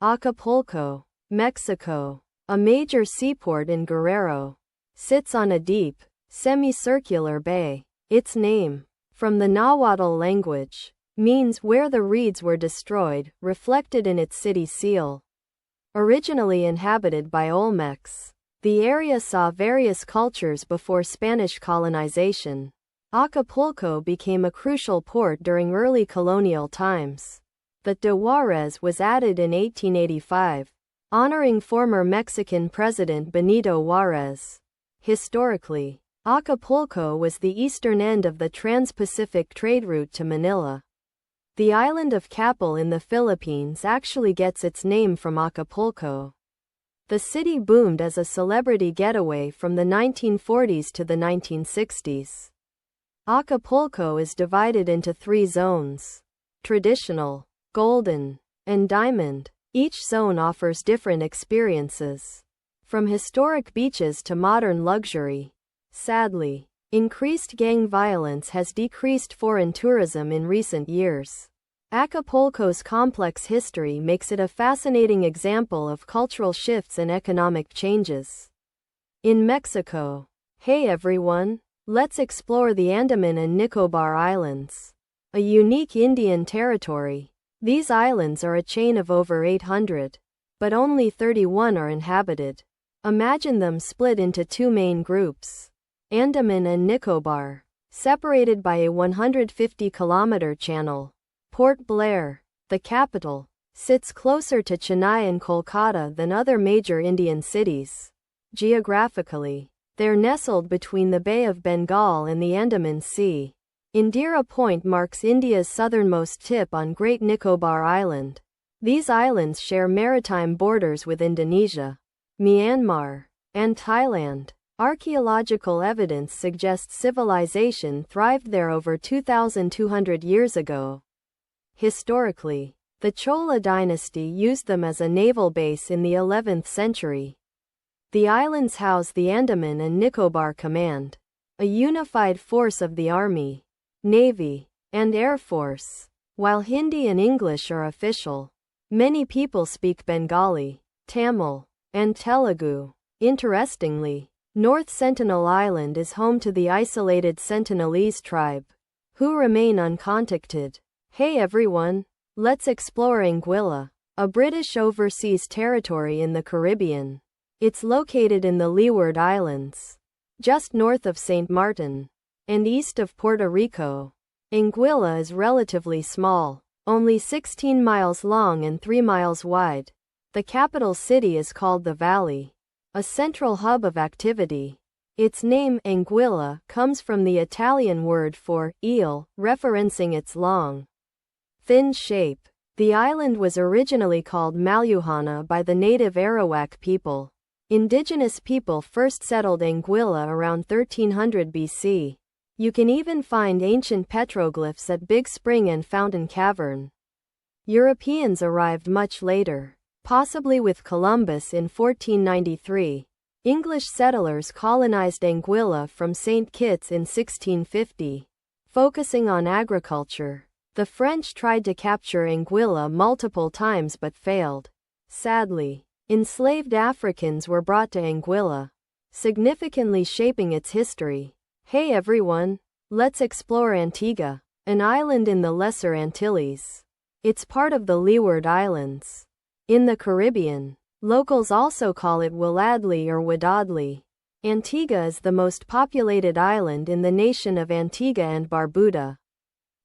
Acapulco, Mexico, a major seaport in Guerrero, sits on a deep, semicircular bay. Its name, from the Nahuatl language, means where the reeds were destroyed, reflected in its city seal. Originally inhabited by Olmecs, the area saw various cultures before Spanish colonization. Acapulco became a crucial port during early colonial times. The de Juarez was added in 1885, honoring former Mexican President Benito Juarez. Historically, Acapulco was the eastern end of the Trans-Pacific trade route to Manila. The island of Capul in the Philippines actually gets its name from Acapulco. The city boomed as a celebrity getaway from the 1940s to the 1960s. Acapulco is divided into 3 zones: traditional, golden, and diamond. Each zone offers different experiences, from historic beaches to modern luxury. Sadly, increased gang violence has decreased foreign tourism in recent years. Acapulco's complex history makes it a fascinating example of cultural shifts and economic changes. In Mexico, hey everyone, let's explore the Andaman and Nicobar Islands, a unique Indian territory. These islands are a chain of over 800, but only 31 are inhabited. Imagine them split into 2 main groups: Andaman and Nicobar, separated by a 150-kilometer channel. Port Blair, the capital, sits closer to Chennai and Kolkata than other major Indian cities. Geographically, they're nestled between the Bay of Bengal and the Andaman Sea. Indira Point marks India's southernmost tip on Great Nicobar Island. These islands share maritime borders with Indonesia, Myanmar, and Thailand. Archaeological evidence suggests civilization thrived there over 2,200 years ago. Historically, the Chola dynasty used them as a naval base in the 11th century. The islands house the Andaman and Nicobar Command, a unified force of the Army, Navy, and Air Force. While Hindi and English are official, many people speak Bengali, Tamil, and Telugu. Interestingly, North Sentinel Island is home to the isolated Sentinelese tribe, who remain uncontacted. Hey everyone, let's explore Anguilla, a British overseas territory in the Caribbean. It's located in the Leeward Islands, just north of St. Martin, and east of Puerto Rico. Anguilla is relatively small, only 16 miles long and 3 miles wide. The capital city is called the Valley, a central hub of activity. Its name, Anguilla, comes from the Italian word for eel, referencing its long, thin shape. The island was originally called Maluhana by the native Arawak people. Indigenous people first settled Anguilla around 1300 BC. You can even find ancient petroglyphs at Big Spring and Fountain Cavern. Europeans arrived much later, possibly with Columbus in 1493. English settlers colonized Anguilla from St. Kitts in 1650. Focusing on agriculture, the French tried to capture Anguilla multiple times but failed. Sadly, enslaved Africans were brought to Anguilla, significantly shaping its history. Hey everyone, let's explore Antigua, an island in the Lesser Antilles. It's part of the Leeward Islands. In the Caribbean, locals also call it Willadley or Wadadley. Antigua is the most populated island in the nation of Antigua and Barbuda.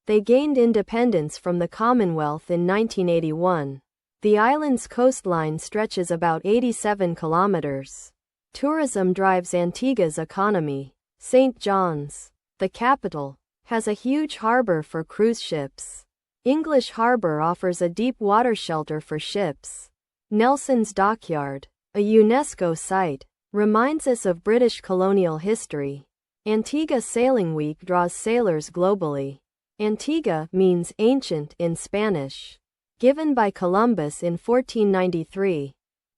They gained independence from the Commonwealth in 1981. The island's coastline stretches about 87 kilometers. Tourism drives Antigua's economy. St. John's, the capital, has a huge harbor for cruise ships. English Harbor offers a deep water shelter for ships. Nelson's Dockyard, a UNESCO site, reminds us of British colonial history. Antigua Sailing Week draws sailors globally. Antigua means ancient in Spanish, given by Columbus in 1493.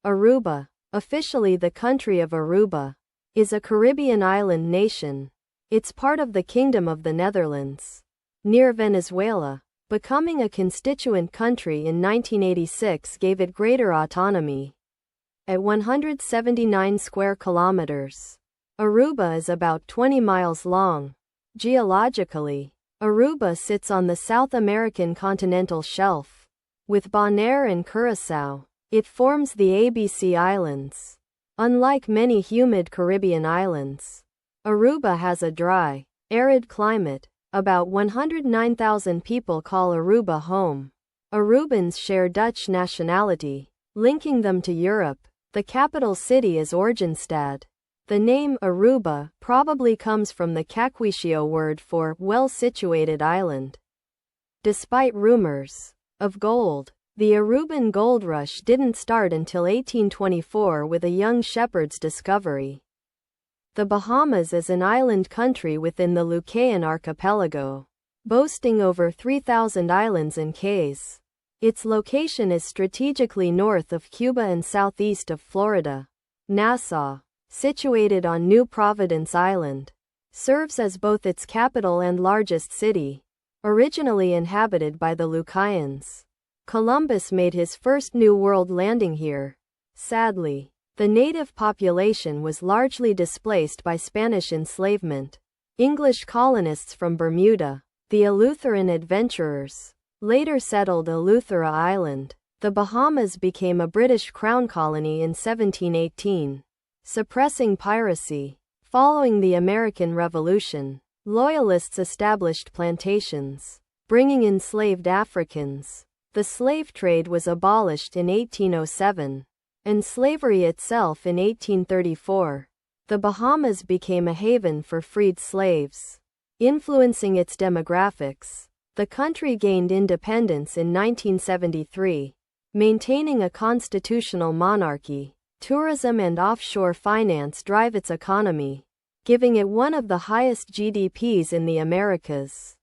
Aruba, officially the country of Aruba, is a Caribbean island nation. It's part of the Kingdom of the Netherlands. Near Venezuela, Becoming a constituent country in 1986 gave it greater autonomy. At 179 square kilometers, Aruba is about 20 miles long. Geologically, Aruba sits on the South American continental shelf. With Bonaire and Curaçao, it forms the ABC Islands. Unlike many humid Caribbean islands, Aruba has a dry, arid climate. About 109,000 people call Aruba home. Arubans share Dutch nationality, linking them to Europe. The capital city is Oranjestad. The name Aruba probably comes from the Caquixio word for well-situated island. Despite rumors of gold, the Aruban gold rush didn't start until 1824 with a young shepherd's discovery. The Bahamas is an island country within the Lucayan archipelago, boasting over 3,000 islands and cays. Its location is strategically north of Cuba and southeast of Florida. Nassau, situated on New Providence Island, serves as both its capital and largest city. Originally inhabited by the Lucayans, Columbus made his first New World landing here. Sadly, the native population was largely displaced by Spanish enslavement. English colonists from Bermuda, the Eleutheran adventurers, later settled Eleuthera Island. The Bahamas became a British crown colony in 1718. Suppressing piracy. Following the American Revolution, Loyalists established plantations, bringing enslaved Africans. The slave trade was abolished in 1807, and slavery itself in 1834. The Bahamas became a haven for freed slaves, influencing its demographics. The country gained independence in 1973, maintaining a constitutional monarchy. Tourism and offshore finance drive its economy, giving it one of the highest GDPs in the Americas.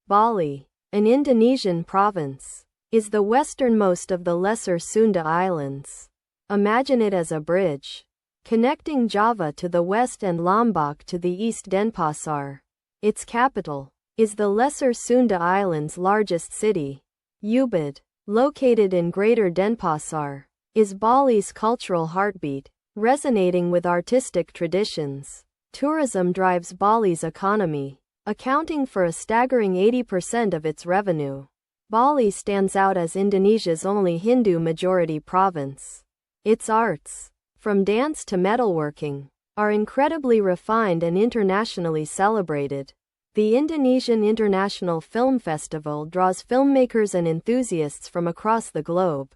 Bali, an Indonesian province, is the westernmost of the Lesser Sunda Islands. Imagine it as a bridge, connecting Java to the west and Lombok to the east. Denpasar, its capital, is the Lesser Sunda Islands' largest city. Ubud, located in Greater Denpasar, is Bali's cultural heartbeat, resonating with artistic traditions. Tourism drives Bali's economy, accounting for a staggering 80% of its revenue. Bali stands out as Indonesia's only Hindu-majority province. Its arts, from dance to metalworking, are incredibly refined and internationally celebrated. The Indonesian International Film Festival draws filmmakers and enthusiasts from across the globe.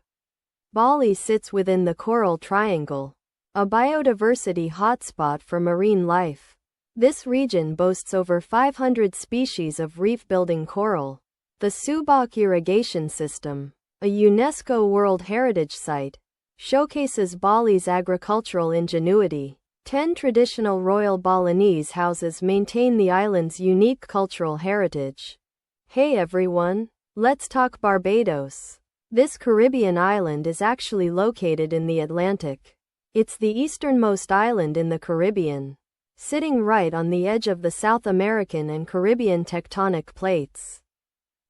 Bali sits within the Coral Triangle, a biodiversity hotspot for marine life. This region boasts over 500 species of reef-building coral. The Subak Irrigation System, a UNESCO World Heritage Site, showcases Bali's agricultural ingenuity. 10 traditional Royal Balinese houses maintain the island's unique cultural heritage. Hey everyone, let's talk Barbados. This Caribbean island is actually located in the Atlantic. It's the easternmost island in the Caribbean, sitting right on the edge of the South American and Caribbean tectonic plates.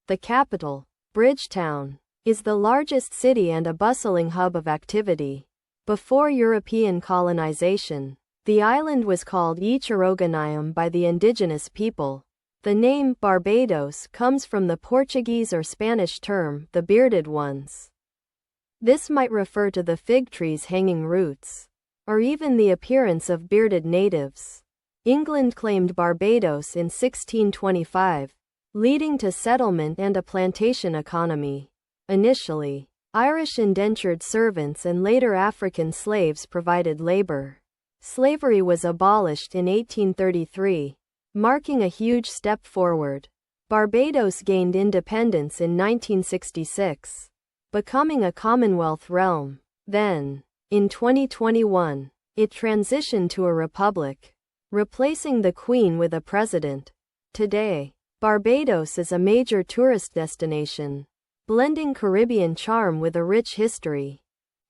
The capital, Bridgetown, is the largest city and a bustling hub of activity. Before European colonization, the island was called Ichiroganium by the indigenous people. The name Barbados comes from the Portuguese or Spanish term, the bearded ones. This might refer to the fig tree's hanging roots, or even the appearance of bearded natives. England claimed Barbados in 1625, leading to settlement and a plantation economy. Initially, Irish indentured servants and later African slaves provided labor. Slavery was abolished in 1833. Marking a huge step forward. Barbados gained independence in 1966, becoming a Commonwealth realm. Then, in 2021, it transitioned to a republic, replacing the Queen with a president. Today, Barbados is a major tourist destination, blending Caribbean charm with a rich history.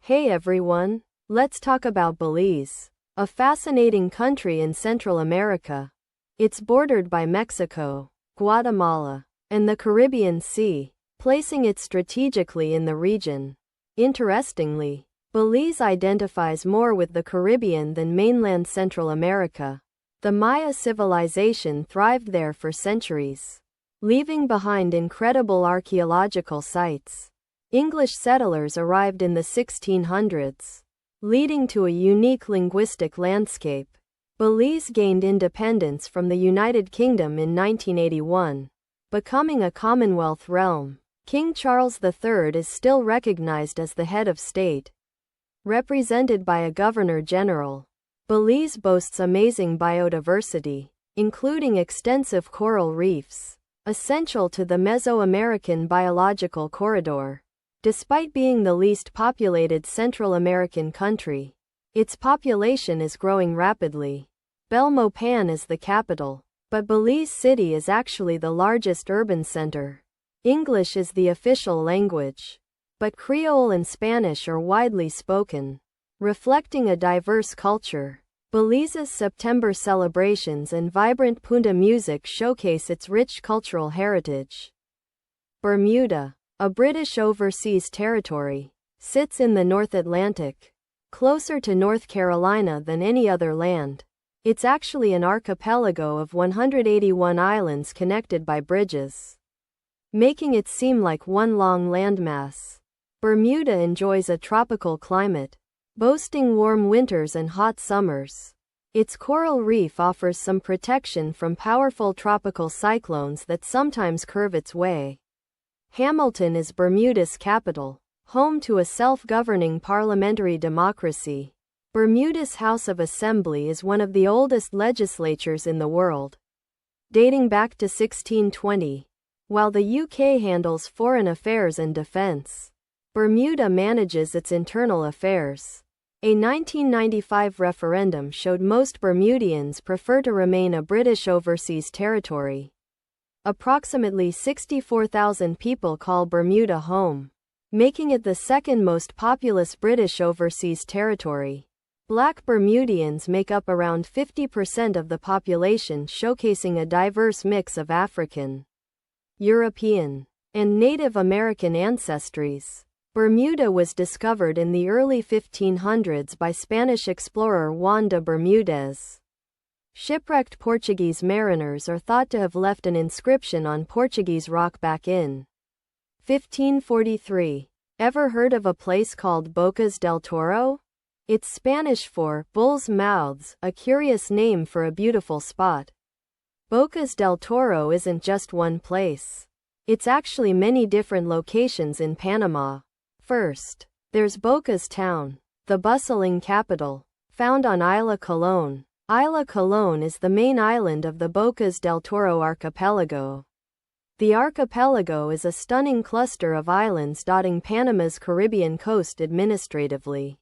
Hey everyone, let's talk about Belize, a fascinating country in Central America. It's bordered by Mexico, Guatemala, and the Caribbean Sea, placing it strategically in the region. Interestingly, Belize identifies more with the Caribbean than mainland Central America. The Maya civilization thrived there for centuries, leaving behind incredible archaeological sites. English settlers arrived in the 1600s, leading to a unique linguistic landscape. Belize gained independence from the United Kingdom in 1981, becoming a Commonwealth realm. King Charles III is still recognized as the head of state, represented by a governor-general. Belize boasts amazing biodiversity, including extensive coral reefs, essential to the Mesoamerican Biological Corridor. Despite being the least populated Central American country, its population is growing rapidly. Belmopan is the capital, but Belize City is actually the largest urban center. English is the official language, but Creole and Spanish are widely spoken, reflecting a diverse culture. Belize's September celebrations and vibrant punta music showcase its rich cultural heritage. Bermuda, a British overseas territory, sits in the North Atlantic, closer to North Carolina than any other land. It's actually an archipelago of 181 islands connected by bridges, making it seem like one long landmass. Bermuda enjoys a tropical climate, boasting warm winters and hot summers. Its coral reef offers some protection from powerful tropical cyclones that sometimes curve its way. Hamilton is Bermuda's capital, home to a self-governing parliamentary democracy. Bermuda's House of Assembly is one of the oldest legislatures in the world, dating back to 1620. While the UK handles foreign affairs and defense, Bermuda manages its internal affairs. A 1995 referendum showed most Bermudians prefer to remain a British overseas territory. Approximately 64,000 people call Bermuda home, making it the second most populous British overseas territory. Black Bermudians make up around 50% of the population, showcasing a diverse mix of African, European, and Native American ancestries. Bermuda was discovered in the early 1500s by Spanish explorer Juan de Bermudez. Shipwrecked Portuguese mariners are thought to have left an inscription on Portuguese rock back in 1543. Ever heard of a place called Bocas del Toro? It's Spanish for bull's mouths, a curious name for a beautiful spot. Bocas del Toro isn't just one place. It's actually many different locations in Panama. First, there's Bocas Town, the bustling capital, found on Isla Colón. Isla Colón is the main island of the Bocas del Toro archipelago. The archipelago is a stunning cluster of islands dotting Panama's Caribbean coast administratively.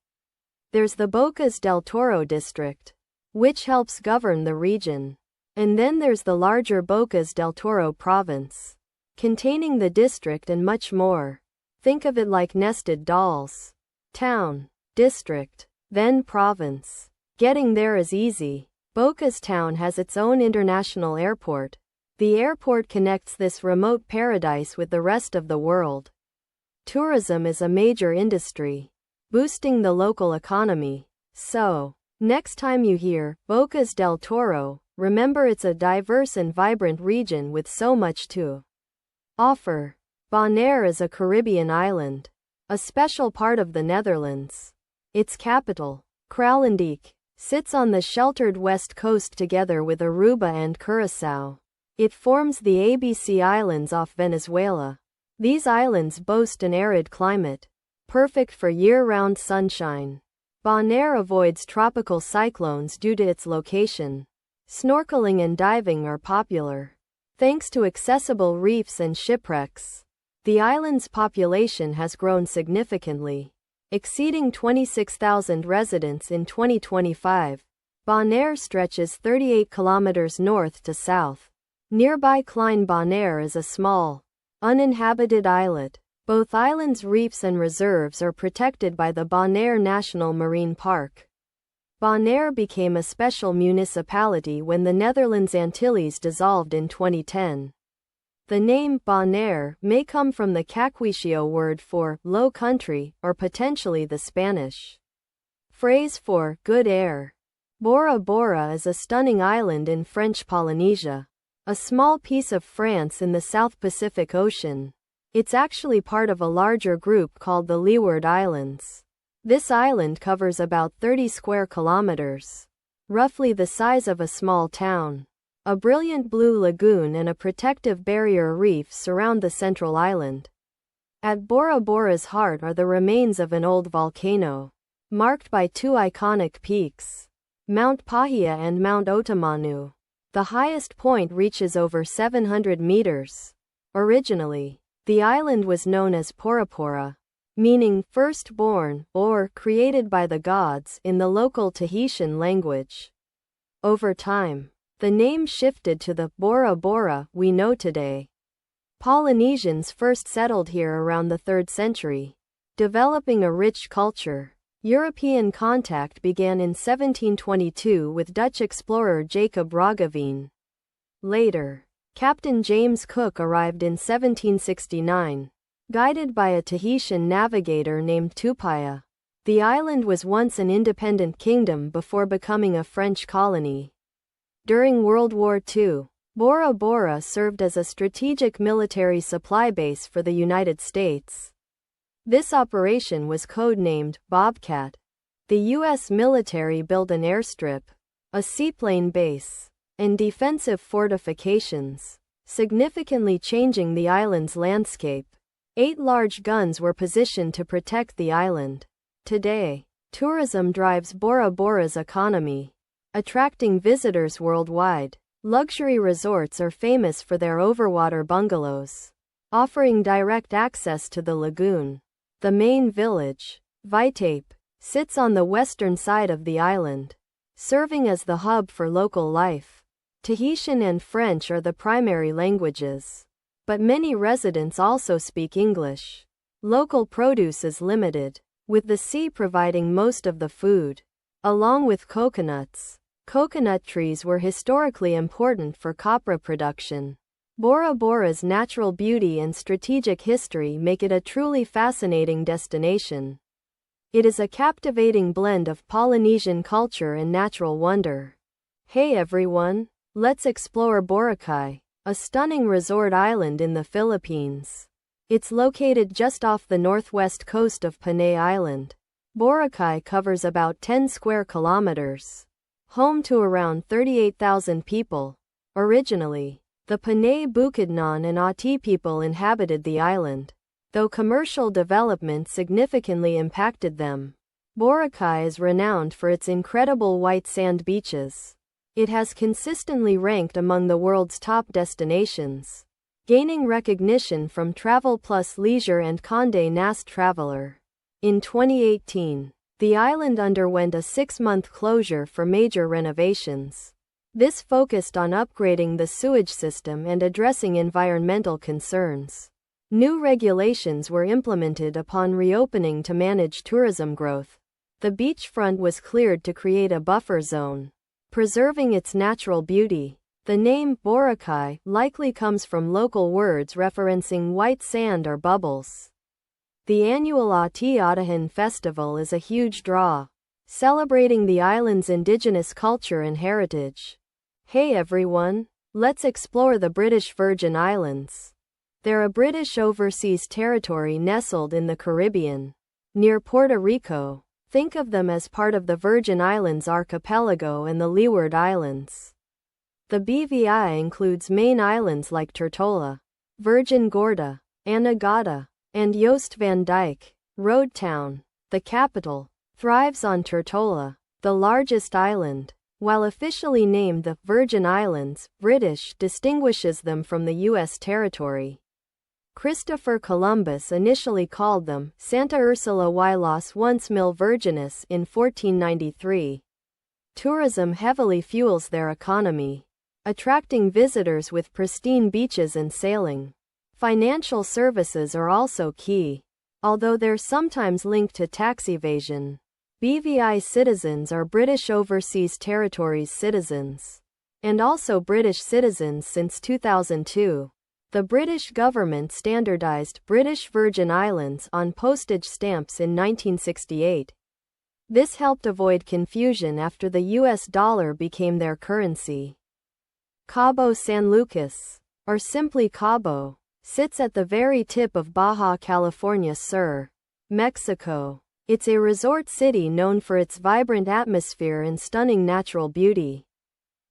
There's the Bocas del Toro district, which helps govern the region. And then there's the larger Bocas del Toro province, containing the district and much more. Think of it like nested dolls. Town, district, then province. Getting there is easy. Bocas Town has its own international airport. The airport connects this remote paradise with the rest of the world. Tourism is a major industry, boosting the local economy. So, next time you hear Bocas del Toro, remember it's a diverse and vibrant region with so much to offer. Bonaire is a Caribbean island, a special part of the Netherlands. Its capital, Kralendijk, sits on the sheltered west coast together with Aruba and Curaçao. It forms the ABC Islands off Venezuela. These islands boast an arid climate, perfect for year-round sunshine. Bonaire avoids tropical cyclones due to its location. Snorkeling and diving are popular, thanks to accessible reefs and shipwrecks. The island's population has grown significantly, exceeding 26,000 residents in 2025. Bonaire stretches 38 kilometers north to south. Nearby Klein Bonaire is a small, uninhabited islet. Both islands' reefs and reserves are protected by the Bonaire National Marine Park. Bonaire became a special municipality when the Netherlands Antilles dissolved in 2010. The name Bonaire may come from the Caquixio word for low country or potentially the Spanish phrase for good air. Bora Bora is a stunning island in French Polynesia, a small piece of France in the South Pacific Ocean. It's actually part of a larger group called the Leeward Islands. This island covers about 30 square kilometers, roughly the size of a small town. A brilliant blue lagoon and a protective barrier reef surround the central island. At Bora Bora's heart are the remains of an old volcano, marked by two iconic peaks, Mount Pahia and Mount Otomanu. The highest point reaches over 700 meters. Originally, the island was known as Porapora, meaning firstborn or created by the gods in the local Tahitian language. Over time, the name shifted to the Bora Bora we know today. Polynesians first settled here around the 3rd century, developing a rich culture. European contact began in 1722 with Dutch explorer Jacob Roggeveen. Later, Captain James Cook arrived in 1769, guided by a Tahitian navigator named Tupaia. The island was once an independent kingdom before becoming a French colony. During World War II, Bora Bora served as a strategic military supply base for the United States. This operation was codenamed Bobcat. The U.S. military built an airstrip, a seaplane base, and defensive fortifications, significantly changing the island's landscape. 8 large guns were positioned to protect the island. Today, tourism drives Bora Bora's economy, attracting visitors worldwide. Luxury resorts are famous for their overwater bungalows, offering direct access to the lagoon. The main village, Vitape, sits on the western side of the island, serving as the hub for local life. Tahitian and French are the primary languages, but many residents also speak English. Local produce is limited, with the sea providing most of the food. Along with coconuts, coconut trees were historically important for copra production. Bora Bora's natural beauty and strategic history make it a truly fascinating destination. It is a captivating blend of Polynesian culture and natural wonder. Hey everyone, let's explore Boracay, a stunning resort island in the Philippines. It's located just off the northwest coast of Panay Island. Boracay covers about 10 square kilometers, home to around 38,000 people. Originally, the Panay Bukidnon and Ati people inhabited the island, though commercial development significantly impacted them. Boracay is renowned for its incredible white sand beaches. It has consistently ranked among the world's top destinations, gaining recognition from Travel Plus Leisure and Condé Nast Traveler. In 2018, the island underwent a 6-month closure for major renovations. This focused on upgrading the sewage system and addressing environmental concerns. New regulations were implemented upon reopening to manage tourism growth. The beachfront was cleared to create a buffer zone, preserving its natural beauty. The name Boracay likely comes from local words referencing white sand or bubbles. The annual Ati Atihan Festival is a huge draw, celebrating the island's indigenous culture and heritage. Hey everyone, let's explore the British Virgin Islands. They're a British overseas territory nestled in the Caribbean, near Puerto Rico. Think of them as part of the Virgin Islands archipelago and the Leeward Islands. The BVI includes main islands like Tortola, Virgin Gorda, Anegada, and Jost van Dyke. Road Town, the capital, thrives on Tortola, the largest island. While officially named the Virgin Islands, British distinguishes them from the U.S. territory. Christopher Columbus initially called them Santa Ursula y las once Mil Virgenes in 1493. Tourism heavily fuels their economy, attracting visitors with pristine beaches and sailing. Financial services are also key, although they're sometimes linked to tax evasion. BVI citizens are British Overseas Territories citizens, and also British citizens since 2002. The British government standardized British Virgin Islands on postage stamps in 1968. This helped avoid confusion after the US dollar became their currency. Cabo San Lucas, or simply Cabo, sits at the very tip of Baja California Sur, Mexico. It's a resort city known for its vibrant atmosphere and stunning natural beauty.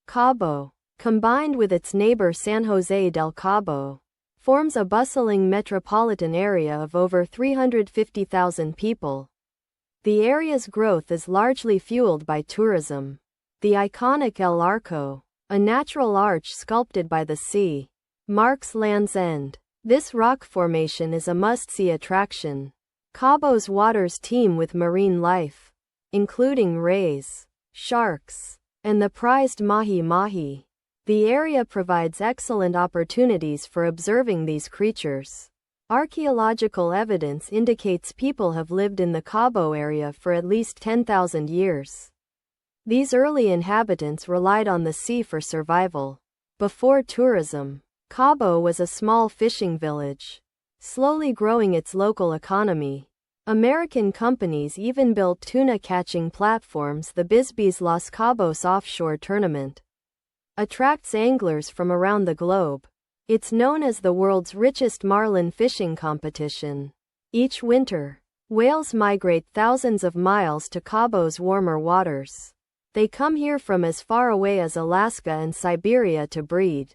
Cabo, combined with its neighbor San Jose del Cabo, forms a bustling metropolitan area of over 350,000 people. The area's growth is largely fueled by tourism. The iconic El Arco, a natural arch sculpted by the sea, marks Land's End. This rock formation is a must-see attraction. Cabo's waters teem with marine life, including rays, sharks, and the prized mahi-mahi. The area provides excellent opportunities for observing these creatures. Archaeological evidence indicates people have lived in the Cabo area for at least 10,000 years. These early inhabitants relied on the sea for survival. Before tourism, Cabo was a small fishing village, slowly growing its local economy. American companies even built tuna-catching platforms. The Bisbee's Los Cabos Offshore Tournament attracts anglers from around the globe. It's known as the world's richest marlin fishing competition. Each winter, whales migrate thousands of miles to Cabo's warmer waters. They come here from as far away as Alaska and Siberia to breed.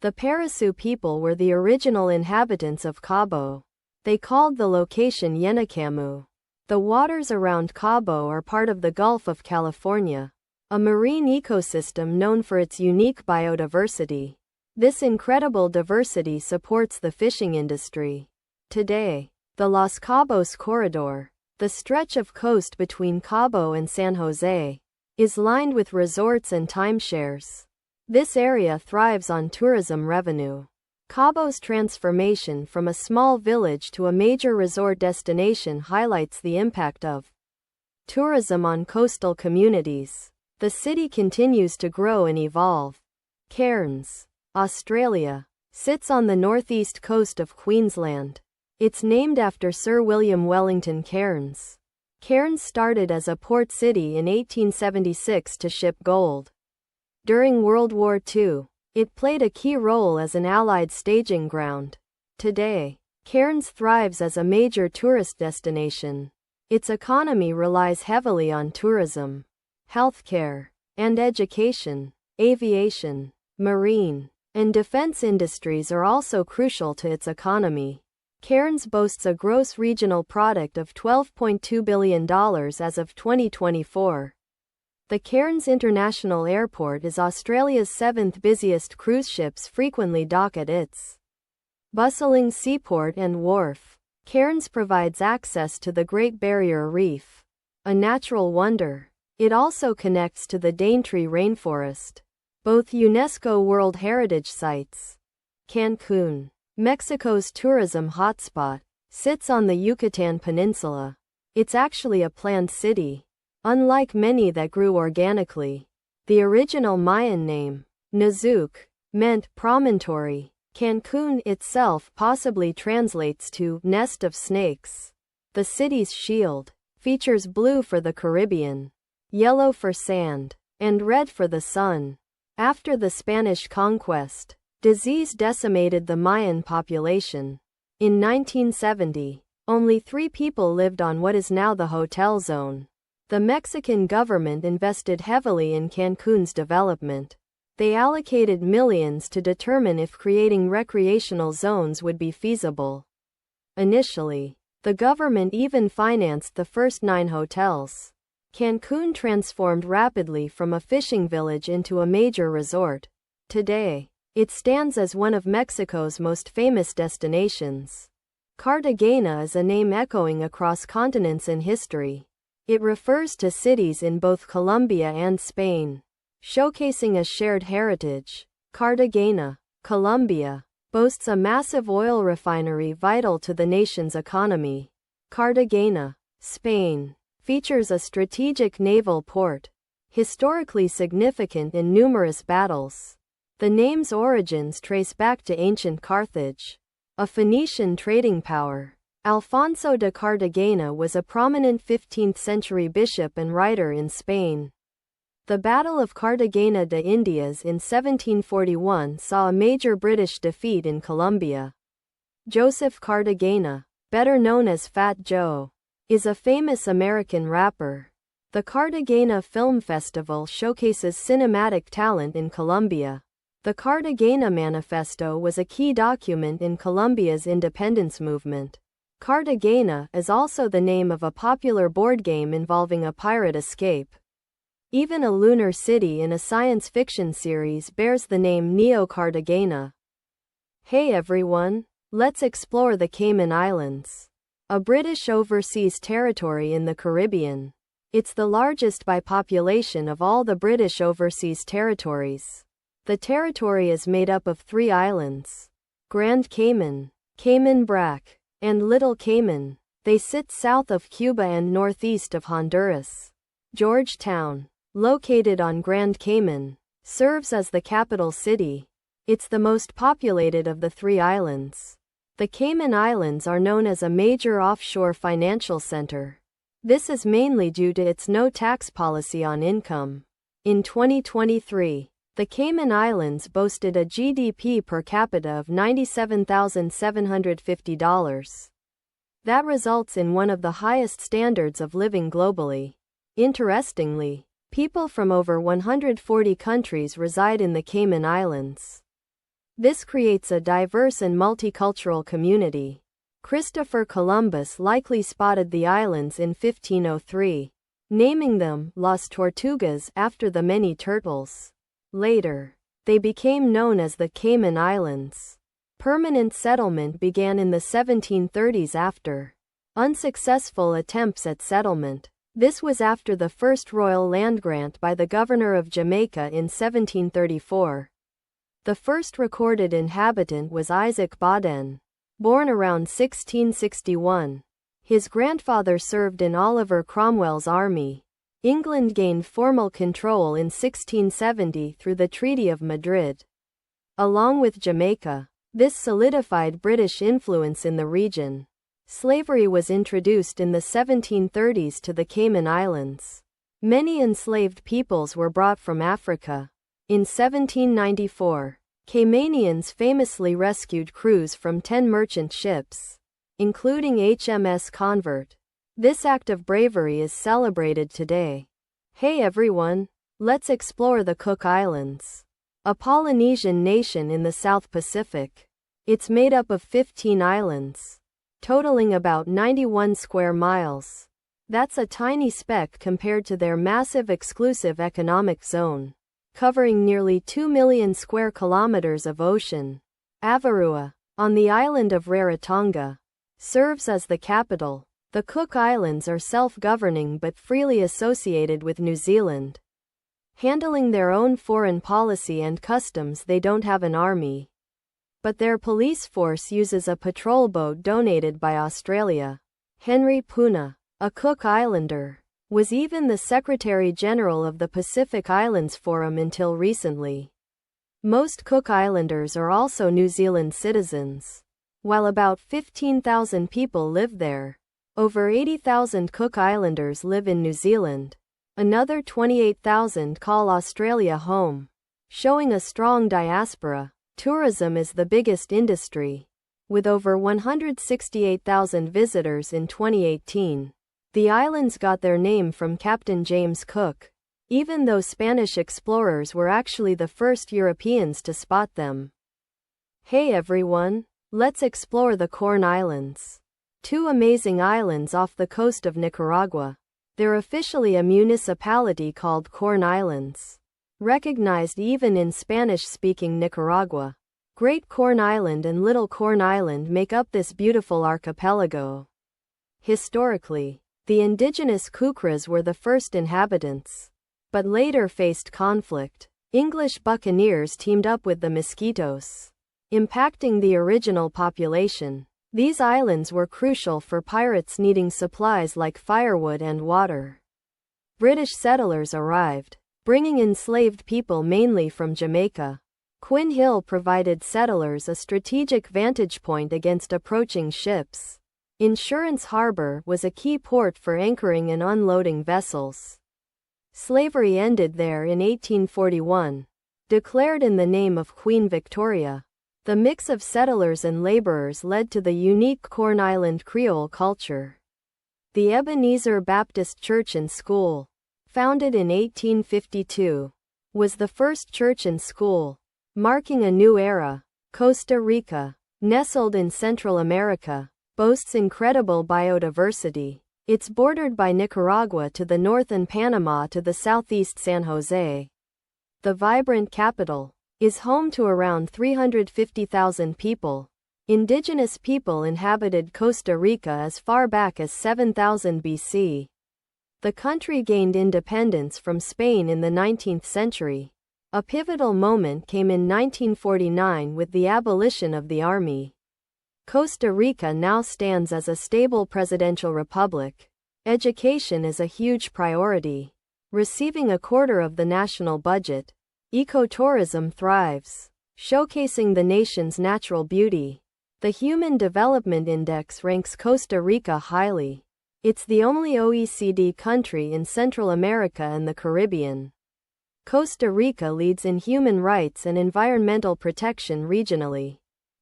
The Paracatu people were the original inhabitants of Cabo. They called the location Yenacamu. The waters around Cabo are part of the Gulf of California, a marine ecosystem known for its unique biodiversity. This incredible diversity supports the fishing industry. Today, the Los Cabos Corridor, the stretch of coast between Cabo and San Jose, is lined with resorts and timeshares. This area thrives on tourism revenue. Cabo's transformation from a small village to a major resort destination highlights the impact of tourism on coastal communities. The city continues to grow and evolve. Cairns, Australia, sits on the northeast coast of Queensland. It's named after Sir William Wellington Cairns. Cairns started as a port city in 1876 to ship gold. During World War II, it played a key role as an Allied staging ground. Today, Cairns thrives as a major tourist destination. Its economy relies heavily on tourism, healthcare, and education. Aviation, marine, and defense industries are also crucial to its economy. Cairns boasts a gross regional product of $12.2 billion as of 2024. The Cairns International Airport is Australia's seventh busiest. Cruise ships frequently dock at its bustling seaport and wharf. Cairns provides access to the Great Barrier Reef, a natural wonder. It also connects to the Daintree Rainforest, both UNESCO World Heritage Sites. Cancun, Mexico's tourism hotspot, sits on the Yucatan Peninsula. It's actually a planned city, unlike many that grew organically. The original Mayan name, Nazuc, meant promontory. Cancun itself possibly translates to nest of snakes. The city's shield features blue for the Caribbean, yellow for sand, and red for the sun. After the Spanish conquest, disease decimated the Mayan population. In 1970, only 3 people lived on what is now the Hotel Zone. The Mexican government invested heavily in Cancun's development. They allocated millions to determine if creating recreational zones would be feasible. Initially, the government even financed the first 9 hotels. Cancun transformed rapidly from a fishing village into a major resort. Today, it stands as one of Mexico's most famous destinations. Cartagena is a name echoing across continents and history. It refers to cities in both Colombia and Spain, showcasing a shared heritage. Cartagena, Colombia, boasts a massive oil refinery vital to the nation's economy. Cartagena, Spain, features a strategic naval port, historically significant in numerous battles. The name's origins trace back to ancient Carthage, a Phoenician trading power. Alfonso de Cartagena was a prominent 15th-century bishop and writer in Spain. The Battle of Cartagena de Indias in 1741 saw a major British defeat in Colombia. Joseph Cartagena, better known as Fat Joe, is a famous American rapper. The Cartagena Film Festival showcases cinematic talent in Colombia. The Cartagena Manifesto was a key document in Colombia's independence movement. Cartagena is also the name of a popular board game involving a pirate escape. Even a lunar city in a science fiction series bears the name Neo Cartagena. Hey everyone, let's explore the Cayman Islands, a British overseas territory in the Caribbean. It's the largest by population of all the British overseas territories. The territory is made up of 3 islands: Grand Cayman, Cayman Brac, and Little Cayman. They sit south of Cuba and northeast of Honduras. Georgetown, located on Grand Cayman, serves as the capital city. It's the most populated of the 3 islands. The Cayman Islands are known as a major offshore financial center. This is mainly due to its no-tax policy on income. In 2023, the Cayman Islands boasted a GDP per capita of $97,750. That results in one of the highest standards of living globally. Interestingly, people from over 140 countries reside in the Cayman Islands. This creates a diverse and multicultural community. Christopher Columbus likely spotted the islands in 1503, naming them Las Tortugas after the many turtles. Later, they became known as the Cayman Islands. Permanent settlement began in the 1730s after unsuccessful attempts at settlement. This was after the first royal land grant by the governor of Jamaica in 1734. The first recorded inhabitant was Isaac Baden, born around 1661. His grandfather served in Oliver Cromwell's army. England gained formal control in 1670 through the Treaty of Madrid. Along with Jamaica, this solidified British influence in the region. Slavery was introduced in the 1730s to the Cayman Islands. Many enslaved peoples were brought from Africa. In 1794, Caymanians famously rescued crews from 10 merchant ships, including HMS Convert. This act of bravery is celebrated today. Hey everyone, let's explore the Cook Islands, a Polynesian nation in the South Pacific. It's made up of 15 islands, totaling about 91 square miles. That's a tiny speck compared to their massive exclusive economic zone, covering nearly 2 million square kilometers of ocean. Avarua, on the island of Rarotonga, serves as the capital. The Cook Islands are self-governing but freely associated with New Zealand, handling their own foreign policy and customs. They don't have an army, but their police force uses a patrol boat donated by Australia. Henry Puna, a Cook Islander, was even the Secretary-General of the Pacific Islands Forum until recently. Most Cook Islanders are also New Zealand citizens. While about 15,000 people live there, over 80,000 Cook Islanders live in New Zealand. Another 28,000 call Australia home, showing a strong diaspora. Tourism is the biggest industry, with over 168,000 visitors in 2018. The islands got their name from Captain James Cook, even though Spanish explorers were actually the first Europeans to spot them. Hey everyone, let's explore the Corn Islands. 2 amazing islands off the coast of Nicaragua. They're officially a municipality called Corn Islands, recognized even in Spanish-speaking Nicaragua. Great Corn Island and Little Corn Island make up this beautiful archipelago. Historically, the indigenous Kukras were the first inhabitants, but later faced conflict. English buccaneers teamed up with the Mosquitos, impacting the original population. These islands were crucial for pirates needing supplies like firewood and water. British settlers arrived, bringing enslaved people mainly from Jamaica. Quinn Hill provided settlers a strategic vantage point against approaching ships. Insurance Harbor was a key port for anchoring and unloading vessels. Slavery ended there in 1841, declared in the name of Queen Victoria. The mix of settlers and laborers led to the unique Corn Island Creole culture. The Ebenezer Baptist Church and School, founded in 1852, was the first church and school, marking a new era. Costa Rica, nestled in Central America, boasts incredible biodiversity. It's bordered by Nicaragua to the north and Panama to the southeast. San Jose, the vibrant capital, is home to around 350,000 people. Indigenous people inhabited Costa Rica as far back as 7000 BC. The country gained independence from Spain in the 19th century. A pivotal moment came in 1949 with the abolition of the army. Costa Rica now stands as a stable presidential republic. Education is a huge priority, receiving a quarter of the national budget. Ecotourism thrives, showcasing the nation's natural beauty. The Human Development Index ranks Costa Rica highly. It's the only OECD country in Central America and the Caribbean. Costa Rica leads in human rights and environmental protection regionally.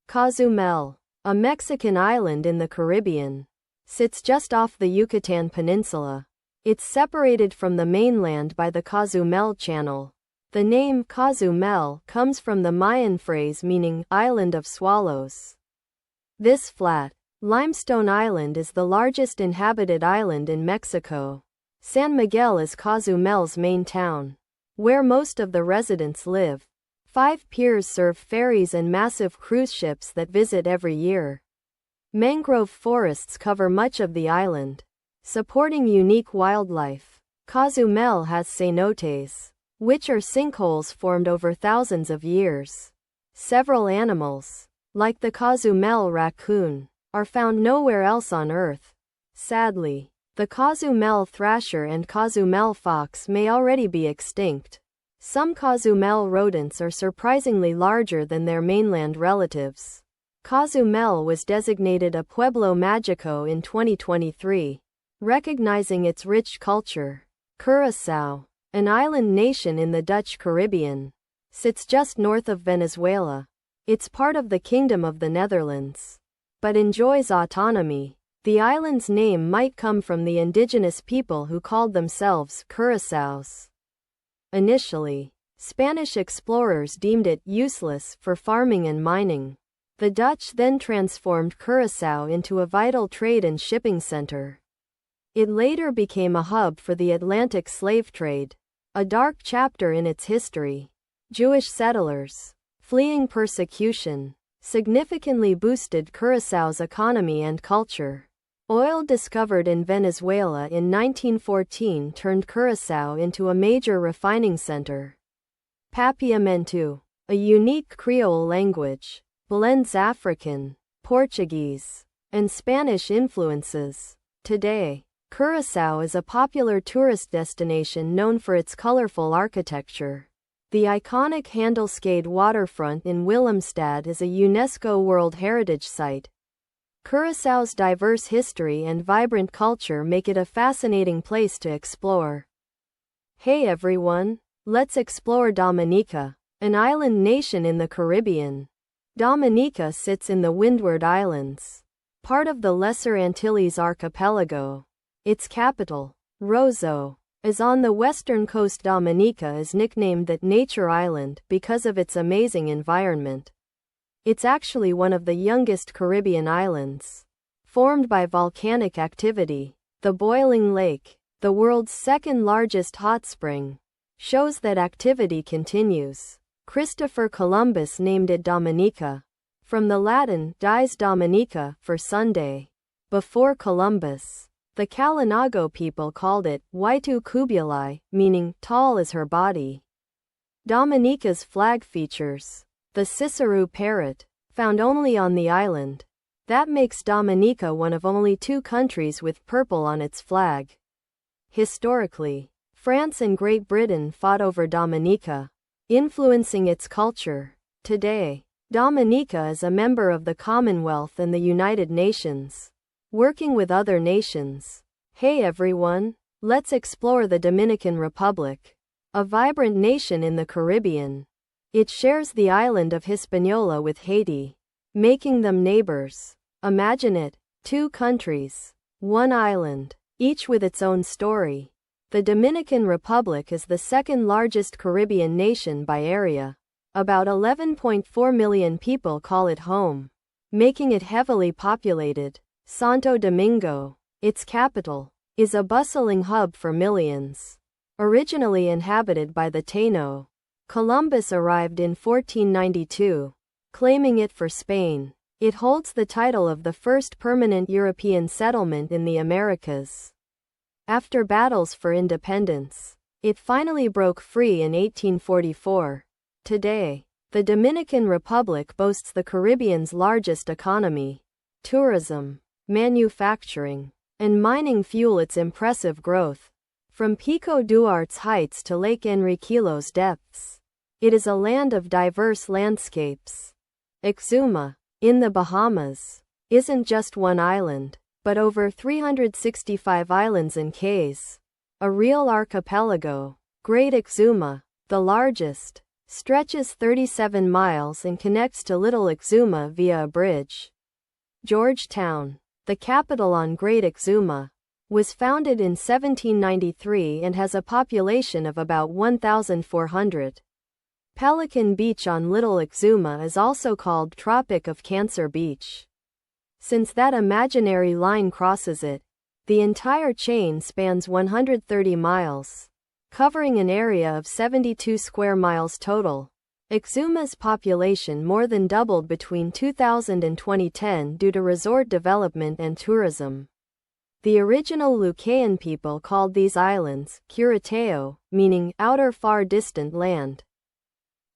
Cozumel, a Mexican island in the Caribbean, sits just off the Yucatan Peninsula. It's separated from the mainland by the Cozumel Channel. The name Cozumel comes from the Mayan phrase meaning island of swallows. This flat, limestone island is the largest inhabited island in Mexico. San Miguel is Cozumel's main town, where most of the residents live. 5 piers serve ferries and massive cruise ships that visit every year. Mangrove forests cover much of the island, supporting unique wildlife. Cozumel has cenotes, which are sinkholes formed over thousands of years. Several animals, like the Cozumel raccoon, are found nowhere else on Earth. Sadly, the Cozumel thrasher and Cozumel fox may already be extinct. Some Cozumel rodents are surprisingly larger than their mainland relatives. Cozumel was designated a Pueblo Mágico in 2023, recognizing its rich culture. Curaçao, an island nation in the Dutch Caribbean, sits just north of Venezuela. It's part of the Kingdom of the Netherlands, but enjoys autonomy. The island's name might come from the indigenous people who called themselves Curaçaos. Initially, Spanish explorers deemed it useless for farming and mining. The Dutch then transformed Curaçao into a vital trade and shipping center. It later became a hub for the Atlantic slave trade, a dark chapter in its history. Jewish settlers, fleeing persecution, significantly boosted Curaçao's economy and culture. Oil discovered in Venezuela in 1914 turned Curaçao into a major refining center. Papiamento, a unique Creole language, blends African, Portuguese, and Spanish influences. Today, Curaçao is a popular tourist destination known for its colorful architecture. The iconic Handelscade waterfront in Willemstad is a UNESCO World Heritage Site. Curaçao's diverse history and vibrant culture make it a fascinating place to explore. Hey everyone, let's explore Dominica, an island nation in the Caribbean. Dominica sits in the Windward Islands, part of the Lesser Antilles archipelago. Its capital, Roseau, is on the western coast. Dominica is nicknamed that Nature Island because of its amazing environment. It's actually one of the youngest Caribbean islands, formed by volcanic activity. The boiling lake, the world's second largest hot spring, shows that activity continues. Christopher Columbus named it Dominica, from the Latin dies Dominica for Sunday. Before Columbus, the Kalinago people called it Waitu Kubulai, meaning tall as her body. Dominica's flag features the Cicero parrot, found only on the island. That makes Dominica one of only 2 countries with purple on its flag. Historically, France and Great Britain fought over Dominica, influencing its culture. Today, Dominica is a member of the Commonwealth and the United Nations, working with other nations. Hey everyone, let's explore the Dominican Republic, a vibrant nation in the Caribbean. It shares the island of Hispaniola with Haiti, making them neighbors. Imagine it, two countries, one island, each with its own story. The Dominican Republic is the second largest Caribbean nation by area. About 11.4 million people call it home, making it heavily populated. Santo Domingo, its capital, is a bustling hub for millions. Originally inhabited by the Taino, Columbus arrived in 1492, claiming it for Spain. It holds the title of the first permanent European settlement in the Americas. After battles for independence, it finally broke free in 1844. Today, the Dominican Republic boasts the Caribbean's largest economy. Tourism, manufacturing, and mining fuel its impressive growth. From Pico Duarte's heights to Lake Enriquillo's depths, it is a land of diverse landscapes. Exuma, in the Bahamas, isn't just one island, but over 365 islands and cays. A real archipelago. Great Exuma, the largest, stretches 37 miles and connects to Little Exuma via a bridge. Georgetown, the capital on Great Exuma, was founded in 1793 and has a population of about 1,400. Pelican Beach on Little Exuma is also called Tropic of Cancer Beach. Since that imaginary line crosses it, the entire chain spans 130 miles. Covering an area of 72 square miles total. Exuma's population more than doubled between 2000 and 2010 due to resort development and tourism. The original Lucayan people called these islands Curatao, meaning outer far distant land.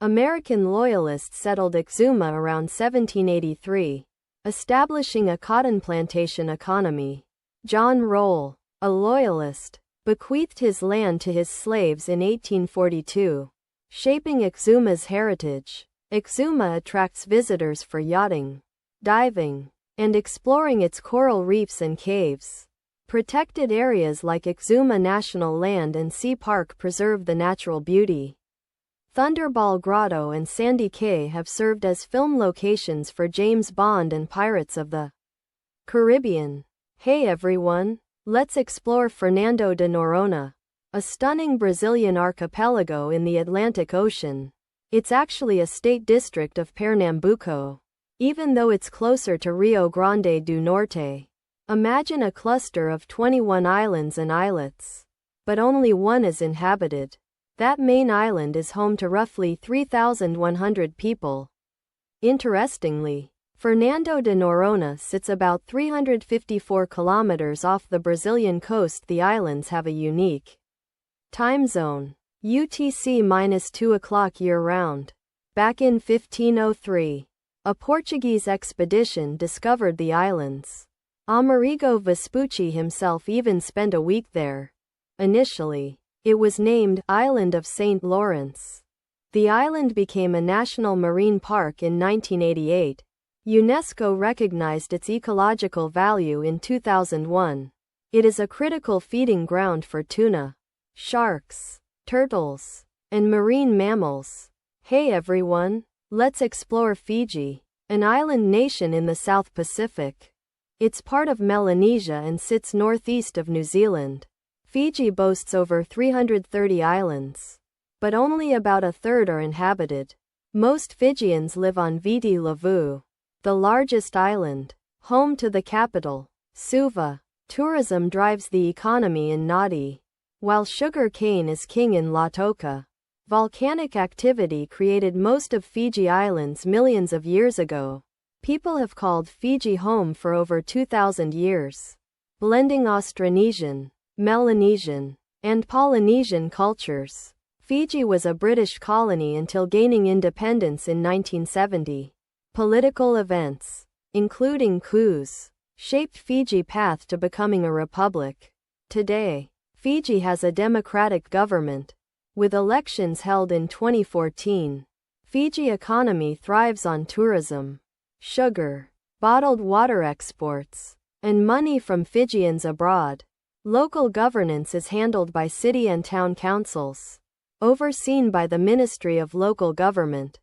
American loyalists settled Exuma around 1783, establishing a cotton plantation economy. John Roll, a loyalist, bequeathed his land to his slaves in 1842, shaping Exuma's heritage. Exuma attracts visitors for yachting, diving, and exploring its coral reefs and caves. Protected areas like Exuma National Land and Sea Park preserve the natural beauty. Thunderball Grotto and Sandy Cay have served as film locations for James Bond and Pirates of the Caribbean. Hey everyone! Let's explore Fernando de Noronha, a stunning Brazilian archipelago in the Atlantic Ocean. It's actually a state district of Pernambuco, even though it's closer to Rio Grande do Norte. Imagine a cluster of 21 islands and islets, but only one is inhabited. That main island is home to roughly 3,100 people. Interestingly, Fernando de Noronha sits about 354 kilometers off the Brazilian coast. The islands have a unique time zone, UTC-2 o'clock year-round. Back in 1503, a Portuguese expedition discovered the islands. Amerigo Vespucci himself even spent a week there. Initially, it was named Island of St. Lawrence. The island became a national marine park in 1988. UNESCO recognized its ecological value in 2001. It is a critical feeding ground for tuna, sharks, turtles, and marine mammals. Hey everyone, let's explore Fiji, an island nation in the South Pacific. It's part of Melanesia and sits northeast of New Zealand. Fiji boasts over 330 islands, but only about a third are inhabited. Most Fijians live on Viti Levu, the largest island, home to the capital, Suva. Tourism drives the economy in Nadi, while sugar cane is king in Lautoka. Volcanic activity created most of Fiji Islands millions of years ago. People have called Fiji home for over 2,000 years, blending Austronesian, Melanesian, and Polynesian cultures. Fiji was a British colony until gaining independence in 1970. Political events, including coups, shaped Fiji's path to becoming a republic. Today, Fiji has a democratic government, with elections held in 2014. Fiji economy thrives on tourism, sugar, bottled water exports, and money from Fijians abroad. Local governance is handled by city and town councils, overseen by the Ministry of Local Government.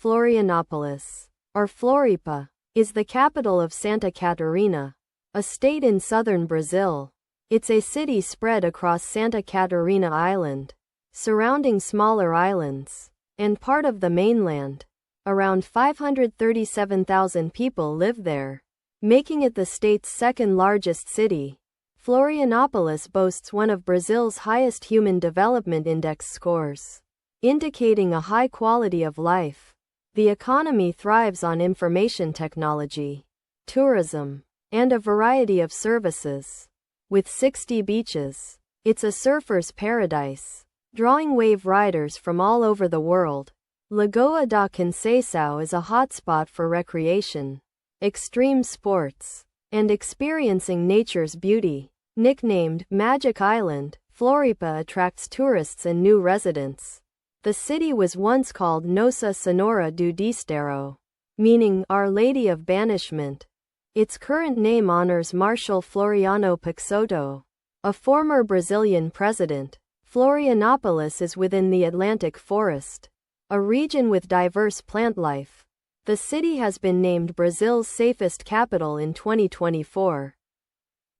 Florianopolis, or Floripa, is the capital of Santa Catarina, a state in southern Brazil. It's a city spread across Santa Catarina Island, surrounding smaller islands, and part of the mainland. Around 537,000 people live there, making it the state's second largest city. Florianopolis boasts one of Brazil's highest Human Development Index scores, indicating a high quality of life. The economy thrives on information technology, tourism, and a variety of services. With 60 beaches, it's a surfer's paradise, drawing wave riders from all over the world. Lagoa da Conceição is a hotspot for recreation, extreme sports, and experiencing nature's beauty. Nicknamed Magic Island, Floripa attracts tourists and new residents. The city was once called Nossa Senhora do Desterro, meaning Our Lady of Banishment. Its current name honors Marshal Floriano Peixoto, a former Brazilian president. Florianopolis is within the Atlantic Forest, a region with diverse plant life. The city has been named Brazil's safest capital in 2024.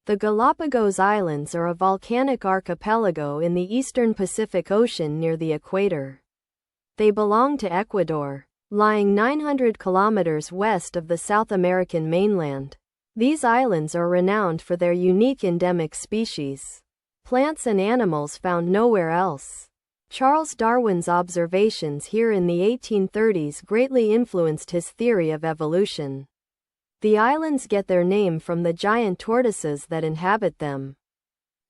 The Galapagos Islands are a volcanic archipelago in the eastern Pacific Ocean near the equator. They belong to Ecuador, lying 900 kilometers west of the South American mainland. These islands are renowned for their unique endemic species, plants and animals found nowhere else. Charles Darwin's observations here in the 1830s greatly influenced his theory of evolution. The islands get their name from the giant tortoises that inhabit them.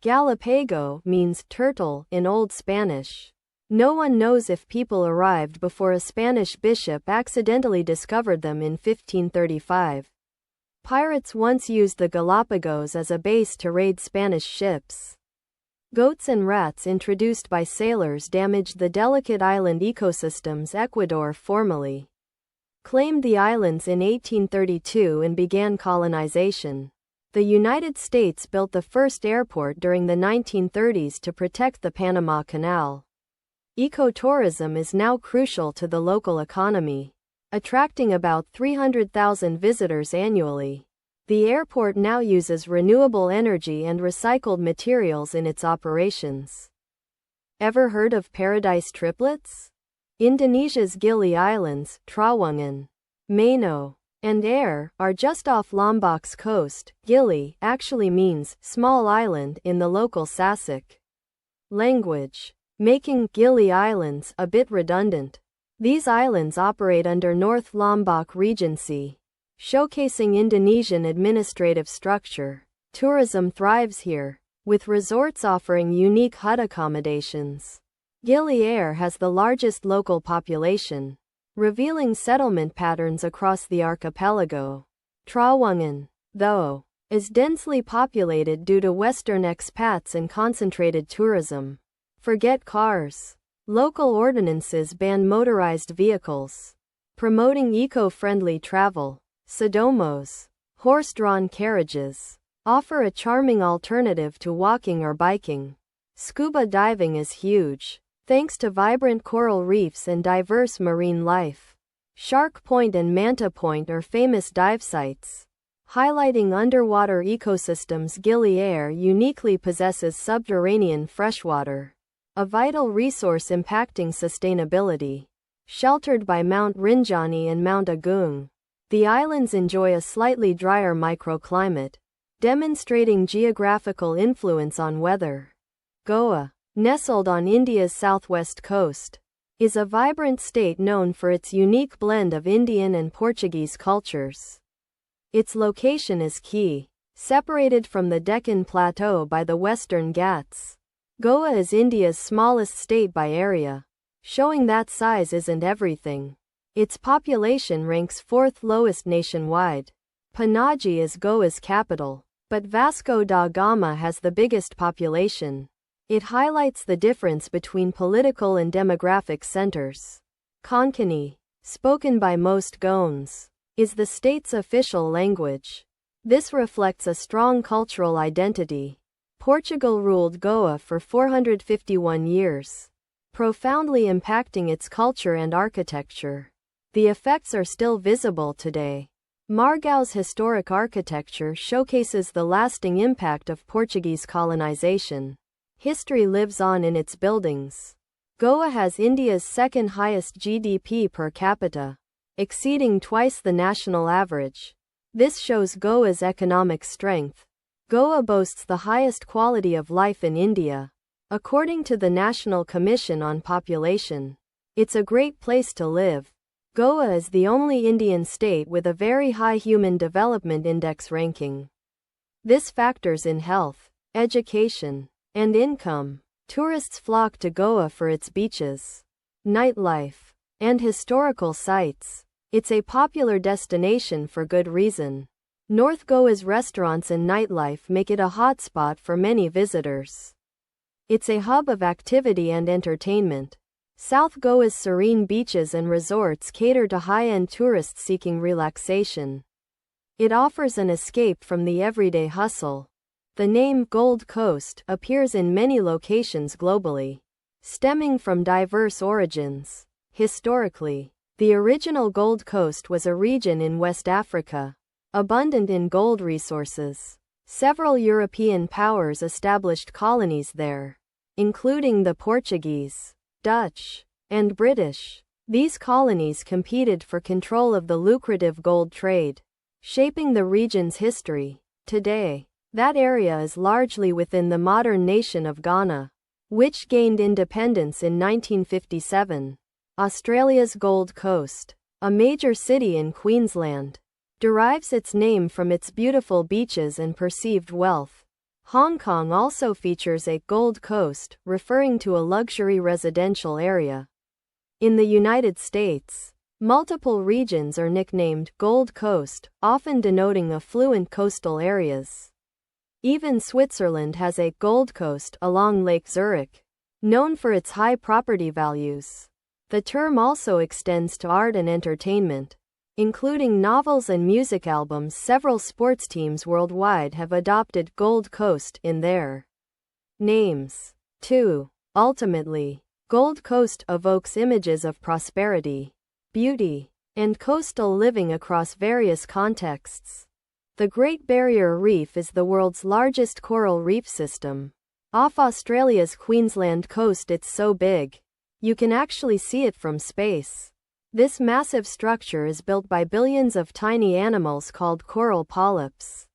Galapago means turtle in Old Spanish. No one knows if people arrived before a Spanish bishop accidentally discovered them in 1535. Pirates once used the Galapagos as a base to raid Spanish ships. Goats and rats introduced by sailors damaged the delicate island ecosystems. Ecuador formally claimed the islands in 1832 and began colonization. The United States built the first airport during the 1930s to protect the Panama Canal. Ecotourism is now crucial to the local economy, attracting about 300,000 visitors annually. The airport now uses renewable energy and recycled materials in its operations. Ever heard of Paradise Triplets? Indonesia's Gili Islands, Trawangan, Manado, and Air, are just off Lombok's coast. Gili actually means small island in the local Sasak language, making Gili Islands a bit redundant. These islands operate under North Lombok Regency, showcasing Indonesian administrative structure. Tourism thrives here, with resorts offering unique hut accommodations. Gili Air has the largest local population, revealing settlement patterns across the archipelago. Trawangan, though, is densely populated due to Western expats and concentrated tourism. Forget cars. Local ordinances ban motorized vehicles, promoting eco-friendly travel. Sodomos, horse-drawn carriages, offer a charming alternative to walking or biking. Scuba diving is huge, thanks to vibrant coral reefs and diverse marine life. Shark Point and Manta Point are famous dive sites, highlighting underwater ecosystems. Gili Air uniquely possesses subterranean freshwater, a vital resource impacting sustainability. Sheltered by Mount Rinjani and Mount Agung, the islands enjoy a slightly drier microclimate, demonstrating geographical influence on weather. Goa, nestled on India's southwest coast, is a vibrant state known for its unique blend of Indian and Portuguese cultures. Its location is key, separated from the Deccan Plateau by the Western Ghats. Goa is India's smallest state by area, showing that size isn't everything. Its population ranks fourth lowest nationwide. Panaji is Goa's capital, but Vasco da Gama has the biggest population. It highlights the difference between political and demographic centers. Konkani, spoken by most Goans, is the state's official language. This reflects a strong cultural identity. Portugal ruled Goa for 451 years, profoundly impacting its culture and architecture. The effects are still visible today. Margau's historic architecture showcases the lasting impact of Portuguese colonization. History lives on in its buildings. Goa has India's second highest GDP per capita, exceeding twice the national average. This shows Goa's economic strength. Goa boasts the highest quality of life in India. According to the National Commission on Population, it's a great place to live. Goa is the only Indian state with a very high Human Development Index ranking. This factors in health, education, and income. Tourists flock to Goa for its beaches, nightlife, and historical sites. It's a popular destination for good reason. North Goa's restaurants and nightlife make it a hotspot for many visitors. It's a hub of activity and entertainment. South Goa's serene beaches and resorts cater to high-end tourists seeking relaxation. It offers an escape from the everyday hustle. The name Gold Coast appears in many locations globally, stemming from diverse origins. Historically, the original Gold Coast was a region in West Africa, abundant in gold resources. Several European powers established colonies there, including the Portuguese, Dutch, and British. These colonies competed for control of the lucrative gold trade, shaping the region's history. Today, that area is largely within the modern nation of Ghana, which gained independence in 1957. Australia's Gold Coast, a major city in Queensland, derives its name from its beautiful beaches and perceived wealth. Hong Kong also features a Gold Coast, referring to a luxury residential area. In the United States, multiple regions are nicknamed Gold Coast, often denoting affluent coastal areas. Even Switzerland has a Gold Coast along Lake Zurich, known for its high property values. The term also extends to art and entertainment, including novels and music albums. Several sports teams worldwide have adopted Gold Coast in their names, too. Ultimately, Gold Coast evokes images of prosperity, beauty, and coastal living across various contexts. The Great Barrier Reef is the world's largest coral reef system. Off Australia's Queensland coast, it's so big, you can actually see it from space. This massive structure is built by billions of tiny animals called coral polyps.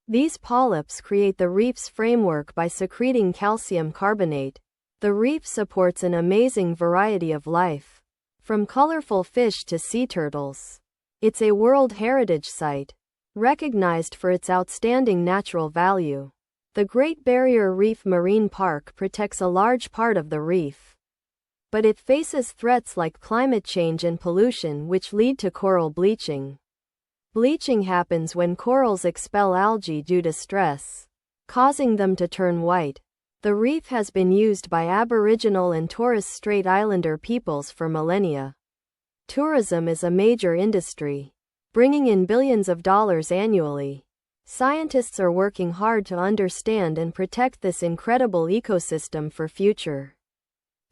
These polyps create the reef's framework by secreting calcium carbonate. The reef supports an amazing variety of life, from colorful fish to sea turtles. It's a World Heritage Site, recognized for its outstanding natural value. The Great Barrier Reef Marine Park protects a large part of the reef, but it faces threats like climate change and pollution, which lead to coral bleaching. Bleaching happens when corals expel algae due to stress, causing them to turn white. The reef has been used by Aboriginal and Torres Strait Islander peoples for millennia. Tourism is a major industry, bringing in billions of dollars annually. Scientists are working hard to understand and protect this incredible ecosystem for future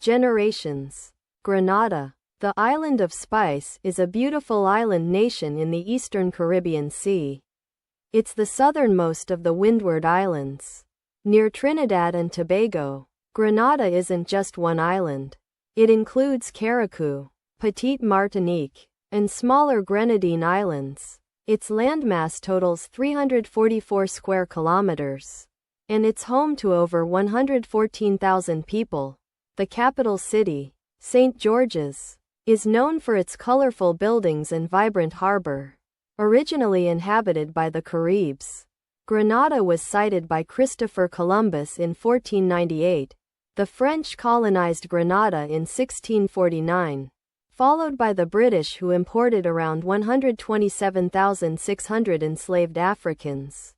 generations. Grenada, the island of spice, is a beautiful island nation in the eastern Caribbean Sea. It's the southernmost of the Windward Islands, near Trinidad and Tobago. Grenada isn't just one island. It includes Carriacou, Petite Martinique, and smaller Grenadine Islands. Its landmass totals 344 square kilometers, and it's home to over 114,000 people. The capital city, St. George's, is known for its colorful buildings and vibrant harbor. Originally inhabited by the Caribs, Grenada was sited by Christopher Columbus in 1498. The French colonized Grenada in 1649. Followed by the British, who imported around 127,600 enslaved Africans.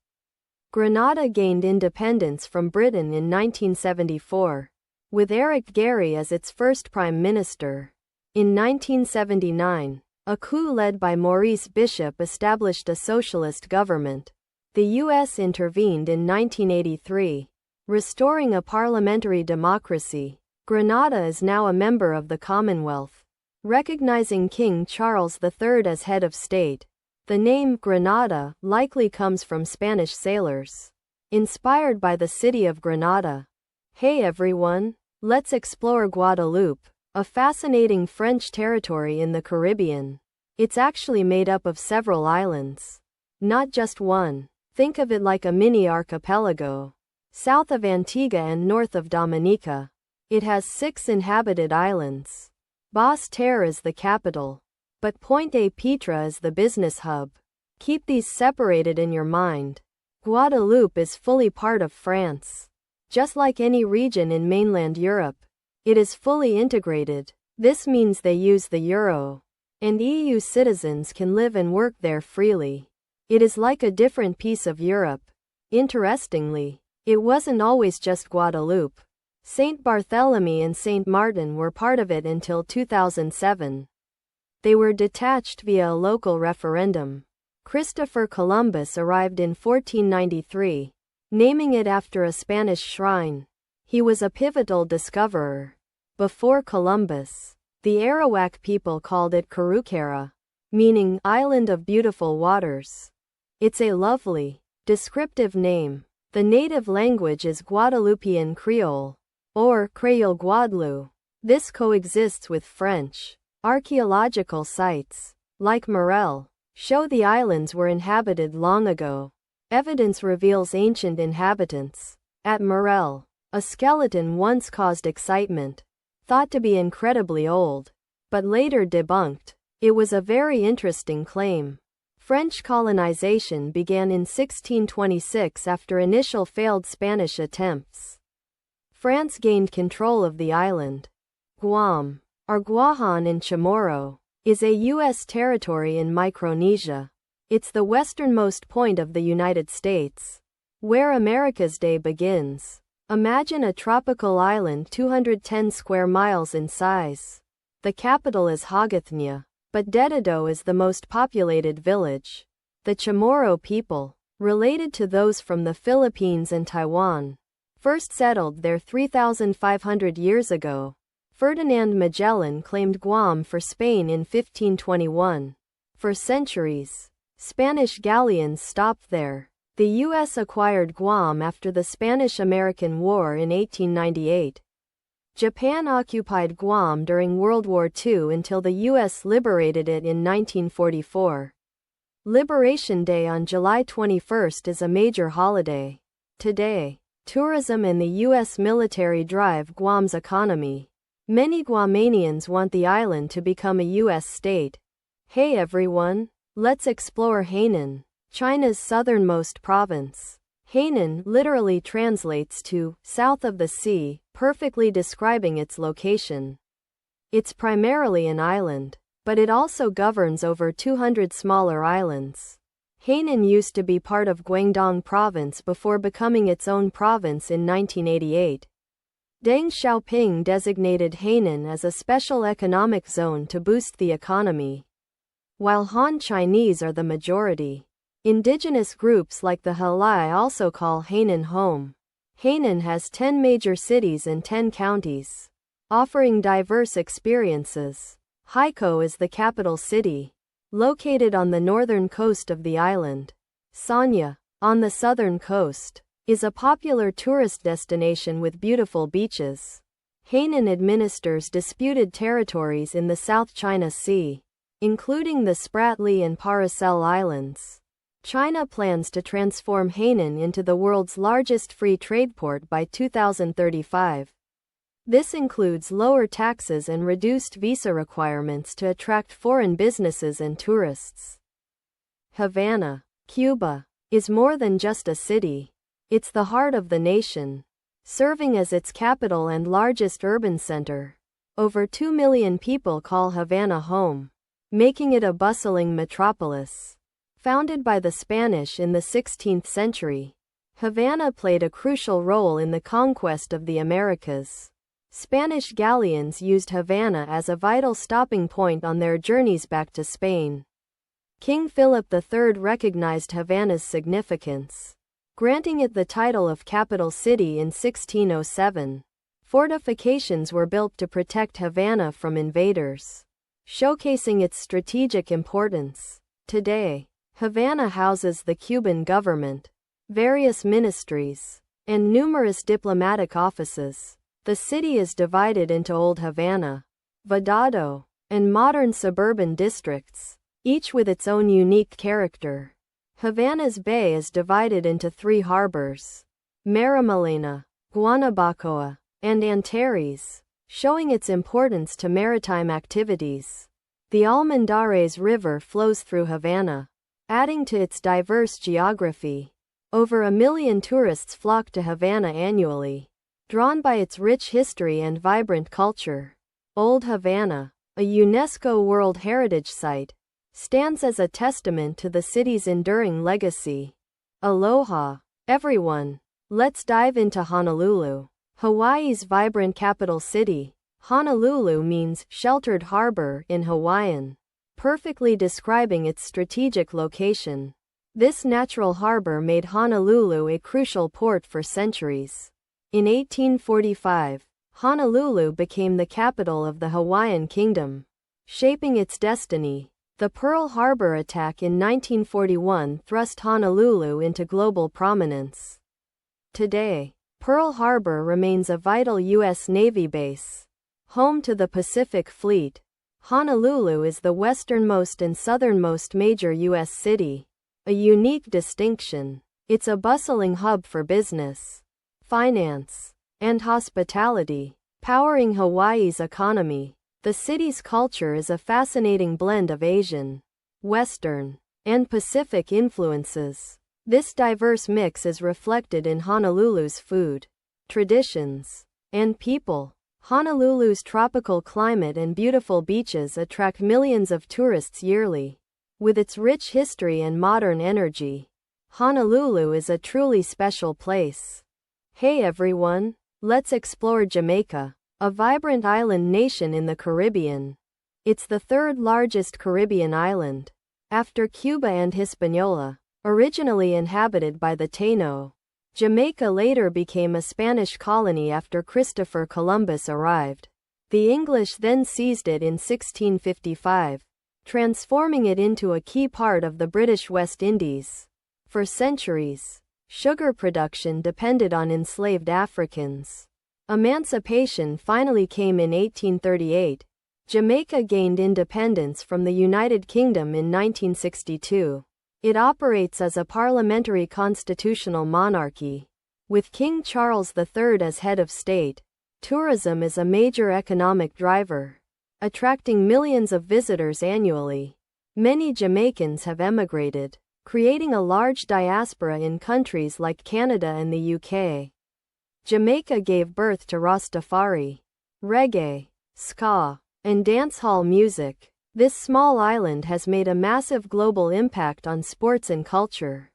Grenada gained independence from Britain in 1974, with Eric Gairy as its first prime minister. In 1979, a coup led by Maurice Bishop established a socialist government. The U.S. intervened in 1983, restoring a parliamentary democracy. Grenada is now a member of the Commonwealth, recognizing King Charles III as head of state. The name Grenada likely comes from Spanish sailors, inspired by the city of Grenada. Hey everyone, let's explore Guadeloupe, a fascinating French territory in the Caribbean. It's actually made up of several islands, not just one. Think of it like a mini archipelago. South of Antigua and north of Dominica, it has 6 inhabited islands. Basse-Terre is the capital, but Pointe-à-Pitre is the business hub. Keep these separated in your mind. Guadeloupe is fully part of France. Just like any region in mainland Europe, it is fully integrated. This means they use the euro, and EU citizens can live and work there freely. It is like a different piece of Europe. Interestingly, it wasn't always just Guadeloupe. Saint Barthélemy and Saint Martin were part of it until 2007. They were detached via a local referendum. Christopher Columbus arrived in 1493, naming it after a Spanish shrine. He was a pivotal discoverer. Before Columbus, the Arawak people called it Karukara, meaning island of beautiful waters. It's a lovely, descriptive name. The native language is Guadeloupean Creole, or Creole Guadeloupe. This coexists with French. Archaeological sites, like Morel, show the islands were inhabited long ago. Evidence reveals ancient inhabitants. At Morel, a skeleton once caused excitement, thought to be incredibly old, but later debunked. It was a very interesting claim. French colonization began in 1626 after initial failed Spanish attempts. France gained control of the island. Guam, Arguahan in Chamorro, is a U.S. territory in Micronesia. It's the westernmost point of the United States, where America's Day begins. Imagine a tropical island 210 square miles in size. The capital is Hagathnia, but Dededo is the most populated village. The Chamorro people, related to those from the Philippines and Taiwan, first settled there 3,500 years ago. Ferdinand Magellan claimed Guam for Spain in 1521. For centuries, Spanish galleons stopped there. The U.S. acquired Guam after the Spanish-American War in 1898. Japan occupied Guam during World War II until the U.S. liberated it in 1944. Liberation Day on July 21 is a major holiday. Today, tourism and the U.S. military drive Guam's economy. Many Guamanians want the island to become a U.S. state. Hey everyone, let's explore Hainan, China's southernmost province. Hainan literally translates to south of the sea, perfectly describing its location. It's primarily an island, but it also governs over 200 smaller islands. Hainan used to be part of Guangdong province before becoming its own province in 1988. Deng Xiaoping designated Hainan as a special economic zone to boost the economy. While Han Chinese are the majority, indigenous groups like the Halai also call Hainan home. Hainan has 10 major cities and 10 counties, offering diverse experiences. Haikou is the capital city, located on the northern coast of the island. Sanya, on the southern coast, is a popular tourist destination with beautiful beaches. Hainan administers disputed territories in the South China Sea, including the Spratly and Paracel Islands. China plans to transform Hainan into the world's largest free trade port by 2035. This includes lower taxes and reduced visa requirements to attract foreign businesses and tourists. Havana, Cuba, is more than just a city. It's the heart of the nation, serving as its capital and largest urban center. Over 2 million people call Havana home, making it a bustling metropolis. Founded by the Spanish in the 16th century, Havana played a crucial role in the conquest of the Americas. Spanish galleons used Havana as a vital stopping point on their journeys back to Spain. King Philip III recognized Havana's significance, granting it the title of capital city in 1607. Fortifications were built to protect Havana from invaders, showcasing its strategic importance. Today, Havana houses the Cuban government, various ministries, and numerous diplomatic offices. The city is divided into Old Havana, Vedado, and modern suburban districts, each with its own unique character. Havana's bay is divided into 3 harbors: Marimelena, Guanabacoa, and Antares, showing its importance to maritime activities. The Almendares River flows through Havana, adding to its diverse geography. Over 1 million tourists flock to Havana annually, drawn by its rich history and vibrant culture. Old Havana, a UNESCO World Heritage Site, stands as a testament to the city's enduring legacy. Aloha, everyone. Let's dive into Honolulu, Hawaii's vibrant capital city. Honolulu means sheltered harbor in Hawaiian, perfectly describing its strategic location. This natural harbor made Honolulu a crucial port for centuries. In 1845, Honolulu became the capital of the Hawaiian Kingdom, shaping its destiny. The Pearl Harbor attack in 1941 thrust Honolulu into global prominence. Today, Pearl Harbor remains a vital U.S. Navy base. Home to the Pacific Fleet, Honolulu is the westernmost and southernmost major U.S. city, a unique distinction. It's a bustling hub for business, finance, and hospitality, powering Hawaii's economy. The city's culture is a fascinating blend of Asian, Western, and Pacific influences. This diverse mix is reflected in Honolulu's food, traditions, and people. Honolulu's tropical climate and beautiful beaches attract millions of tourists yearly. With its rich history and modern energy, Honolulu is a truly special place. Hey everyone, let's explore Jamaica, a vibrant island nation in the Caribbean. It's the 3rd largest Caribbean island, after Cuba and Hispaniola. Originally inhabited by the Taino, Jamaica later became a Spanish colony after Christopher Columbus arrived. The English then seized it in 1655, transforming it into a key part of the British West Indies. For centuries, sugar production depended on enslaved Africans. Emancipation finally came in 1838. Jamaica gained independence from the United Kingdom in 1962. It operates as a parliamentary constitutional monarchy, with King Charles III as head of state. Tourism is a major economic driver, attracting millions of visitors annually. Many Jamaicans have emigrated, creating a large diaspora in countries like Canada and the UK. Jamaica gave birth to Rastafari, reggae, ska, and dancehall music. This small island has made a massive global impact on sports and culture.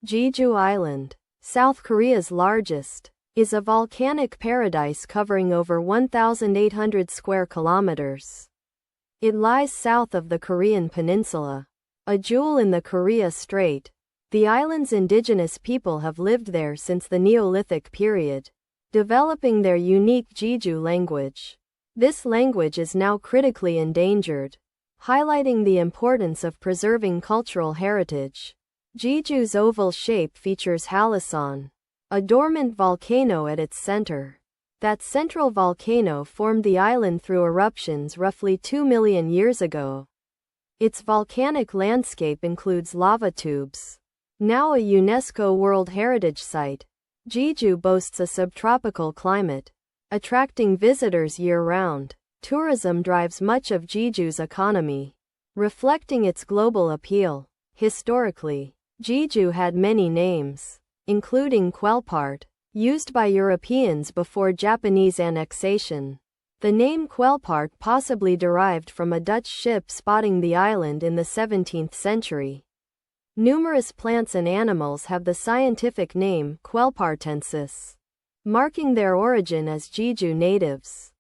Jeju Island, South Korea's largest, is a volcanic paradise covering over 1,800 square kilometers. It lies south of the Korean peninsula, a jewel in the Korea Strait. The island's indigenous people have lived there since the Neolithic period, developing their unique Jeju language. This language is now critically endangered, highlighting the importance of preserving cultural heritage. Jeju's oval shape features Halasan, a dormant volcano at its center. That central volcano formed the island through eruptions roughly 2 million years ago. Its volcanic landscape includes lava tubes. Now a UNESCO World Heritage Site, Jeju boasts a subtropical climate, attracting visitors year-round. Tourism drives much of Jeju's economy, reflecting its global appeal. Historically, Jeju had many names, including Quelpart, used by Europeans before Japanese annexation. The name Quelpart possibly derived from a Dutch ship spotting the island in the 17th century. Numerous plants and animals have the scientific name Quelpartensis. marking their origin as Jeju natives.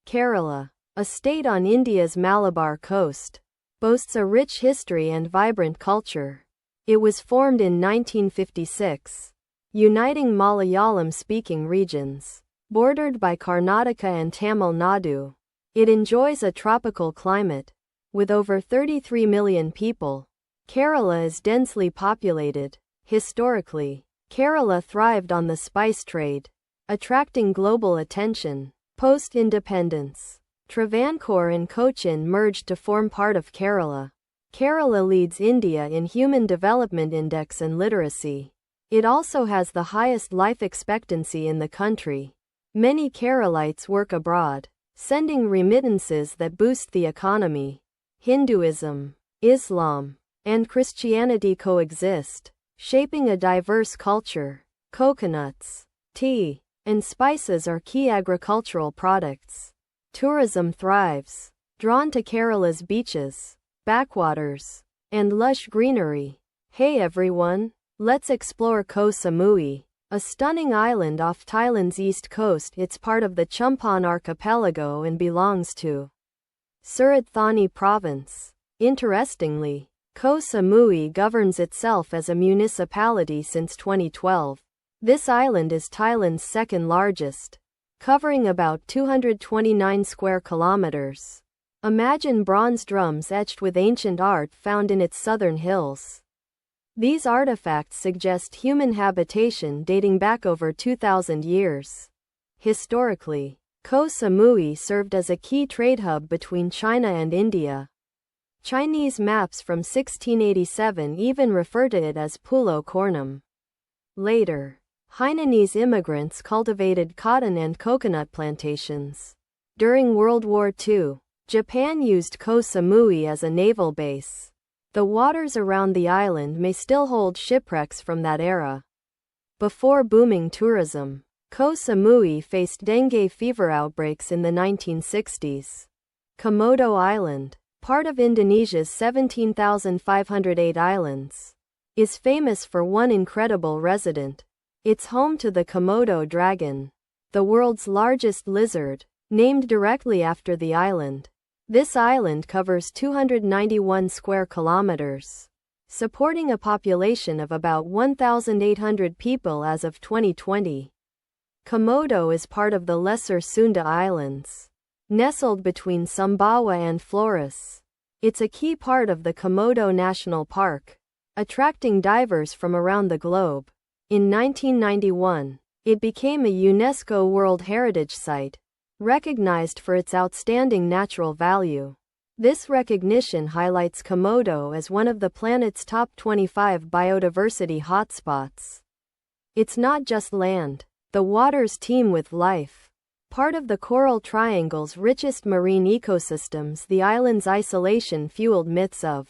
Kerala, a state on India's Malabar coast, boasts a rich history and vibrant culture. It was formed in 1956, uniting Malayalam-speaking regions. Bordered by Karnataka and Tamil Nadu, it enjoys a tropical climate. With over 33 million people, Kerala is densely populated. Historically, Kerala thrived on the spice trade, attracting global attention. Post-independence, Travancore and Cochin merged to form part of Kerala. Kerala leads India in Human Development Index and literacy. It also has the highest life expectancy in the country. Many Keralites work abroad, sending remittances that boost the economy. Hinduism, Islam, and Christianity coexist, shaping a diverse culture. Coconuts, tea, and spices are key agricultural products. Tourism thrives, drawn to Kerala's beaches, backwaters, and lush greenery. Hey everyone, let's explore Koh Samui, a stunning island off Thailand's east coast. It's part of the Chumphon archipelago and belongs to Surat Thani province. Interestingly, Koh Samui governs itself as a municipality since 2012. This island is Thailand's second largest, covering about 229 square kilometers. Imagine bronze drums etched with ancient art found in its southern hills. These artifacts suggest human habitation dating back over 2,000 years. Historically, Koh Samui served as a key trade hub between China and India. Chinese maps from 1687 even refer to it as Pulo Kornam. Later, Hainanese immigrants cultivated cotton and coconut plantations. During World War II, Japan used Koh Samui as a naval base. The waters around the island may still hold shipwrecks from that era. Before booming tourism, Koh Samui faced dengue fever outbreaks in the 1960s. Komodo Island, part of Indonesia's 17,508 islands, is famous for one incredible resident. It's home to the Komodo dragon, the world's largest lizard, named directly after the island. This island covers 291 square kilometers, supporting a population of about 1,800 people as of 2020. Komodo is part of the Lesser Sunda Islands, nestled between Sumbawa and Flores. It's a key part of the Komodo National Park, attracting divers from around the globe. In 1991, it became a UNESCO World Heritage Site, recognized for its outstanding natural value. This recognition highlights Komodo as one of the planet's top 25 biodiversity hotspots. It's not just land. The waters teem with life. Part of the Coral Triangle's richest marine ecosystems, the island's isolation fueled myths of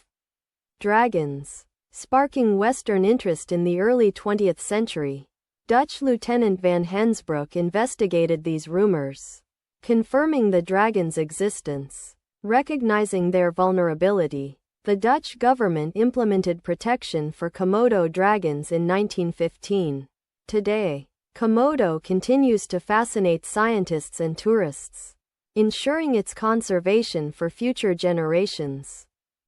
dragons, sparking Western interest in the early 20th century. Dutch Lieutenant van Hensbroek investigated these rumors, confirming the dragon's existence. Recognizing their vulnerability, the Dutch government implemented protection for Komodo dragons in 1915. Today, Komodo continues to fascinate scientists and tourists, ensuring its conservation for future generations.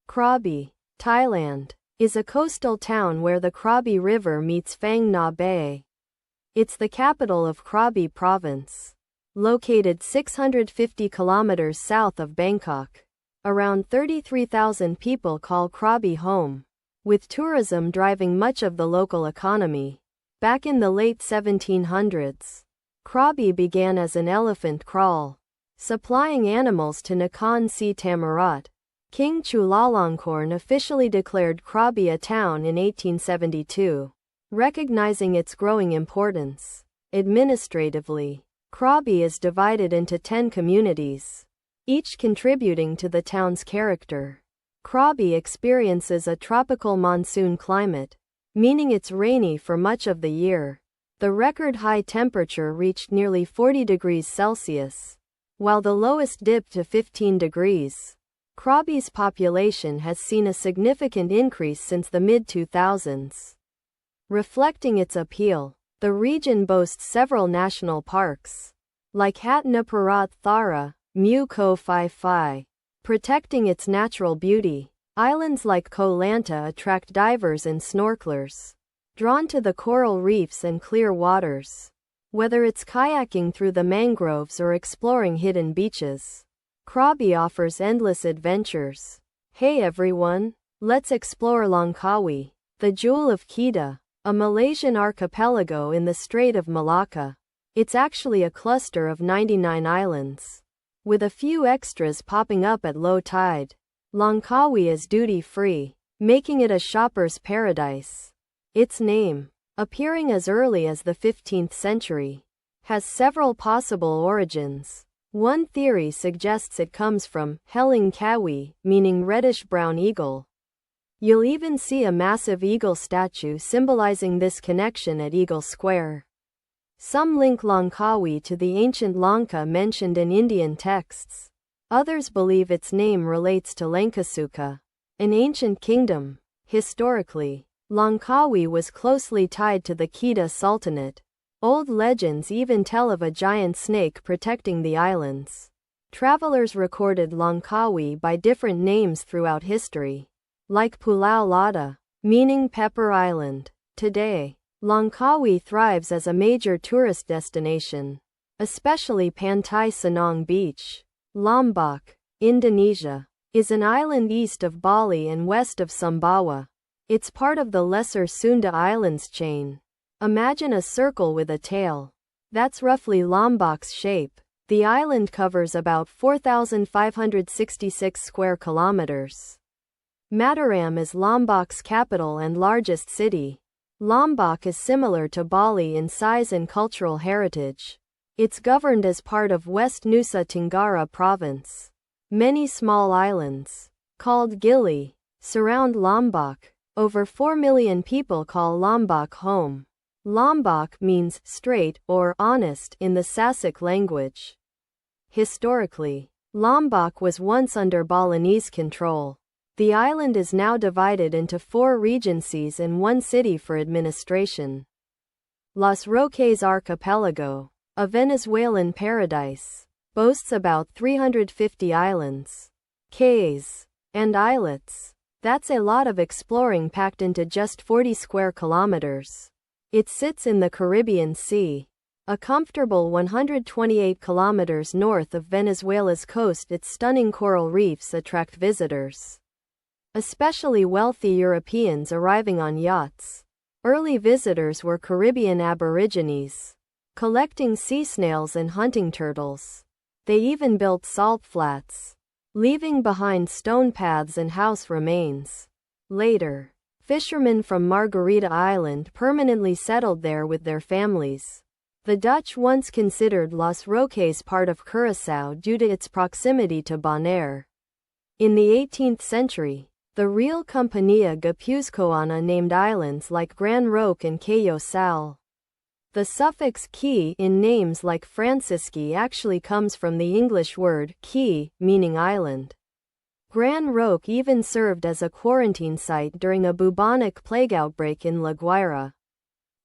Krabi, Thailand, is a coastal town where the Krabi River meets Phang Nga Bay. It's the capital of Krabi Province, located 650 kilometers south of Bangkok. Around 33,000 people call Krabi home, with tourism driving much of the local economy. Back in the late 1700s, Krabi began as an elephant kraal, supplying animals to Nakhon Si Thammarat. King Chulalongkorn officially declared Krabi a town in 1872, recognizing its growing importance. Administratively, Krabi is divided into 10 communities, each contributing to the town's character. Krabi experiences a tropical monsoon climate, meaning it's rainy for much of the year. The record high temperature reached nearly 40 degrees Celsius, while the lowest dipped to 15 degrees. Krabi's population has seen a significant increase since the mid-2000s. Reflecting its appeal, The region boasts several national parks, like Hatnaparat Thara, Mu Ko Phi Phi, protecting its natural beauty. Islands like Koh Lanta attract divers and snorkelers, drawn to the coral reefs and clear waters. Whether it's kayaking through the mangroves or exploring hidden beaches, Krabi offers endless adventures. Hey everyone, let's explore Langkawi, the Jewel of Kedah, a Malaysian archipelago in the Strait of Malacca. It's actually a cluster of 99 islands, with a few extras popping up at low tide. Langkawi is duty-free, making it a shopper's paradise. Its name, appearing as early as the 15th century, has several possible origins. One theory suggests it comes from Heling Kawi, meaning reddish-brown eagle. You'll even see a massive eagle statue symbolizing this connection at Eagle Square. Some link Langkawi to the ancient Lanka mentioned in Indian texts. Others believe its name relates to Lankasuka, an ancient kingdom. Historically, Langkawi was closely tied to the Kedah Sultanate. Old legends even tell of a giant snake protecting the islands. Travelers recorded Langkawi by different names throughout history, like Pulau Lada, meaning Pepper Island. Today, Langkawi thrives as a major tourist destination, especially Pantai Senang Beach. Lombok, Indonesia, is an island east of Bali and west of Sumbawa. It's part of the Lesser Sunda Islands chain. Imagine a circle with a tail. That's roughly Lombok's shape. The island covers about 4,566 square kilometers. Mataram is Lombok's capital and largest city. Lombok is similar to Bali in size and cultural heritage. It's governed as part of West Nusa Tenggara Province. Many small islands, called Gili, surround Lombok. Over 4 million people call Lombok home. Lombok means straight or honest in the Sasak language. Historically, Lombok was once under Balinese control. The island is now divided into 4 regencies and 1 city for administration. Los Roques Archipelago, a Venezuelan paradise, boasts about 350 islands, cays, and islets. That's a lot of exploring packed into just 40 square kilometers. It sits in the Caribbean Sea, a comfortable 128 kilometers north of Venezuela's coast. Its stunning coral reefs attract visitors, especially wealthy Europeans arriving on yachts. Early visitors were Caribbean Aborigines, collecting sea snails and hunting turtles. They even built salt flats, leaving behind stone paths and house remains. Later, fishermen from Margarita Island permanently settled there with their families. The Dutch once considered Los Roques part of Curaçao due to its proximity to Bonaire. In the 18th century, the Real Companhia Guipuzcoana named islands like Gran Roque and Cayo Sal. The suffix "key" in names like Francisci actually comes from the English word "key," meaning island. Gran Roque even served as a quarantine site during a bubonic plague outbreak in La Guaira.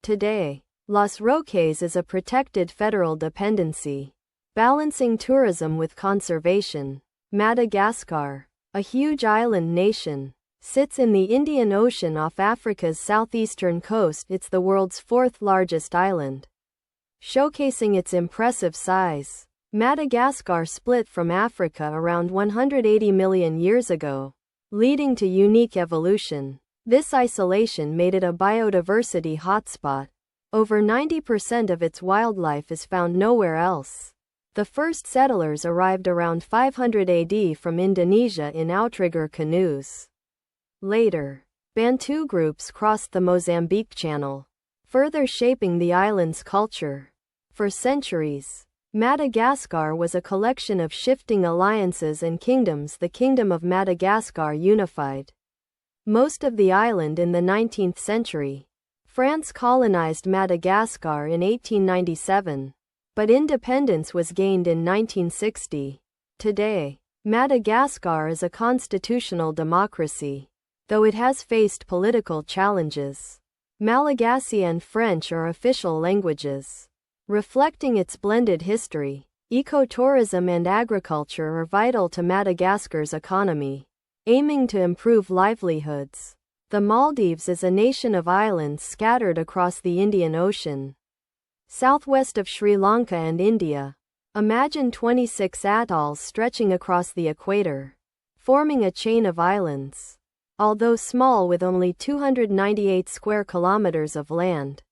Today, Los Roques is a protected federal dependency, balancing tourism with conservation. Madagascar, a huge island nation, sits in the Indian Ocean off Africa's southeastern coast. It's the world's 4th largest island, showcasing its impressive size. Madagascar split from Africa around 180 million years ago, leading to unique evolution. This isolation made it a biodiversity hotspot. Over 90% of its wildlife is found nowhere else. The first settlers arrived around 500 AD from Indonesia in outrigger canoes. Later, Bantu groups crossed the Mozambique Channel, further shaping the island's culture. For centuries, Madagascar was a collection of shifting alliances and kingdoms. The Kingdom of Madagascar unified most of the island in the 19th century. France colonized Madagascar in 1897, but independence was gained in 1960. Today, Madagascar is a constitutional democracy, though it has faced political challenges. Malagasy and French are official languages. Reflecting its blended history, ecotourism and agriculture are vital to Madagascar's economy, aiming to improve livelihoods. The Maldives is a nation of islands scattered across the Indian Ocean, southwest of Sri Lanka and India. Imagine 26 atolls stretching across the equator, forming a chain of islands. Although small with only 298 square kilometers of land,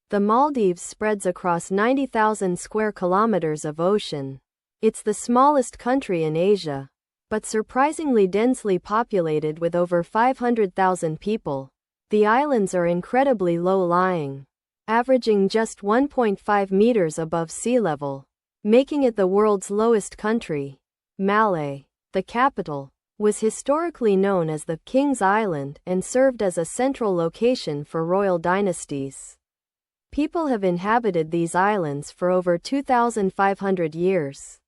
the Maldives spreads across 90,000 square kilometers of ocean. It's the smallest country in Asia, but surprisingly densely populated with over 500,000 people. The islands are incredibly low-lying, averaging just 1.5 meters above sea level, making it the world's lowest country. Malé, the capital, was historically known as the King's Island and served as a central location for royal dynasties. People have inhabited these islands for over 2,500 years.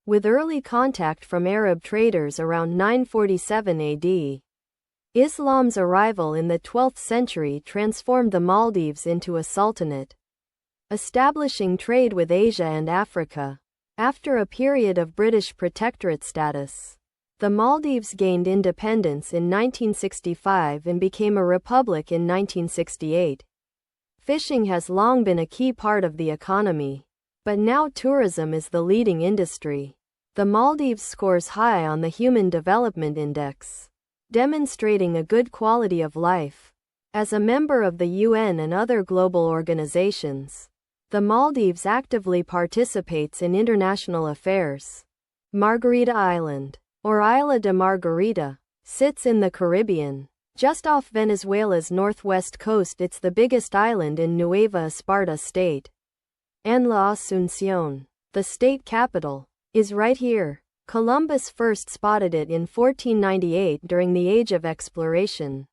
With early contact from Arab traders around 947 AD, Islam's arrival in the 12th century transformed the Maldives into a sultanate, establishing trade with Asia and Africa. After a period of British protectorate status, the Maldives gained independence in 1965 and became a republic in 1968. Fishing has long been a key part of the economy, but now tourism is the leading industry. The Maldives scores high on the Human Development Index, demonstrating a good quality of life. As a member of the UN and other global organizations, the Maldives actively participates in international affairs. Margarita Island, or Isla de Margarita, sits in the Caribbean, just off Venezuela's northwest coast. It's the biggest island in Nueva Esparta state. And La Asunción, the state capital, is right here. Columbus first spotted it in 1498 during the Age of Exploration.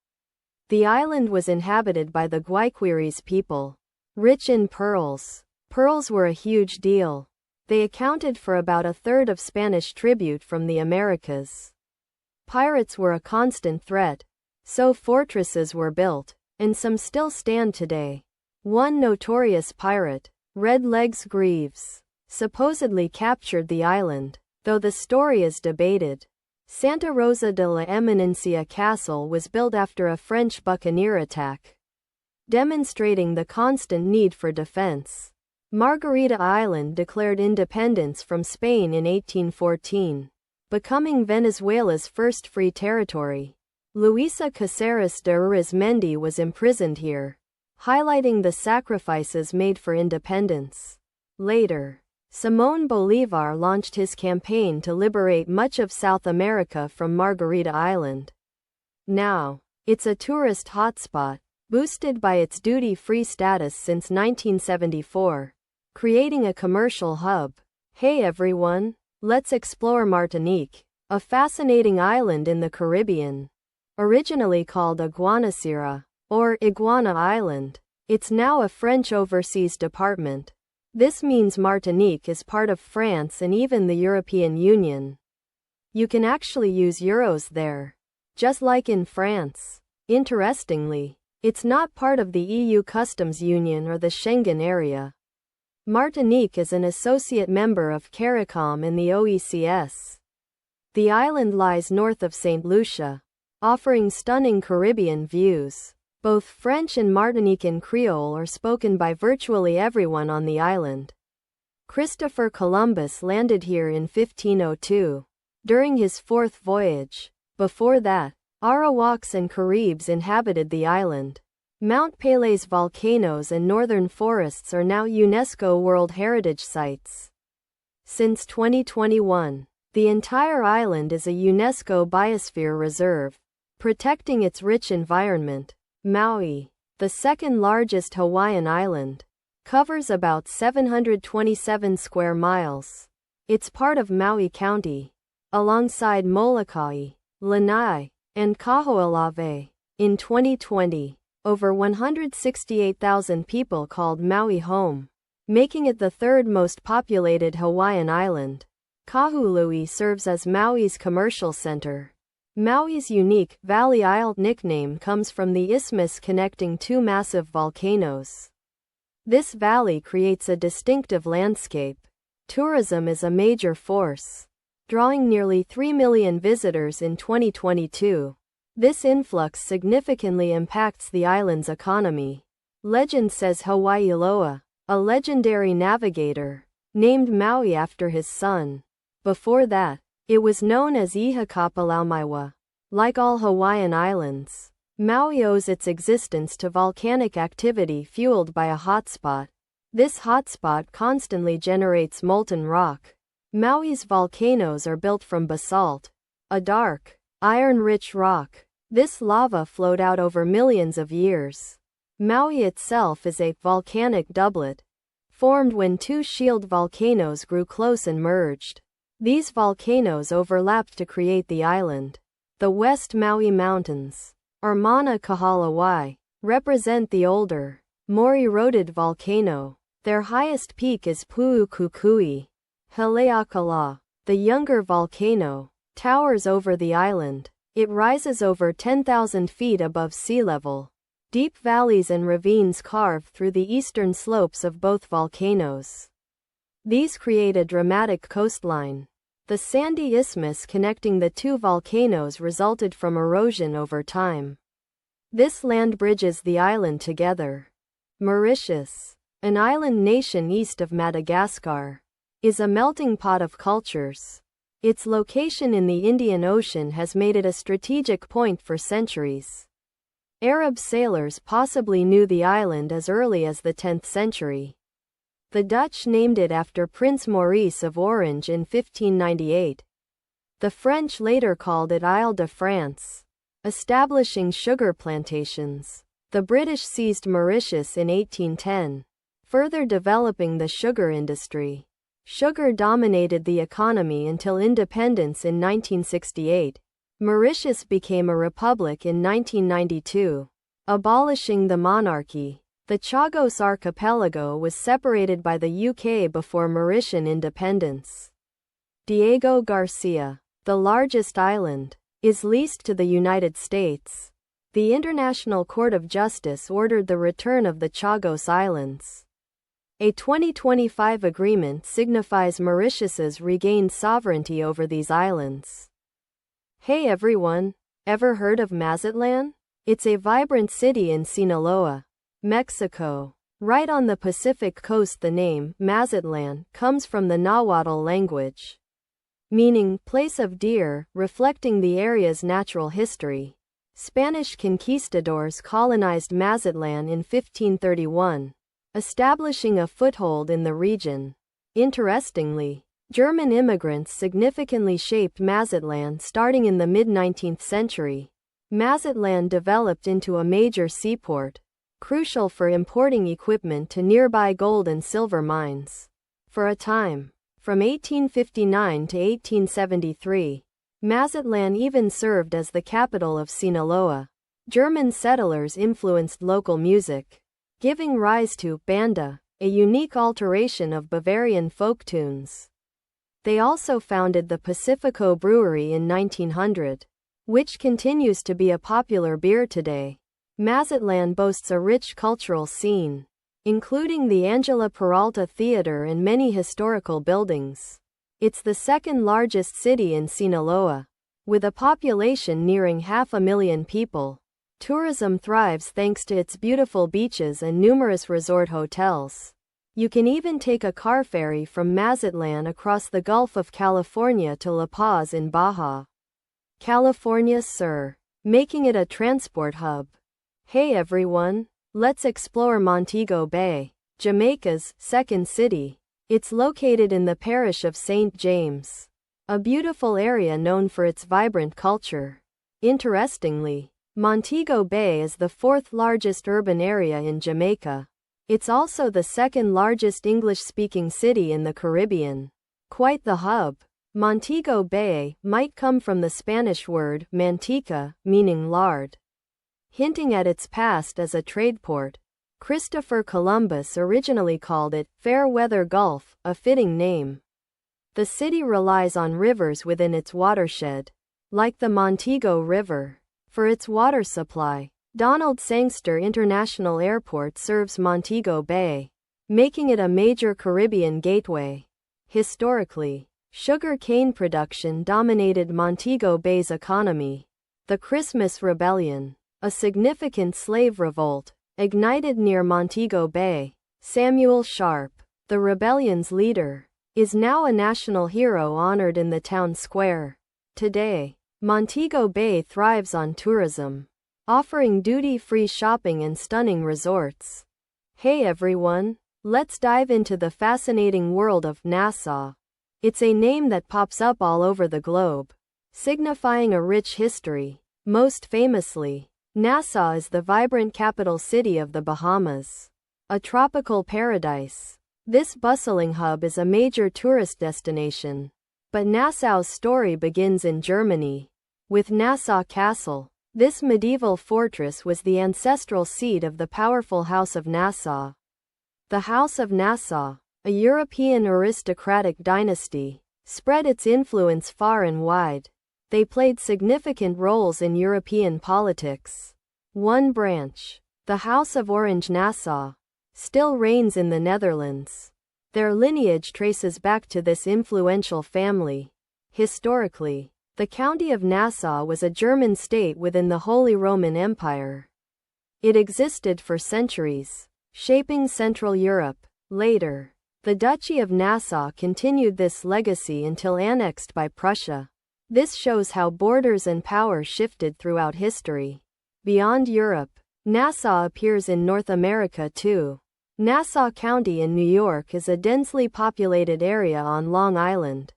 The island was inhabited by the Guayquiris people, rich in pearls. Pearls were a huge deal. They accounted for about a third of Spanish tribute from the Americas. Pirates were a constant threat, so fortresses were built, and some still stand today. One notorious pirate, Red Legs Greaves, supposedly captured the island, though the story is debated. Santa Rosa de la Eminencia Castle was built after a French buccaneer attack, demonstrating the constant need for defense. Margarita Island declared independence from Spain in 1814, becoming Venezuela's first free territory. Luisa Caceres de Arizmendi was imprisoned here, highlighting the sacrifices made for independence. Later, Simón Bolívar launched his campaign to liberate much of South America from Margarita Island. Now, it's a tourist hotspot, boosted by its duty-free status since 1974, creating a commercial hub. Hey everyone, let's explore Martinique, a fascinating island in the Caribbean. Originally called Iguanacira, or Iguana Island, it's now a French overseas department. This means Martinique is part of France and even the European Union. You can actually use euros there, just like in France. Interestingly, it's not part of the EU customs union or the Schengen area. Martinique is an associate member of CARICOM in the OECS. The island lies north of St. Lucia, offering stunning Caribbean views. Both French and Martinican Creole are spoken by virtually everyone on the island. Christopher Columbus landed here in 1502, during his fourth voyage. Before that, Arawaks and Caribs inhabited the island. Mount Pelées volcanoes and northern forests are now UNESCO World Heritage Sites. Since 2021, the entire island is a UNESCO Biosphere Reserve, protecting its rich environment. Maui, the second largest Hawaiian island, covers about 727 square miles. It's part of Maui County, alongside Molokai, Lanai, and Kaho'olawe. In 2020, over 168,000 people called Maui home, making it the third most populated Hawaiian island. Kahului serves as Maui's commercial center, Maui's unique Valley Isle nickname comes from the isthmus connecting two massive volcanoes. This valley creates a distinctive landscape. Tourism is a major force, drawing nearly 3 million visitors in 2022. This influx significantly impacts the island's economy. Legend says Hawaiiloa, a legendary navigator, named Maui after his son. Before that, it was known as Ihakapalamaiwa. Like all Hawaiian islands, Maui owes its existence to volcanic activity fueled by a hotspot. This hotspot constantly generates molten rock. Maui's volcanoes are built from basalt, a dark, iron-rich rock. This lava flowed out over millions of years. Maui itself is a volcanic doublet, formed when two shield volcanoes grew close and merged. These volcanoes overlapped to create the island. The West Maui Mountains, or Mauna Kahalawai, represent the older, more eroded volcano. Their highest peak is Pu'ukukui. Haleakala, the younger volcano, towers over the island. It rises over 10,000 feet above sea level. Deep valleys and ravines carve through the eastern slopes of both volcanoes. These create a dramatic coastline. The sandy isthmus connecting the two volcanoes resulted from erosion over time. This land bridges the island together. Mauritius, an island nation east of Madagascar, is a melting pot of cultures. Its location in the Indian Ocean has made it a strategic point for centuries. Arab sailors possibly knew the island as early as the 10th century. The Dutch named it after Prince Maurice of Orange in 1598. The French later called it Isle de France, establishing sugar plantations. The British seized Mauritius in 1810, further developing the sugar industry. Sugar dominated the economy until independence in 1968. Mauritius became a republic in 1992, abolishing the monarchy. The Chagos Archipelago was separated by the UK before Mauritian independence. Diego Garcia, the largest island, is leased to the United States. The International Court of Justice ordered the return of the Chagos Islands. A 2025 agreement signifies Mauritius's regained sovereignty over these islands. Hey everyone, ever heard of Mazatlan? It's a vibrant city in Sinaloa, Mexico. Right on the Pacific coast. The name Mazatlan comes from the Nahuatl language, meaning place of deer, reflecting the area's natural history. Spanish conquistadors colonized Mazatlan in 1531, establishing a foothold in the region. Interestingly, German immigrants significantly shaped Mazatlan starting in the mid-19th century. Mazatlan developed into a major seaport, crucial for importing equipment to nearby gold and silver mines. For a time, from 1859 to 1873, Mazatlan even served as the capital of Sinaloa. German settlers influenced local music, giving rise to banda, a unique alteration of Bavarian folk tunes. They also founded the Pacifico Brewery in 1900, which continues to be a popular beer today. Mazatlan boasts a rich cultural scene, including the Angela Peralta Theater and many historical buildings. It's the second largest city in Sinaloa, with a population nearing 500,000 people. Tourism thrives thanks to its beautiful beaches and numerous resort hotels. You can even take a car ferry from Mazatlan across the Gulf of California to La Paz in Baja California Sur, making it a transport hub. Hey everyone, let's explore Montego Bay, Jamaica's second city. It's located in the parish of St. James, a beautiful area known for its vibrant culture. Interestingly, Montego Bay is the fourth largest urban area in Jamaica. It's also the second largest English-speaking city in the Caribbean. Quite the hub. Montego Bay might come from the Spanish word manteca, meaning lard, hinting at its past as a trade port. Christopher Columbus originally called it Fairweather Gulf, a fitting name. The city relies on rivers within its watershed, like the Montego River, for its water supply. Donald Sangster International Airport serves Montego Bay, making it a major Caribbean gateway. Historically, sugar cane production dominated Montego Bay's economy. The Christmas Rebellion, a significant slave revolt, ignited near Montego Bay. Samuel Sharp, the rebellion's leader, is now a national hero honored in the town square. Today, Montego Bay thrives on tourism, offering duty-free shopping and stunning resorts. Hey everyone, let's dive into the fascinating world of Nassau. It's a name that pops up all over the globe, signifying a rich history. Most famously, Nassau is the vibrant capital city of the Bahamas, a tropical paradise. This bustling hub is a major tourist destination. But Nassau's story begins in Germany, with Nassau Castle. This medieval fortress was the ancestral seat of the powerful House of Nassau. The House of Nassau, a European aristocratic dynasty, spread its influence far and wide. They played significant roles in European politics. One branch, the House of Orange-Nassau, still reigns in the Netherlands. Their lineage traces back to this influential family. Historically, the County of Nassau was a German state within the Holy Roman Empire. It existed for centuries, shaping Central Europe. Later, the Duchy of Nassau continued this legacy until annexed by Prussia. This shows how borders and power shifted throughout history. Beyond Europe, Nassau appears in North America too. Nassau County in New York is a densely populated area on Long Island.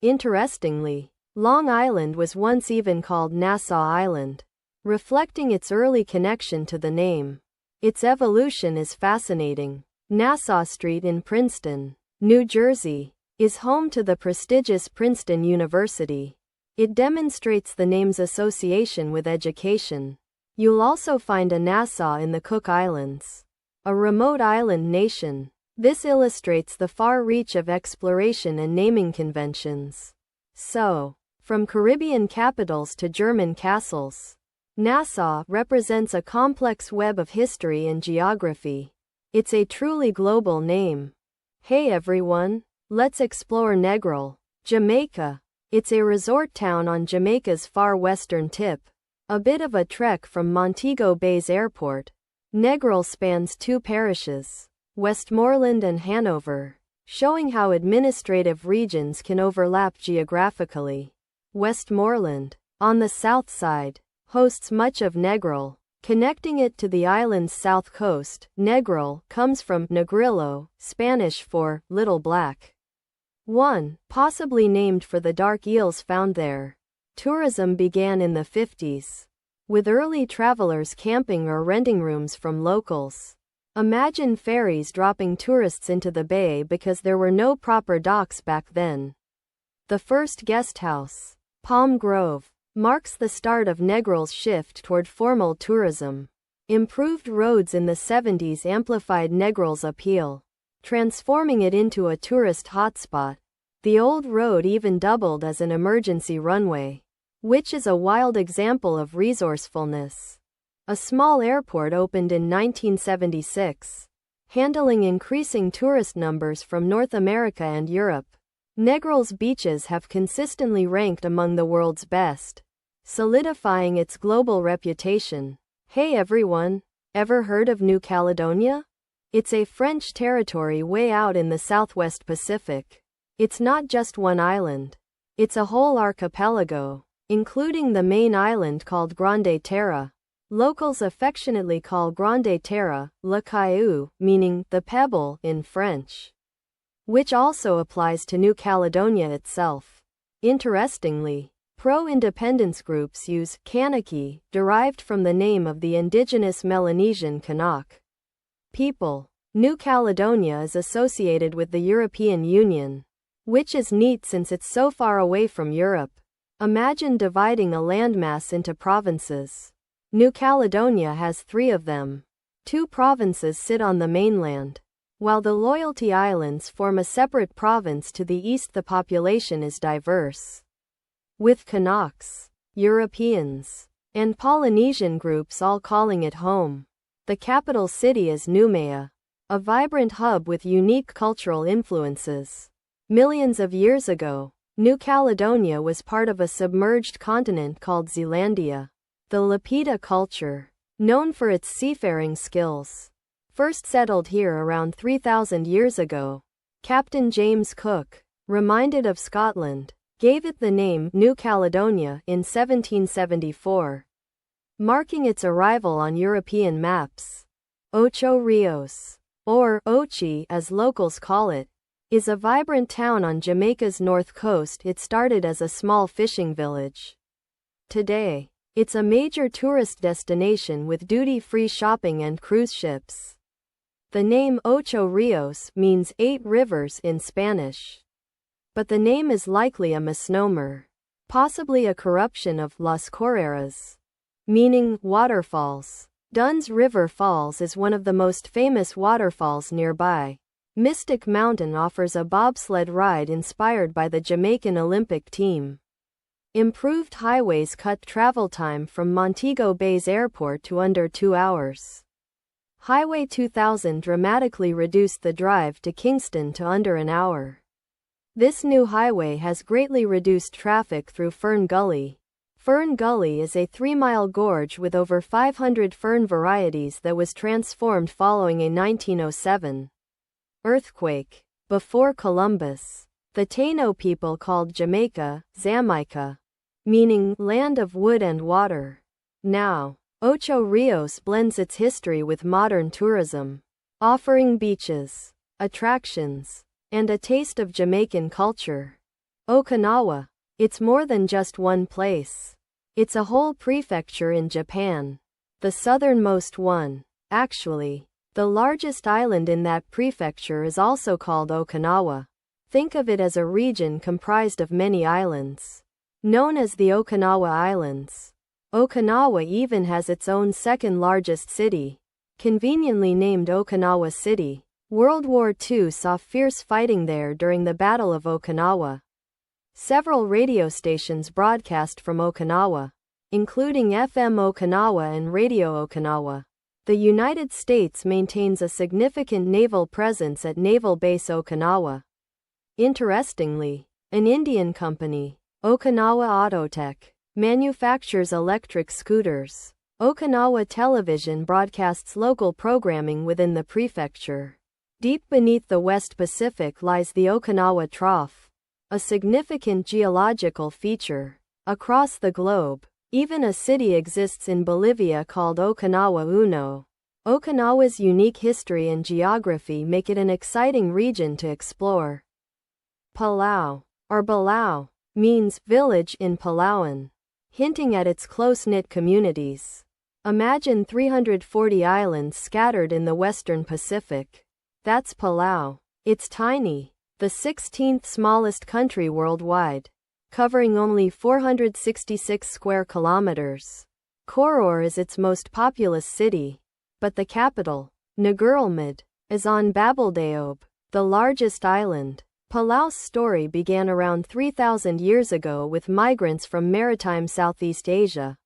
Interestingly, Long Island was once even called Nassau Island, reflecting its early connection to the name. Its evolution is fascinating. Nassau Street in Princeton, New Jersey, is home to the prestigious Princeton University. It demonstrates the name's association with education. You'll also find a Nassau in the Cook Islands, a remote island nation. This illustrates the far reach of exploration and naming conventions. So, from Caribbean capitals to German castles, Nassau represents a complex web of history and geography. It's a truly global name. Hey everyone, let's explore Negril, Jamaica. It's a resort town on Jamaica's far western tip. A bit of a trek from Montego Bay's airport. Negril spans two parishes, Westmoreland and Hanover, showing how administrative regions can overlap geographically. Westmoreland, on the south side, hosts much of Negril, connecting it to the island's south coast. Negril comes from Negrillo, Spanish for little black. Possibly named for the dark eels found there. Tourism began in the 50s, with early travelers camping or renting rooms from locals. Imagine ferries dropping tourists into the bay because there were no proper docks back then. The first guest house, Palm Grove, marks the start of Negril's shift toward formal tourism. Improved roads in the 70s amplified Negril's appeal, transforming it into a tourist hotspot. The old road even doubled as an emergency runway, which is a wild example of resourcefulness. A small airport opened in 1976, handling increasing tourist numbers from North America and Europe. Negril's beaches have consistently ranked among the world's best, solidifying its global reputation. Hey everyone, ever heard of New Caledonia? It's a French territory way out in the southwest Pacific. It's not just one island. It's a whole archipelago, including the main island called Grande Terre. Locals affectionately call Grande Terre, Le Caillou, meaning the pebble in French, which also applies to New Caledonia itself. Interestingly, pro-independence groups use Kanaki, derived from the name of the indigenous Melanesian Kanak people. New Caledonia is associated with the European Union, which is neat since it's so far away from Europe. Imagine dividing a landmass into provinces. New Caledonia has 3 of them. 2 provinces sit on the mainland, while the Loyalty Islands form a separate province to the east. The population is diverse, with Kanaks, Europeans, and Polynesian groups all calling it home. The capital city is Noumea, a vibrant hub with unique cultural influences. Millions of years ago, New Caledonia was part of a submerged continent called Zealandia. The Lapita culture, known for its seafaring skills, first settled here around 3,000 years ago. Captain James Cook, reminded of Scotland, gave it the name New Caledonia in 1774, marking its arrival on European maps. Ocho Rios, or Ochi as locals call it, is a vibrant town on Jamaica's north coast. It started as a small fishing village. Today, it's a major tourist destination with duty-free shopping and cruise ships. The name Ocho Rios means 8 rivers in Spanish. But the name is likely a misnomer, possibly a corruption of Las Correras, meaning waterfalls. Dunn's River Falls is one of the most famous waterfalls nearby. Mystic Mountain offers a bobsled ride inspired by the Jamaican Olympic team. Improved highways cut travel time from Montego Bay's airport to under 2 hours. Highway 2000 dramatically reduced the drive to Kingston to under an hour. This new highway has greatly reduced traffic through Fern Gully. Fern Gully is a 3-mile gorge with over 500 fern varieties that was transformed following a 1907 earthquake. Before Columbus, the Taino people called Jamaica, Zamaica, meaning land of wood and water. Now, Ocho Rios blends its history with modern tourism, offering beaches, attractions, and a taste of Jamaican culture. Okinawa. It's more than just one place. It's a whole prefecture in Japan. The southernmost one. Actually, the largest island in that prefecture is also called Okinawa. Think of it as a region comprised of many islands, known as the Okinawa Islands. Okinawa even has its own second-largest city, conveniently named Okinawa City. World War II saw fierce fighting there during the Battle of Okinawa. Several radio stations broadcast from Okinawa, including FM Okinawa and Radio Okinawa. The United States maintains a significant naval presence at Naval Base Okinawa. Interestingly, an Indian company, Okinawa Autotech, manufactures electric scooters. Okinawa Television broadcasts local programming within the prefecture. Deep beneath the West Pacific lies the Okinawa Trough, a significant geological feature. Across the globe, even a city exists in Bolivia called Okinawa Uno. Okinawa's unique history and geography make it an exciting region to explore. Palau, or Balau, means village in Palauan, hinting at its close-knit communities. Imagine 340 islands scattered in the western Pacific. That's Palau. It's tiny, the 16th smallest country worldwide, covering only 466 square kilometers. Koror is its most populous city, but the capital, Negurulmud, is on Babeldaob, the largest island. Palau's story began around 3,000 years ago with migrants from maritime Southeast Asia.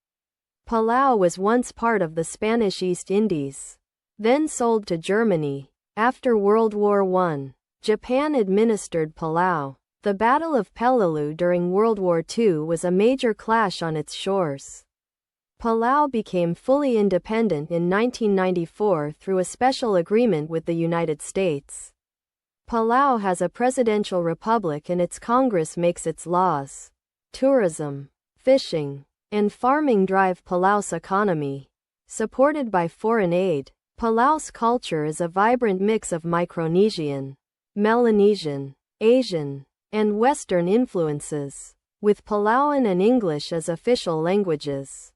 Palau was once part of the Spanish East Indies, then sold to Germany. After World War I, Japan administered Palau. The Battle of Peleliu during World War II was a major clash on its shores. Palau became fully independent in 1994 through a special agreement with the United States. Palau has a presidential republic and its Congress makes its laws. Tourism, fishing, and farming drive Palau's economy. Supported by foreign aid, Palau's culture is a vibrant mix of Micronesian, Melanesian, Asian, and Western influences, with Palauan and English as official languages.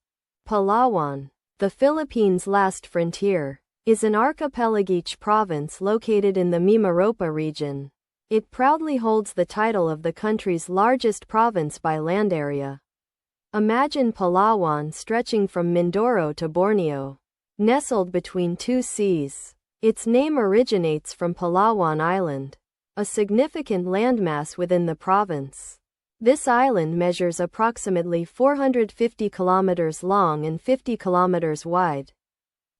Palawan, the Philippines' last frontier, is an archipelagic province located in the Mimaropa region. It proudly holds the title of the country's largest province by land area. Imagine Palawan stretching from Mindoro to Borneo, nestled between two seas. Its name originates from Palawan Island, a significant landmass within the province. This island measures approximately 450 kilometers long and 50 kilometers wide.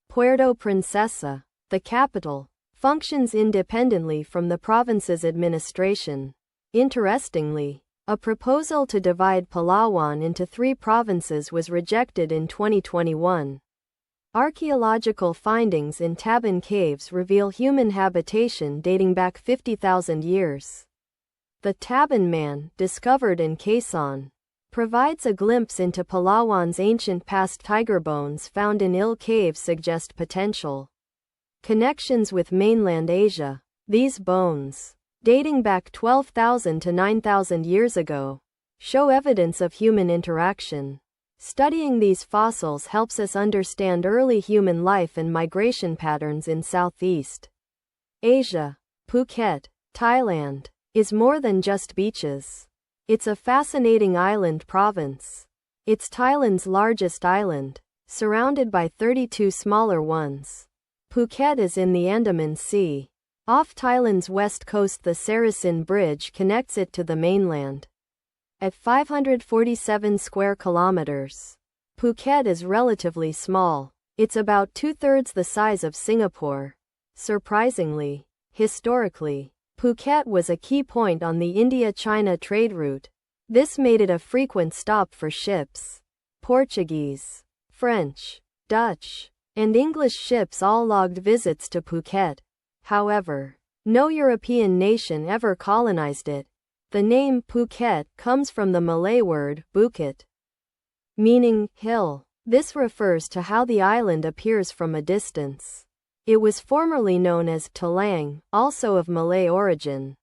Puerto Princesa, the capital, functions independently from the province's administration. Interestingly, a proposal to divide Palawan into 3 provinces was rejected in 2021. Archaeological findings in Taban caves reveal human habitation dating back 50,000 years. The Taban Man, discovered in Quezon, provides a glimpse into Palawan's ancient past. Tiger bones found in Il caves suggest potential connections with mainland Asia. These bones, dating back 12,000 to 9,000 years ago, show evidence of human interaction. Studying these fossils helps us understand early human life and migration patterns in Southeast Asia. Phuket, Thailand, is more than just beaches. It's a fascinating island province. It's Thailand's largest island, surrounded by 32 smaller ones. Phuket is in the Andaman Sea. Off Thailand's west coast, the Sarasin Bridge connects it to the mainland. At 547 square kilometers, Phuket is relatively small. It's about 2/3 the size of Singapore. Surprisingly, historically, Phuket was a key point on the India-China trade route. This made it a frequent stop for ships. Portuguese, French, Dutch, and English ships all logged visits to Phuket. However, no European nation ever colonized it. The name Phuket comes from the Malay word bukit, meaning hill. This refers to how the island appears from a distance. It was formerly known as Talang, also of Malay origin,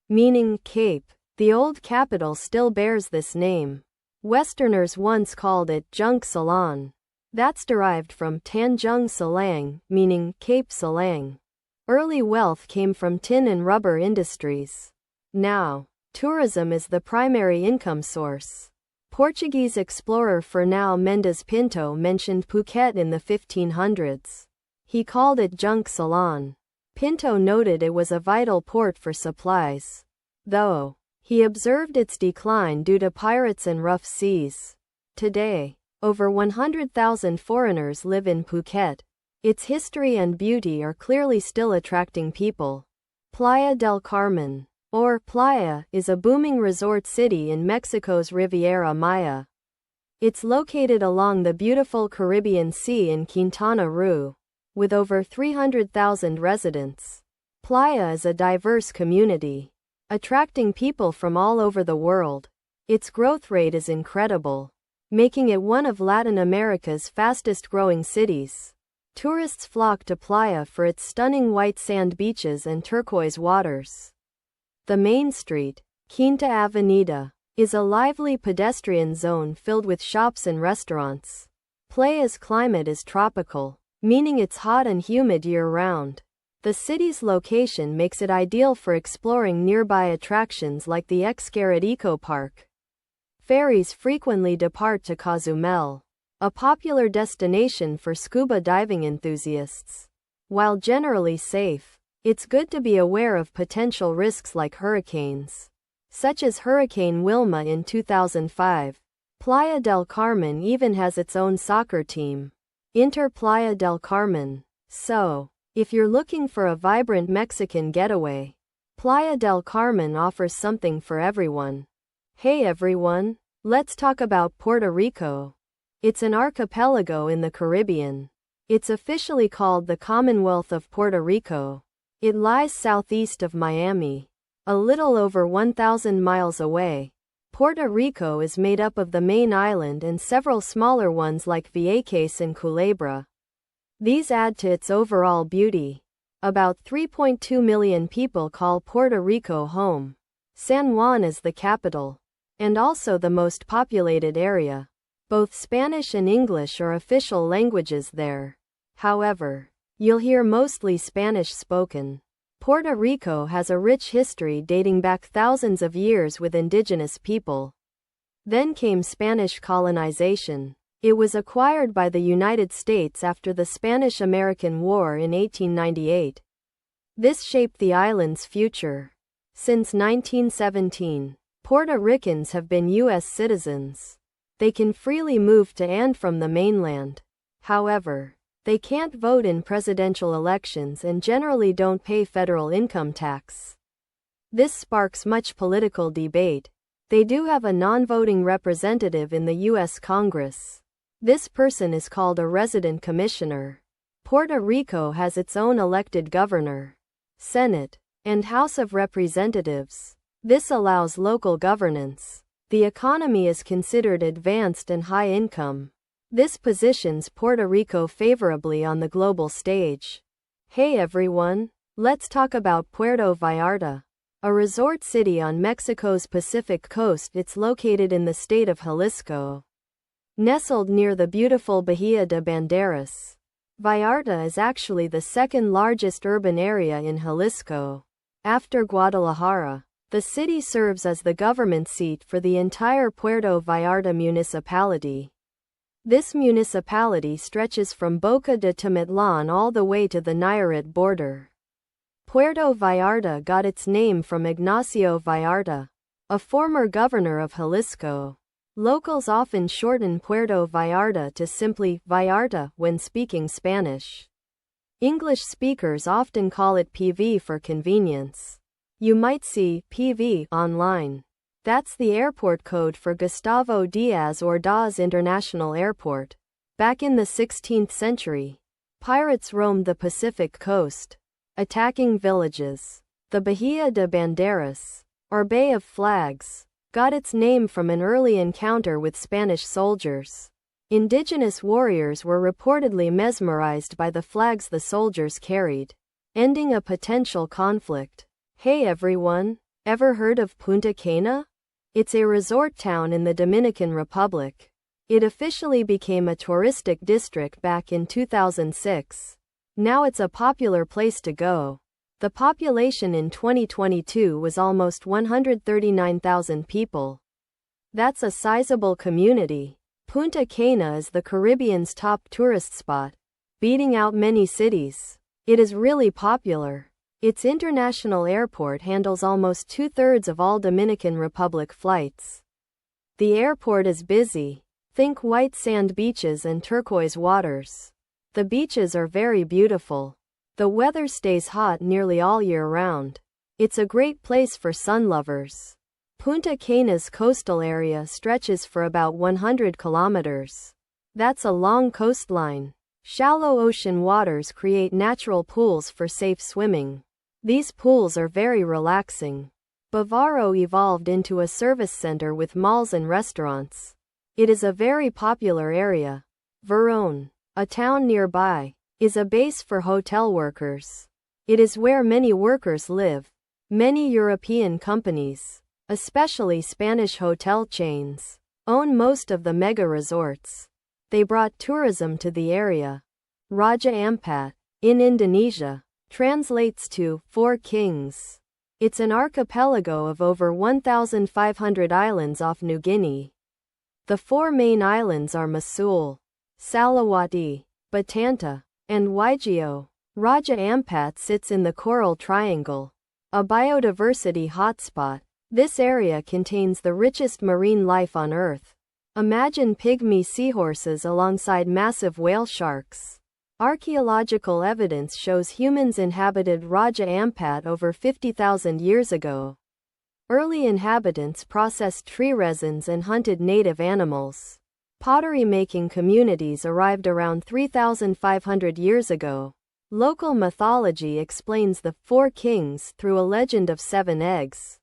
meaning cape. The old capital still bears this name. Westerners once called it Junk Salan. That's derived from Tanjung Salang, meaning Cape Salang. Early wealth came from tin and rubber industries. Now, tourism is the primary income source. Portuguese explorer Fernão Mendes Pinto mentioned Phuket in the 1500s. He called it Junk Salan. Pinto noted it was a vital port for supplies, though he observed its decline due to pirates and rough seas. Today, over 100,000 foreigners live in Phuket. Its history and beauty are clearly still attracting people. Playa del Carmen, or Playa, is a booming resort city in Mexico's Riviera Maya. It's located along the beautiful Caribbean Sea in Quintana Roo, with over 300,000 residents. Playa is a diverse community, attracting people from all over the world. Its growth rate is incredible, making it one of Latin America's fastest-growing cities. Tourists flock to Playa for its stunning white sand beaches and turquoise waters. The main street, Quinta Avenida, is a lively pedestrian zone filled with shops and restaurants. Playa's climate is tropical, meaning it's hot and humid year-round. The city's location makes it ideal for exploring nearby attractions like the Xcaret Eco Park. Ferries frequently depart to Cozumel, a popular destination for scuba diving enthusiasts. While generally safe, it's good to be aware of potential risks like hurricanes, such as Hurricane Wilma in 2005. Playa del Carmen even has its own soccer team, Inter Playa del Carmen. So, if you're looking for a vibrant Mexican getaway, Playa del Carmen offers something for everyone. Hey everyone, let's talk about Puerto Rico. It's an archipelago in the Caribbean. It's officially called the Commonwealth of Puerto Rico. It lies southeast of Miami, a little over 1,000 miles away. Puerto Rico is made up of the main island and several smaller ones like Vieques and Culebra. These add to its overall beauty. About 3.2 million people call Puerto Rico home. San Juan is the capital, and also the most populated area. Both Spanish and English are official languages there. However, you'll hear mostly Spanish spoken. Puerto Rico has a rich history dating back thousands of years with indigenous people. Then came Spanish colonization. It was acquired by the United States after the Spanish-American War in 1898. This shaped the island's future. Since 1917, Puerto Ricans have been U.S. citizens. They can freely move to and from the mainland. However, they can't vote in presidential elections and generally don't pay federal income tax. This sparks much political debate. They do have a non-voting representative in the U.S. Congress. This person is called a resident commissioner. Puerto Rico has its own elected governor, Senate, and House of Representatives. This allows local governance. The economy is considered advanced and high income. This positions Puerto Rico favorably on the global stage. Hey everyone, let's talk about Puerto Vallarta, a resort city on Mexico's Pacific coast. It's located in the state of Jalisco, nestled near the beautiful Bahia de Banderas. Vallarta is actually the second largest urban area in Jalisco, after Guadalajara. The city serves as the government seat for the entire Puerto Vallarta municipality. This municipality stretches from Boca de Tomatlán all the way to the Nayarit border. Puerto Vallarta got its name from Ignacio Vallarta, a former governor of Jalisco. Locals often shorten Puerto Vallarta to simply Vallarta when speaking Spanish. English speakers often call it PV for convenience. You might see PV online. That's the airport code for Gustavo Diaz Ordaz International Airport. Back in the 16th century, pirates roamed the Pacific coast, attacking villages. The Bahia de Banderas, or Bay of Flags, got its name from an early encounter with Spanish soldiers. Indigenous warriors were reportedly mesmerized by the flags the soldiers carried, ending a potential conflict. Hey everyone, ever heard of Punta Cana? It's a resort town in the Dominican Republic. It officially became a touristic district back in 2006. Now it's a popular place to go. The population in 2022 was almost 139,000 people. That's a sizable community. Punta Cana is the Caribbean's top tourist spot, beating out many cities. It is really popular. Its international airport handles almost 2/3 of all Dominican Republic flights. The airport is busy. Think white sand beaches and turquoise waters. The beaches are very beautiful. The weather stays hot nearly all year round. It's a great place for sun lovers. Punta Cana's coastal area stretches for about 100 kilometers. That's a long coastline. Shallow ocean waters create natural pools for safe swimming. These pools are very relaxing. Bavaro evolved into a service center with malls and restaurants. It is a very popular area. Verón, a town nearby, is a base for hotel workers. It is where many workers live. Many European companies, especially Spanish hotel chains, own most of the mega resorts. They brought tourism to the area. Raja Ampat, in Indonesia, translates to Four Kings. It's an archipelago of over 1,500 islands off New Guinea. The four main islands are Masul, Salawati, Batanta, and Waigeo. Raja Ampat sits in the Coral Triangle, a biodiversity hotspot. This area contains the richest marine life on Earth. Imagine pygmy seahorses alongside massive whale sharks. Archaeological evidence shows humans inhabited Raja Ampat over 50,000 years ago. Early inhabitants processed tree resins and hunted native animals. Pottery-making communities arrived around 3,500 years ago. Local mythology explains the Four Kings through a legend of 7 eggs.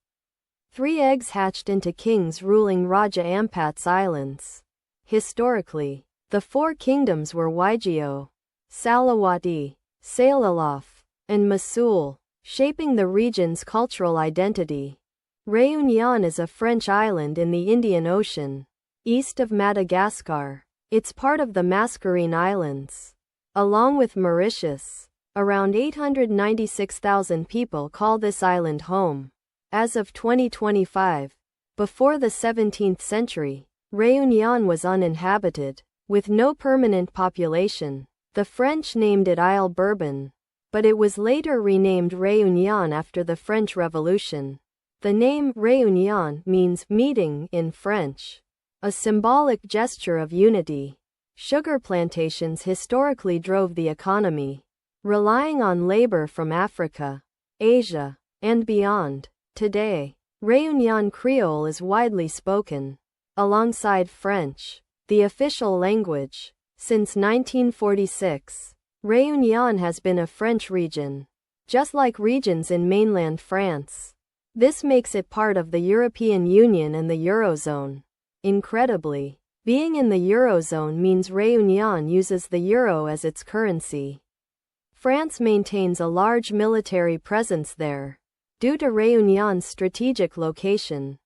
3 eggs hatched into kings ruling Raja Ampat's islands. Historically, the 4 kingdoms were Waigeo, Salawati, Salalaf, and Masul, shaping the region's cultural identity. Réunion is a French island in the Indian Ocean, east of Madagascar. It's part of the Mascarene Islands. Along with Mauritius, around 896,000 people call this island home. As of 2025, before the 17th century, Réunion was uninhabited, with no permanent population. The French named it Isle Bourbon, but it was later renamed Réunion after the French Revolution. The name Réunion means meeting in French, a symbolic gesture of unity. Sugar plantations historically drove the economy, relying on labor from Africa, Asia, and beyond. Today, Réunion Creole is widely spoken, alongside French, the official language. Since 1946, Réunion has been a French region, just like regions in mainland France. This makes it part of the European Union and the Eurozone. Incredibly, being in the Eurozone means Réunion uses the euro as its currency. France maintains a large military presence there, due to Réunion's strategic location.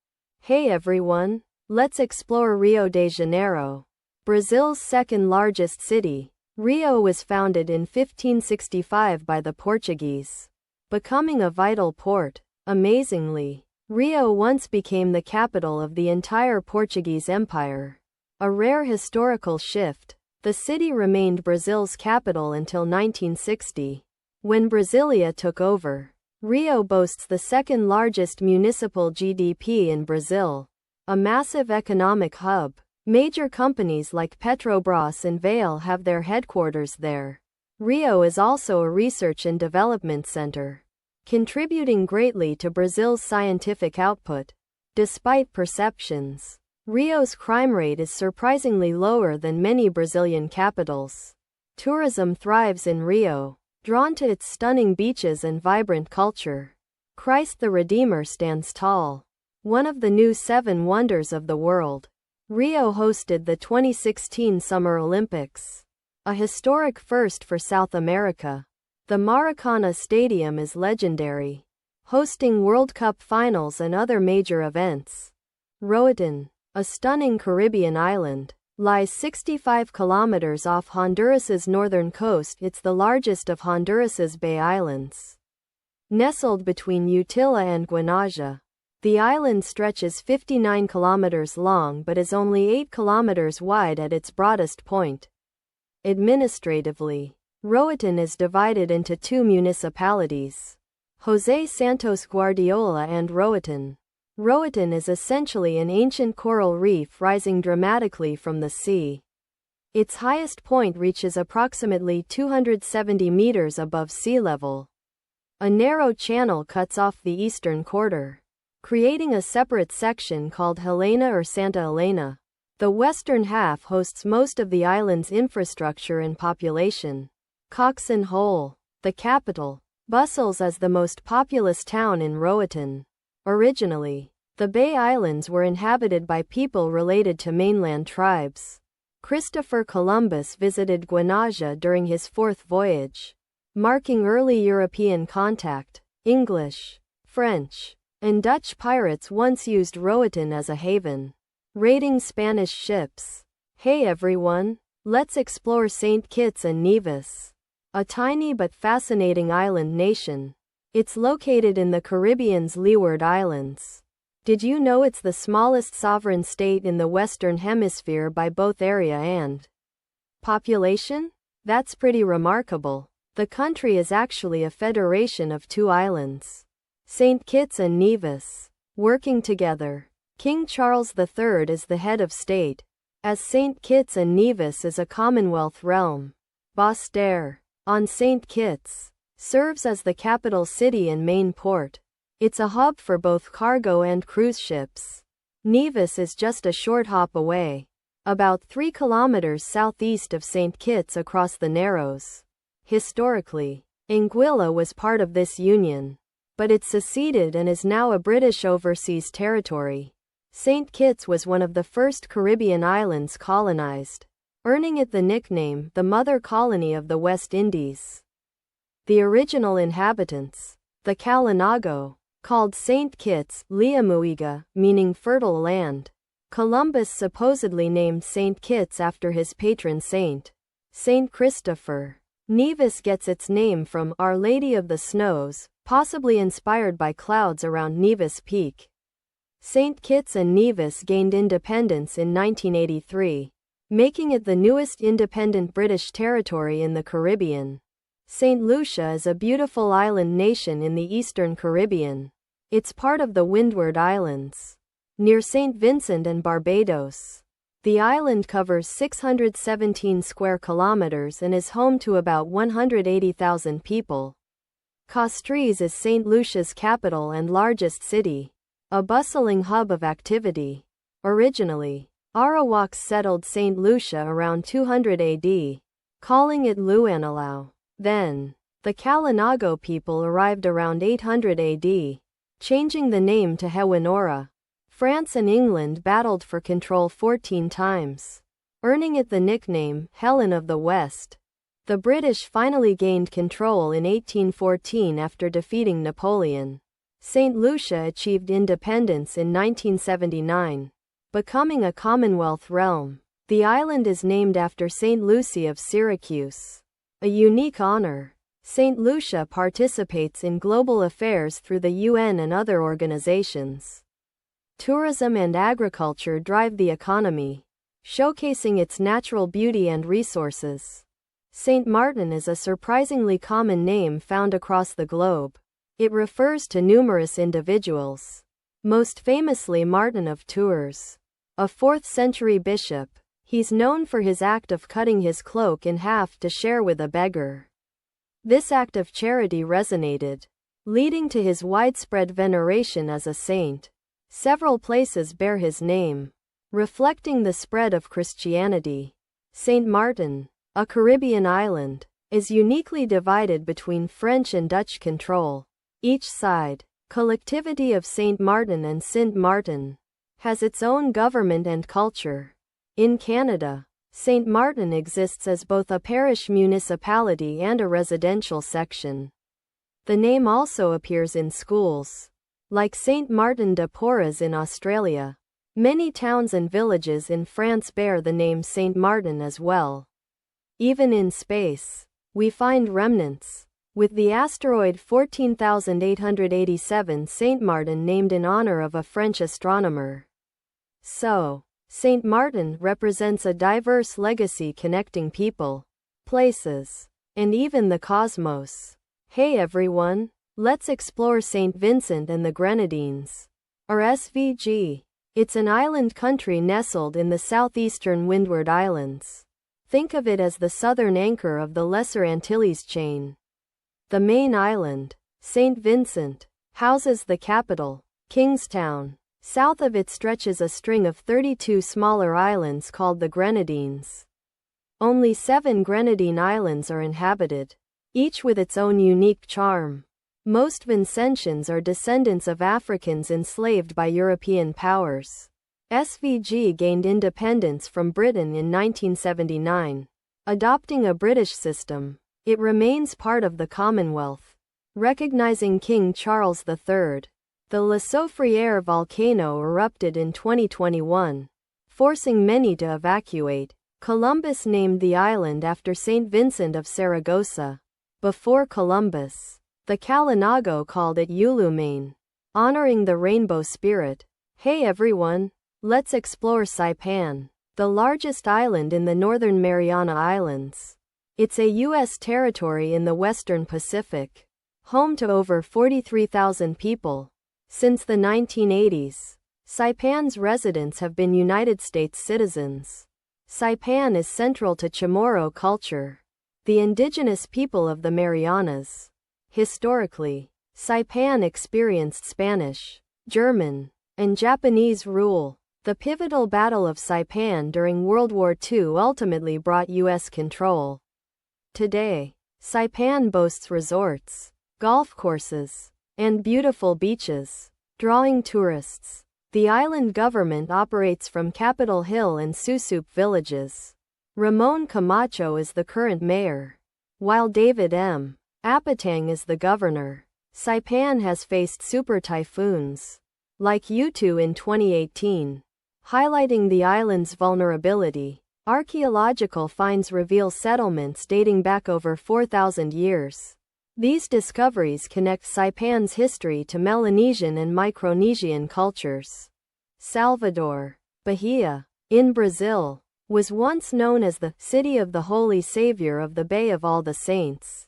Hey everyone, let's explore Rio de Janeiro, Brazil's second largest city. Rio was founded in 1565 by the Portuguese, becoming a vital port. Amazingly, Rio once became the capital of the entire Portuguese Empire. A rare historical shift. The city remained Brazil's capital until 1960, when Brasilia took over. Rio boasts the second largest municipal GDP in Brazil, a massive economic hub. Major companies like Petrobras and Vale have their headquarters there. Rio is also a research and development center, contributing greatly to Brazil's scientific output. Despite perceptions, Rio's crime rate is surprisingly lower than many Brazilian capitals. Tourism thrives in Rio, drawn to its stunning beaches and vibrant culture. Christ the Redeemer stands tall, one of the new 7 wonders of the world. Rio hosted the 2016 Summer Olympics, a historic first for South America. The Maracana Stadium is legendary, hosting World Cup finals and other major events. Roatán, a stunning Caribbean island, lies 65 kilometers off Honduras's northern coast. It's the largest of Honduras's Bay Islands. Nestled between Utila and Guanaja, the island stretches 59 kilometers long but is only 8 kilometers wide at its broadest point. Administratively, Roatán is divided into 2 municipalities, José Santos Guardiola and Roatán. Roatán is essentially an ancient coral reef rising dramatically from the sea. Its highest point reaches approximately 270 meters above sea level. A narrow channel cuts off the eastern quarter, creating a separate section called Helena or Santa Elena. The western half hosts most of the island's infrastructure and population. Coxon Hole, the capital, bustles as the most populous town in Roatán. Originally, the Bay Islands were inhabited by people related to mainland tribes. Christopher Columbus visited Guanaja during his 4th voyage, marking early European contact. English, French, and Dutch pirates once used Roatán as a haven, raiding Spanish ships. Hey everyone, let's explore St. Kitts and Nevis, a tiny but fascinating island nation. It's located in the Caribbean's Leeward Islands. Did you know it's the smallest sovereign state in the Western Hemisphere by both area and population? That's pretty remarkable. The country is actually a federation of 2 islands, St. Kitts and Nevis, working together. King Charles III is the head of state, as St. Kitts and Nevis is a Commonwealth realm. Basseterre, on St. Kitts, serves as the capital city and main port. It's a hub for both cargo and cruise ships. Nevis is just a short hop away, about 3 kilometers southeast of St. Kitts across the Narrows. Historically, Anguilla was part of this union, but it seceded and is now a British overseas territory. St. Kitts was one of the first Caribbean islands colonized, earning it the nickname the Mother Colony of the West Indies. The original inhabitants, the Kalinago, called St. Kitts Liamuiga, meaning fertile land. Columbus supposedly named St. Kitts after his patron saint, St. Christopher. Nevis gets its name from Our Lady of the Snows, possibly inspired by clouds around Nevis Peak. St. Kitts and Nevis gained independence in 1983, making it the newest independent British territory in the Caribbean. St. Lucia is a beautiful island nation in the Eastern Caribbean. It's part of the Windward Islands, near St. Vincent and Barbados. The island covers 617 square kilometers and is home to about 180,000 people. Castries is St. Lucia's capital and largest city, a bustling hub of activity. Originally, Arawaks settled St. Lucia around 200 AD, calling it Luanalau. Then, the Kalinago people arrived around 800 AD, changing the name to Hewanora. France and England battled for control 14 times, earning it the nickname Helen of the West. The British finally gained control in 1814 after defeating Napoleon. St. Lucia achieved independence in 1979, becoming a Commonwealth realm. The island is named after St. Lucy of Syracuse, a unique honor. St. Lucia participates in global affairs through the UN and other organizations. Tourism and agriculture drive the economy, showcasing its natural beauty and resources. Saint Martin is a surprisingly common name found across the globe. It refers to numerous individuals, most famously Martin of Tours, a 4th-century bishop. He's known for his act of cutting his cloak in half to share with a beggar. This act of charity resonated, leading to his widespread veneration as a saint. Several places bear his name, reflecting the spread of Christianity. Saint Martin, a Caribbean island, is uniquely divided between French and Dutch control. Each side, Collectivity of Saint Martin and Sint Maarten, has its own government and culture. In Canada, Saint Martin exists as both a parish municipality and a residential section. The name also appears in schools, like Saint Martin de Porres in Australia. Many towns and villages in France bear the name Saint Martin as well. Even in space, we find remnants, with the asteroid 14,887 Saint Martin named in honor of a French astronomer. So, Saint Martin represents a diverse legacy connecting people, places, and even the cosmos. Hey everyone! Let's explore St. Vincent and the Grenadines, or SVG. It's an island country nestled in the southeastern Windward Islands. Think of it as the southern anchor of the Lesser Antilles chain. The main island, St. Vincent, houses the capital, Kingstown. South of it stretches a string of 32 smaller islands called the Grenadines. Only 7 Grenadine islands are inhabited, each with its own unique charm. Most Vincentians are descendants of Africans enslaved by European powers. SVG gained independence from Britain in 1979. Adopting a British system, it remains part of the Commonwealth. Recognizing King Charles III, the La Soufriere volcano erupted in 2021, forcing many to evacuate. Columbus named the island after St. Vincent of Saragossa. Before Columbus, the Kalinago called it Ulumain, honoring the rainbow spirit. Hey everyone! Let's explore Saipan, the largest island in the Northern Mariana Islands. It's a U.S. territory in the Western Pacific, home to over 43,000 people. Since the 1980s, Saipan's residents have been United States citizens. Saipan is central to Chamorro culture, the indigenous people of the Marianas. Historically, Saipan experienced Spanish, German, and Japanese rule. The pivotal Battle of Saipan during World War II ultimately brought U.S. control. Today, Saipan boasts resorts, golf courses, and beautiful beaches, drawing tourists. The island government operates from Capitol Hill and Susup villages. Ramon Camacho is the current mayor, while David M. Apatang is the governor. Saipan has faced super typhoons, like Yutu in 2018, highlighting the island's vulnerability. Archaeological finds reveal settlements dating back over 4,000 years. These discoveries connect Saipan's history to Melanesian and Micronesian cultures. Salvador, Bahia, in Brazil, was once known as the City of the Holy Savior of the Bay of All the Saints.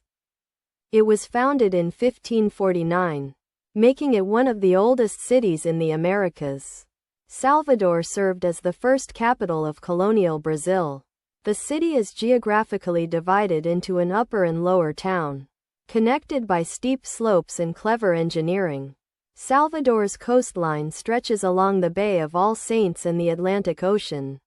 It was founded in 1549, making it one of the oldest cities in the Americas. Salvador served as the first capital of colonial Brazil. The city is geographically divided into an upper and lower town, connected by steep slopes and clever engineering. Salvador's coastline stretches along the Bay of All Saints and the Atlantic Ocean.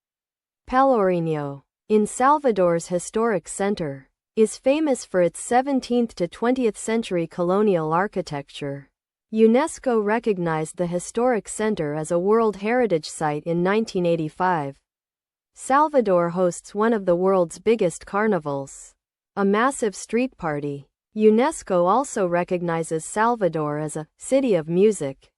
Pelourinho, in Salvador's historic center, is famous for its 17th to 20th century colonial architecture. UNESCO recognized the historic center as a World Heritage Site in 1985. Salvador hosts one of the world's biggest carnivals, a massive street party. UNESCO also recognizes Salvador as a city of music,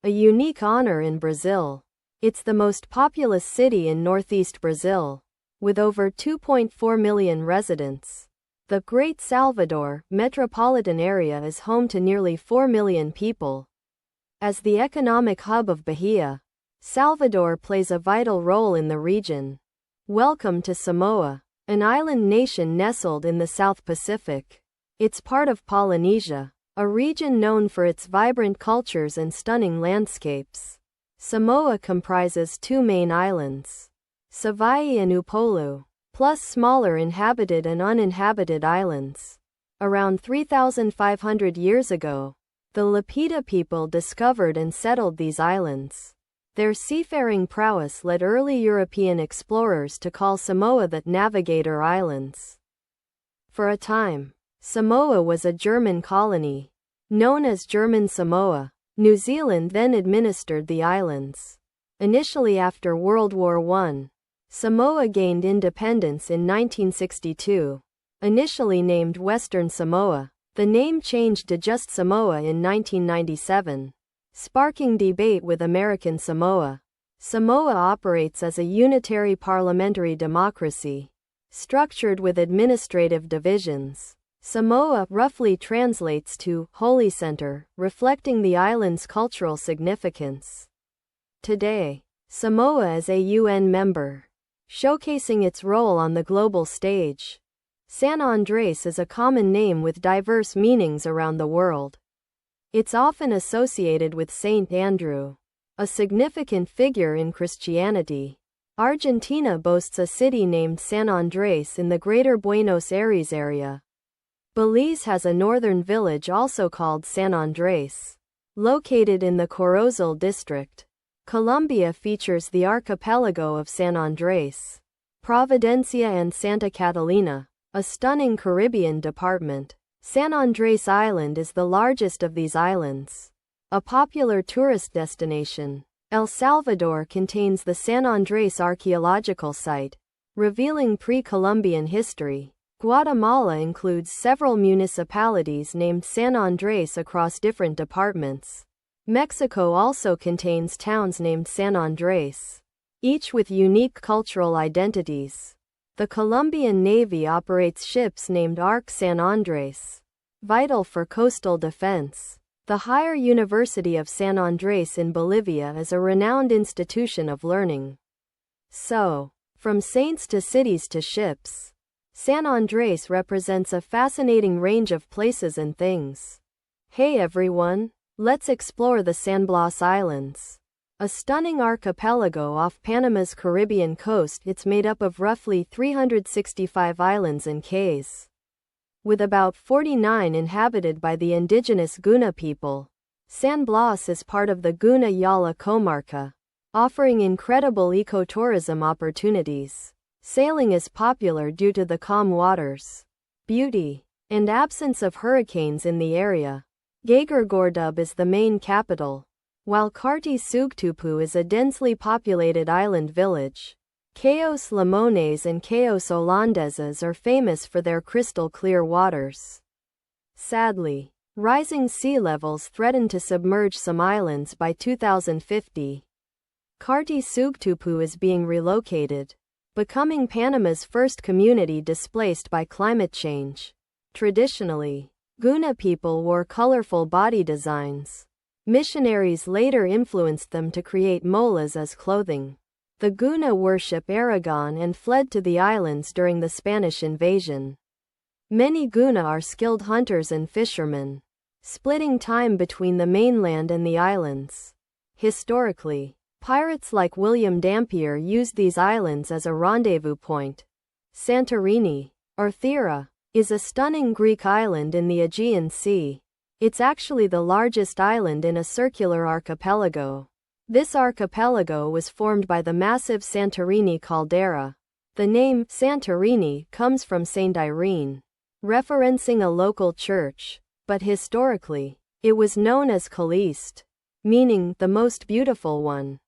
a unique honor in Brazil. It's the most populous city in northeast Brazil, with over 2.4 million residents. The Great Salvador metropolitan area is home to nearly 4 million people. As the economic hub of Bahia, Salvador plays a vital role in the region. Welcome to Samoa, an island nation nestled in the South Pacific. It's part of Polynesia, a region known for its vibrant cultures and stunning landscapes. Samoa comprises two main islands, Savaii and Upolu, plus smaller inhabited and uninhabited islands. Around 3,500 years ago, the Lapita people discovered and settled these islands. Their seafaring prowess led early European explorers to call Samoa the Navigator Islands. For a time, Samoa was a German colony, known as German Samoa. New Zealand then administered the islands. Initially after World War I, Samoa gained independence in 1962. Initially named Western Samoa, the name changed to just Samoa in 1997, sparking debate with American Samoa. Samoa operates as a unitary parliamentary democracy, structured with administrative divisions. Samoa roughly translates to Holy Center, reflecting the island's cultural significance. Today, Samoa is a UN member, showcasing its role on the global stage. San Andres is a common name with diverse meanings around the world. It's often associated with Saint Andrew, a significant figure in Christianity. Argentina boasts a city named San Andres in the Greater Buenos Aires area. Belize has a northern village also called San Andres, located in the Corozal district. Colombia features the archipelago of San Andres, Providencia and Santa Catalina, a stunning Caribbean department. San Andres Island is the largest of these islands, a popular tourist destination. El Salvador contains the San Andres Archaeological Site, revealing pre-Columbian history. Guatemala includes several municipalities named San Andres across different departments. Mexico also contains towns named San Andres, each with unique cultural identities. The Colombian Navy operates ships named Ark San Andres, vital for coastal defense. The Higher University of San Andres in Bolivia is a renowned institution of learning. So, from saints to cities to ships, San Andres represents a fascinating range of places and things. Hey everyone, let's explore the San Blas Islands. A stunning archipelago off Panama's Caribbean coast, it's made up of roughly 365 islands and cays, with about 49 inhabited by the indigenous Guna people. San Blas is part of the Guna Yala comarca, offering incredible ecotourism opportunities. Sailing is popular due to the calm waters, beauty, and absence of hurricanes in the area. Gagargordub is the main capital, while Carti Sugtupu is a densely populated island village. Cayos Limones and Cayos Holandeses are famous for their crystal-clear waters. Sadly, rising sea levels threaten to submerge some islands by 2050. Carti Sugtupu is being relocated, becoming Panama's first community displaced by climate change. Traditionally, Guna people wore colorful body designs. Missionaries later influenced them to create molas as clothing. The Guna worship Aragon and fled to the islands during the Spanish invasion. Many Guna are skilled hunters and fishermen, splitting time between the mainland and the islands. Historically, pirates like William Dampier used these islands as a rendezvous point. Santorini, or Thera, is a stunning Greek island in the Aegean Sea. It's actually the largest island in a circular archipelago. This archipelago was formed by the massive Santorini caldera. The name Santorini comes from Saint Irene, referencing a local church, but historically, it was known as Calliste, meaning the most beautiful one.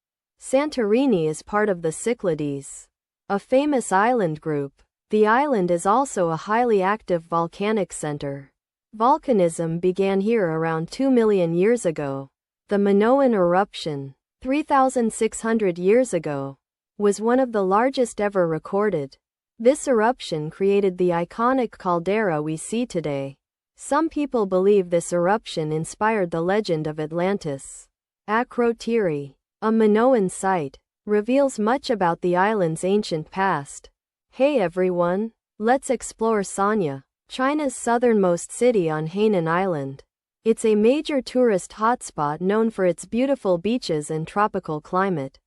Santorini is part of the Cyclades, a famous island group. The island is also a highly active volcanic center. Volcanism began here around 2 million years ago. The Minoan eruption, 3,600 years ago, was one of the largest ever recorded. This eruption created the iconic caldera we see today. Some people believe this eruption inspired the legend of Atlantis. Akrotiri, a Minoan site, reveals much about the island's ancient past. Hey everyone, let's explore Sanya, China's southernmost city on Hainan Island. It's a major tourist hotspot known for its beautiful beaches and tropical climate.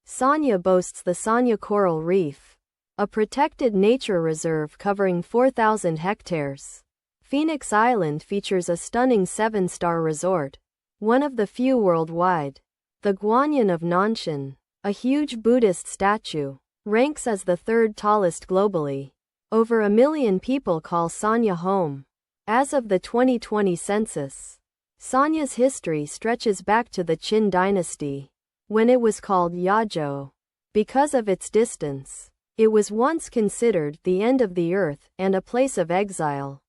Sanya boasts the Sanya Coral Reef, a protected nature reserve covering 4,000 hectares. Phoenix Island features a stunning 7-star resort, one of the few worldwide. The Guanyin of Nanshan, a huge Buddhist statue, ranks as the third tallest globally. Over 1 million people call Sanya home. As of the 2020 census, Sanya's history stretches back to the Qin dynasty, when it was called Yazhou. Because of its distance, it was once considered the end of the earth and a place of exile.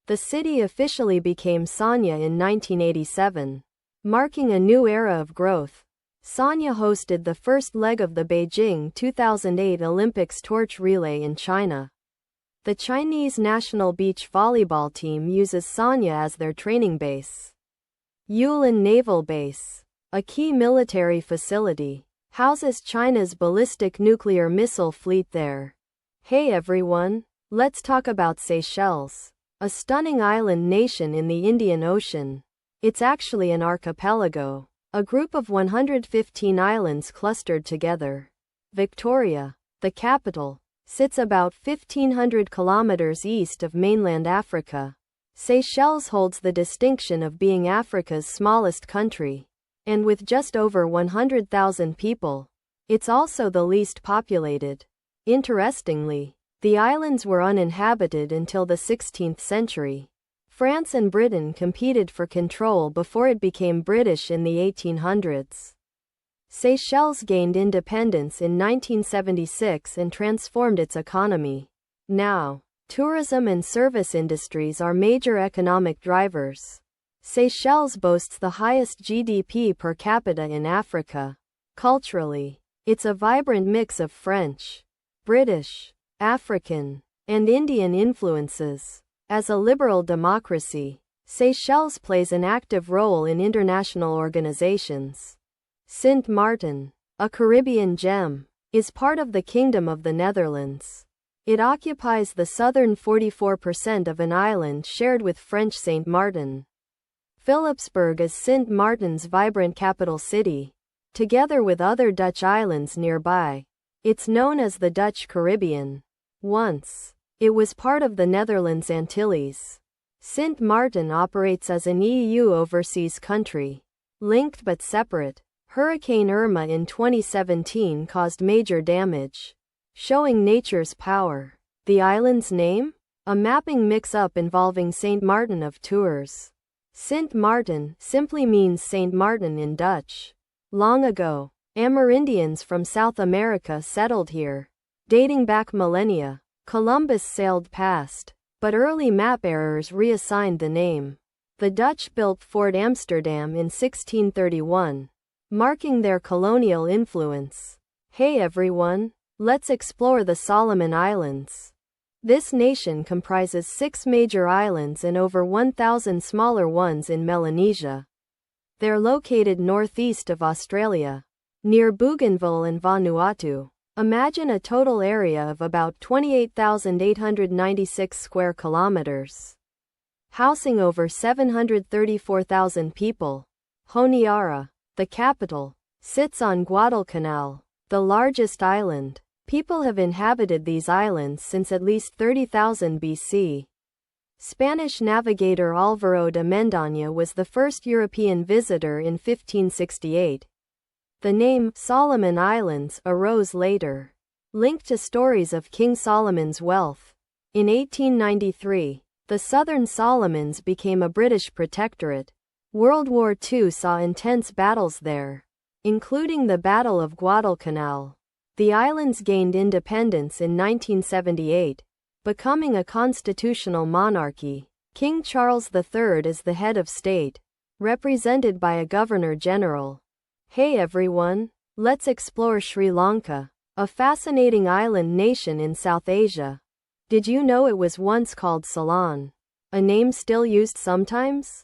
The city officially became Sanya in 1987, marking a new era of growth. Sanya hosted the first leg of the Beijing 2008 Olympics torch relay in China. The Chinese national beach volleyball team uses Sanya as their training base. Yulin Naval Base, a key military facility, houses China's ballistic nuclear missile fleet there. Hey everyone, let's talk about Seychelles, a stunning island nation in the Indian Ocean. It's actually an archipelago, a group of 115 islands clustered together. Victoria, the capital, sits about 1,500 kilometers east of mainland Africa. Seychelles holds the distinction of being Africa's smallest country, and with just over 100,000 people, it's also the least populated. Interestingly, the islands were uninhabited until the 16th century. France and Britain competed for control before it became British in the 1800s. Seychelles gained independence in 1976 and transformed its economy. Now, tourism and service industries are major economic drivers. Seychelles boasts the highest GDP per capita in Africa. Culturally, it's a vibrant mix of French, British, African, and Indian influences. As a liberal democracy, Seychelles plays an active role in international organizations. Sint Maarten, a Caribbean gem, is part of the Kingdom of the Netherlands. It occupies the southern 44% of an island shared with French Saint Martin. Philipsburg is Sint Maarten's vibrant capital city. Together with other Dutch islands nearby, it's known as the Dutch Caribbean. Once, it was part of the Netherlands Antilles. Sint Maarten operates as an EU overseas country, linked but separate. Hurricane Irma in 2017 caused major damage, showing nature's power. The island's name? A mapping mix-up involving Saint Martin of Tours. Sint Maarten simply means Saint Martin in Dutch. Long ago, Amerindians from South America settled here. Dating back millennia, Columbus sailed past, but early map errors reassigned the name. The Dutch built Fort Amsterdam in 1631. Marking their colonial influence. Hey everyone, let's explore the Solomon Islands. This nation comprises 6 major islands and over 1,000 smaller ones in Melanesia. They're located northeast of Australia, near Bougainville and Vanuatu. Imagine a total area of about 28,896 square kilometers. housing over 734,000 people. Honiara, the capital, sits on Guadalcanal, the largest island. People have inhabited these islands since at least 30,000 BC. Spanish navigator Álvaro de Mendaña was the first European visitor in 1568. The name Solomon Islands arose later, linked to stories of King Solomon's wealth. In 1893, the Southern Solomons became a British protectorate. World War II saw intense battles there, including the Battle of Guadalcanal. The islands gained independence in 1978, becoming a constitutional monarchy. King Charles III is the head of state, represented by a governor-general. Hey everyone, let's explore Sri Lanka, a fascinating island nation in South Asia. Did you know it was once called Ceylon, a name still used sometimes?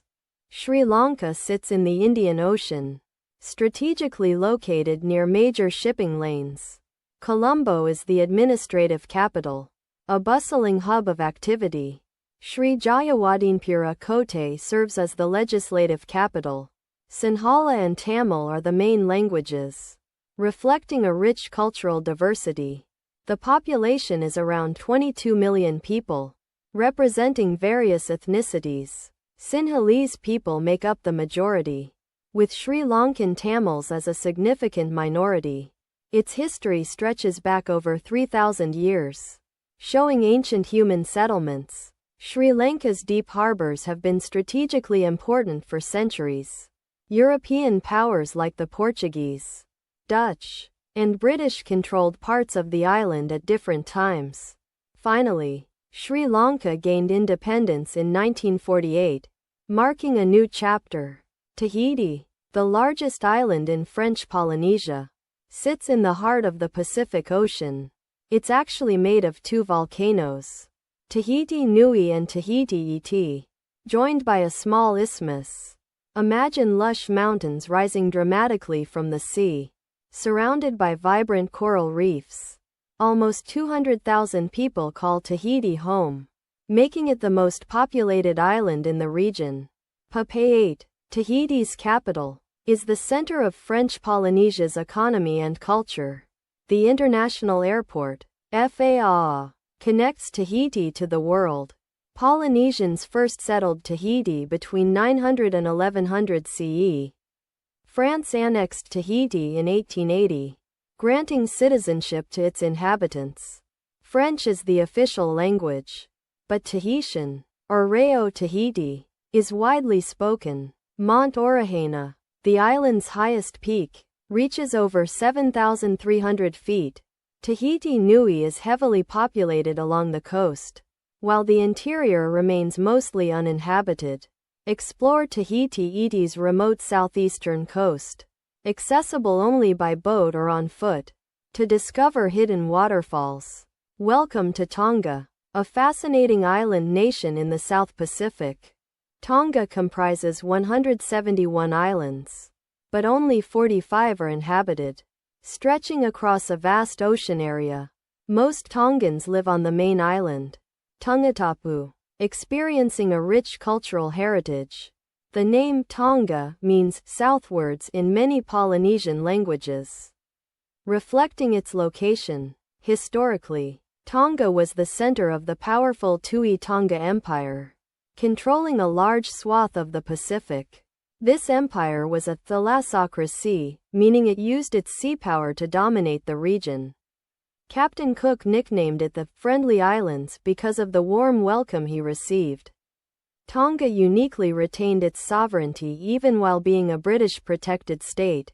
Sri Lanka sits in the Indian Ocean, strategically located near major shipping lanes. Colombo is the administrative capital, a bustling hub of activity. Sri Jayawardenepura Kotte serves as the legislative capital. Sinhala and Tamil are the main languages, reflecting a rich cultural diversity. The population is around 22 million people, representing various ethnicities. Sinhalese people make up the majority, with Sri Lankan Tamils as a significant minority. Its history stretches back over 3,000 years, showing ancient human settlements. Sri Lanka's deep harbors have been strategically important for centuries. European powers like the Portuguese, Dutch, and British controlled parts of the island at different times. Finally, Sri Lanka gained independence in 1948, marking a new chapter. Tahiti, the largest island in French Polynesia, sits in the heart of the Pacific Ocean. It's actually made of two volcanoes, Tahiti Nui and Tahiti Iti, joined by a small isthmus. Imagine lush mountains rising dramatically from the sea, surrounded by vibrant coral reefs. Almost 200,000 people call Tahiti home, making it the most populated island in the region. Papeete, Tahiti's capital, is the center of French Polynesia's economy and culture. The international airport, FAA, connects Tahiti to the world. Polynesians first settled Tahiti between 900 and 1100 CE. France annexed Tahiti in 1880, granting citizenship to its inhabitants. French is the official language, but Tahitian, or Reo Tahiti, is widely spoken. Mount Orahena, the island's highest peak, reaches over 7,300 feet. Tahiti Nui is heavily populated along the coast, while the interior remains mostly uninhabited. Explore Tahiti Iti's remote southeastern coast, accessible only by boat or on foot, to discover hidden waterfalls. Welcome to Tonga, a fascinating island nation in the South Pacific. Tonga comprises 171 islands, but only 45 are inhabited, stretching across a vast ocean area. Most Tongans live on the main island, Tongatapu, experiencing a rich cultural heritage. The name Tonga means southwards in many Polynesian languages, reflecting its location. Historically, Tonga was the center of the powerful Tui Tonga Empire, controlling a large swath of the Pacific. This empire was a thalassocracy, meaning it used its sea power to dominate the region. Captain Cook nicknamed it the Friendly Islands because of the warm welcome he received. Tonga uniquely retained its sovereignty even while being a British protected state.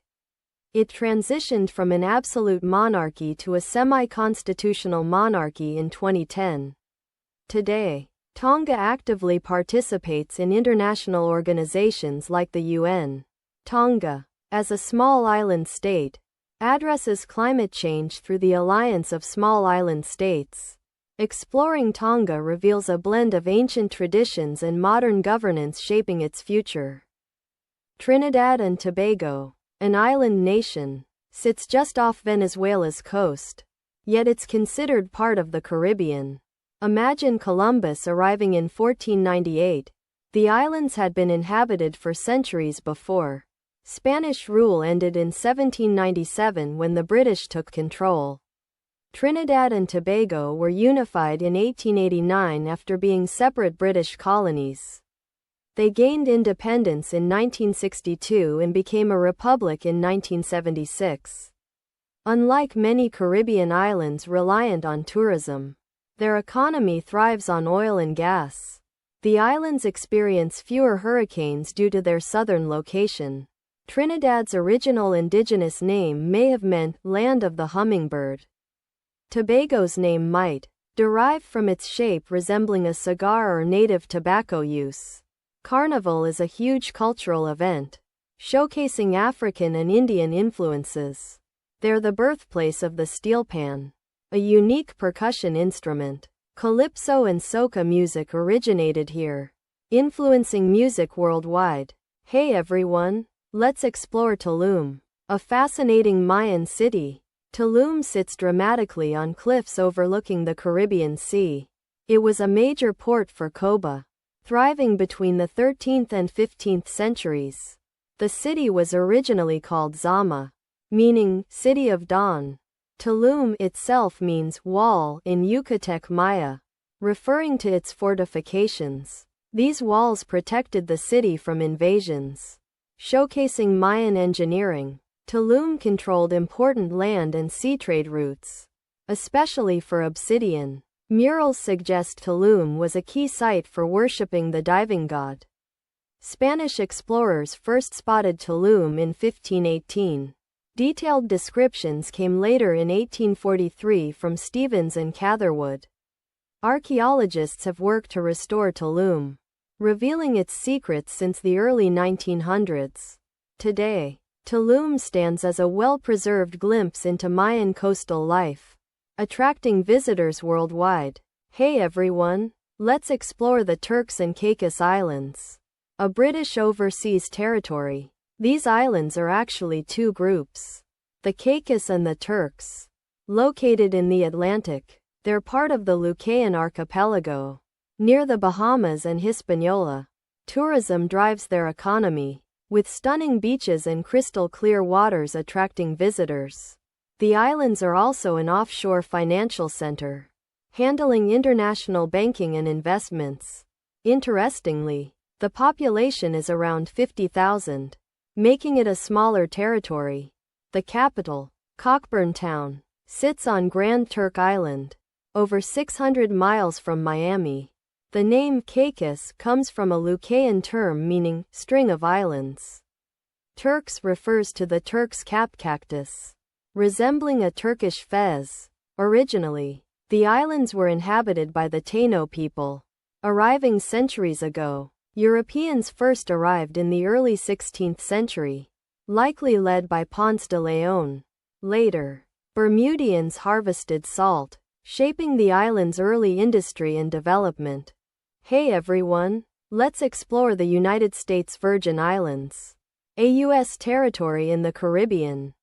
It transitioned from an absolute monarchy to a semi-constitutional monarchy in 2010. Today, Tonga actively participates in international organizations like the UN. Tonga, as a small island state, addresses climate change through the Alliance of Small Island States. Exploring Tonga reveals a blend of ancient traditions and modern governance shaping its future. Trinidad and Tobago, an island nation, sits just off Venezuela's coast, yet it's considered part of the Caribbean. Imagine Columbus arriving in 1498, The islands had been inhabited for centuries before. Spanish rule ended in 1797 when the British took control. Trinidad and Tobago were unified in 1889 after being separate British colonies. They gained independence in 1962 and became a republic in 1976. Unlike many Caribbean islands reliant on tourism, their economy thrives on oil and gas. The islands experience fewer hurricanes due to their southern location. Trinidad's original indigenous name may have meant "land of the hummingbird." Tobago's name might derive from its shape resembling a cigar or native tobacco use. Carnival is a huge cultural event, showcasing African and Indian influences. They're the birthplace of the steel pan, a unique percussion instrument. Calypso and soca music originated here, influencing music worldwide. Hey everyone, let's explore Tulum, a fascinating Mayan city. Tulum sits dramatically on cliffs overlooking the Caribbean Sea. It was a major port for Coba, thriving between the 13th and 15th centuries. The city was originally called Zama, meaning City of Dawn. Tulum itself means wall in Yucatec Maya, referring to its fortifications. These walls protected the city from invasions. Showcasing Mayan engineering, Tulum controlled important land and sea trade routes, especially for obsidian. Murals suggest Tulum was a key site for worshipping the diving god. Spanish explorers first spotted Tulum in 1518. Detailed descriptions came later in 1843 from Stevens and Catherwood. Archaeologists have worked to restore Tulum, revealing its secrets since the early 1900s. Today, Tulum stands as a well-preserved glimpse into Mayan coastal life, attracting visitors worldwide. Hey everyone, let's explore the Turks and Caicos Islands, a British overseas territory. These islands are actually two groups, the Caicos and the Turks. Located in the Atlantic, they're part of the Lucayan archipelago, near the Bahamas and Hispaniola. Tourism drives their economy, with stunning beaches and crystal-clear waters attracting visitors. The islands are also an offshore financial center, handling international banking and investments. Interestingly, the population is around 50,000. Making it a smaller territory. The capital, Cockburn Town, sits on Grand Turk Island, over 600 miles from Miami. The name Caicos comes from a Lucayan term meaning string of islands. Turks refers to the Turk's cap cactus, resembling a Turkish fez. Originally, the islands were inhabited by the Taino people, arriving centuries ago. Europeans first arrived in the early 16th century, likely led by Ponce de Leon. Later, Bermudians harvested salt, shaping the island's early industry and development. Hey everyone, let's explore the United States Virgin Islands, a U.S. territory in the Caribbean.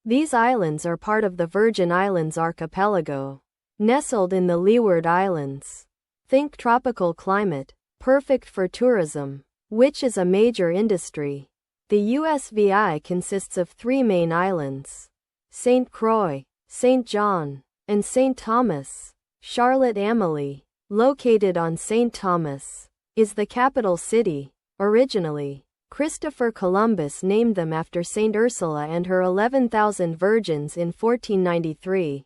These islands are part of the Virgin Islands archipelago, nestled in the Leeward Islands. Think tropical climate, perfect for tourism, which is a major industry. The USVI consists of three main islands: St. Croix, St. John, and St. Thomas. Charlotte-Amalie, located on St. Thomas, is the capital city. Originally, Christopher Columbus named them after St. Ursula and her 11,000 virgins in 1493.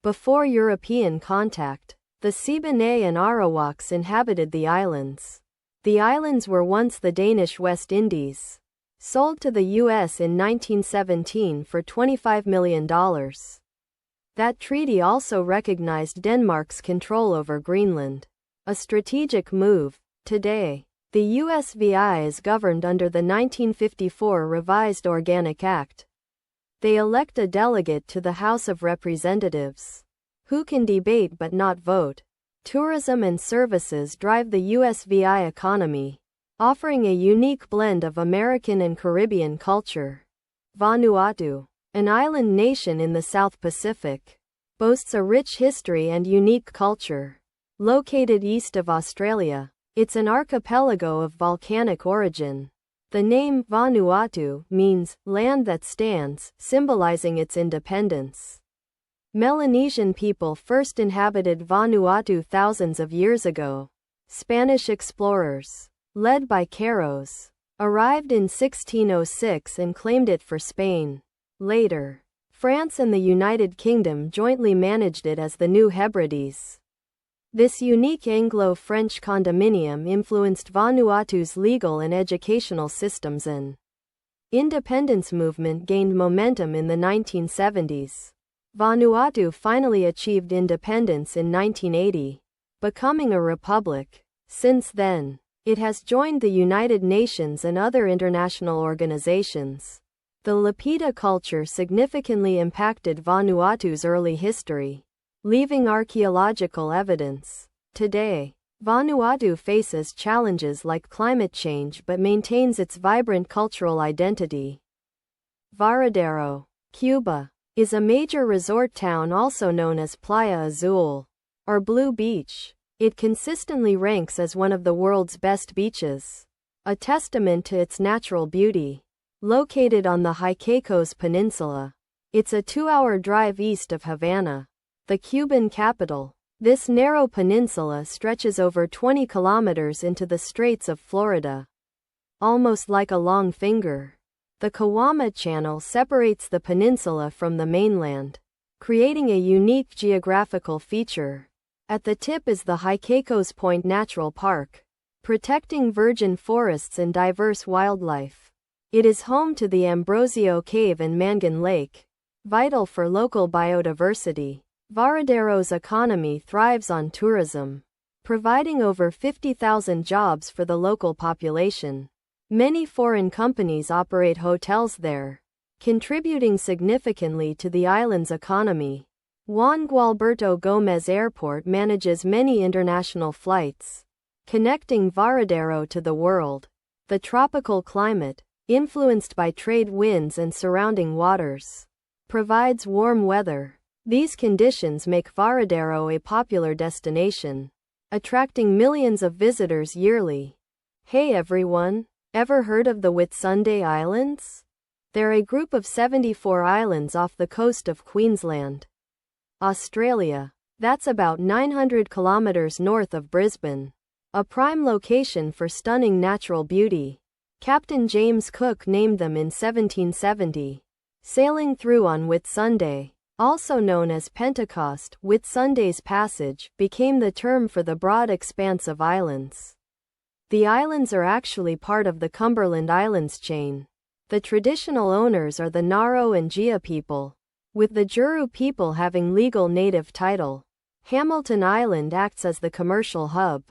Before European contact, the Siboney and Arawaks inhabited the islands. The islands were once the Danish West Indies, sold to the U.S. in 1917 for $25 million. That treaty also recognized Denmark's control over Greenland, a strategic move. Today, the USVI is governed under the 1954 Revised Organic Act. They elect a delegate to the House of Representatives, who can debate but not vote. Tourism and services drive the USVI economy, offering a unique blend of American and Caribbean culture. Vanuatu, an island nation in the South Pacific, boasts a rich history and unique culture. Located east of Australia, It's an archipelago of volcanic origin. The name Vanuatu means land that stands, symbolizing its independence. Melanesian people first inhabited Vanuatu thousands of years ago. Spanish explorers, led by Queiroz, arrived in 1606 and claimed it for Spain. Later, France and the United Kingdom jointly managed it as the New Hebrides. This unique Anglo-French condominium influenced Vanuatu's legal and educational systems, and independence movement gained momentum in the 1970s. Vanuatu finally achieved independence in 1980, becoming a republic. Since then, it has joined the United Nations and other international organizations. The Lapita culture significantly impacted Vanuatu's early history, leaving archaeological evidence. Today, Vanuatu faces challenges like climate change but maintains its vibrant cultural identity. Varadero, Cuba, is a major resort town also known as Playa Azul, or Blue Beach. It consistently ranks as one of the world's best beaches, a testament to its natural beauty. Located on the Iquitos Peninsula, it's a 2-hour drive east of Havana, the Cuban capital. This narrow peninsula stretches over 20 kilometers into the Straits of Florida, almost like a long finger. The Kawama Channel separates the peninsula from the mainland, creating a unique geographical feature. At the tip is the Iquitos Point Natural Park, protecting virgin forests and diverse wildlife. It is home to the Ambrosio Cave and Mangan Lake, vital for local biodiversity. Varadero's economy thrives on tourism, providing over 50,000 jobs for the local population. Many foreign companies operate hotels there, contributing significantly to the island's economy. Juan Gualberto Gomez Airport manages many international flights, connecting Varadero to the world. The tropical climate, influenced by trade winds and surrounding waters, provides warm weather. These conditions make Varadero a popular destination, attracting millions of visitors yearly. Hey everyone, ever heard of the Whitsunday Islands? They're a group of 74 islands off the coast of Queensland, Australia. That's about 900 kilometers north of Brisbane. A prime location for stunning natural beauty. Captain James Cook named them in 1770. Sailing through on Whitsunday, also known as Pentecost, Whitsunday's Passage, became the term for the broad expanse of islands. The islands are actually part of the Cumberland Islands chain. The traditional owners are the Naro and Gia people, with the Juru people having legal native title. Hamilton Island acts as the commercial hub,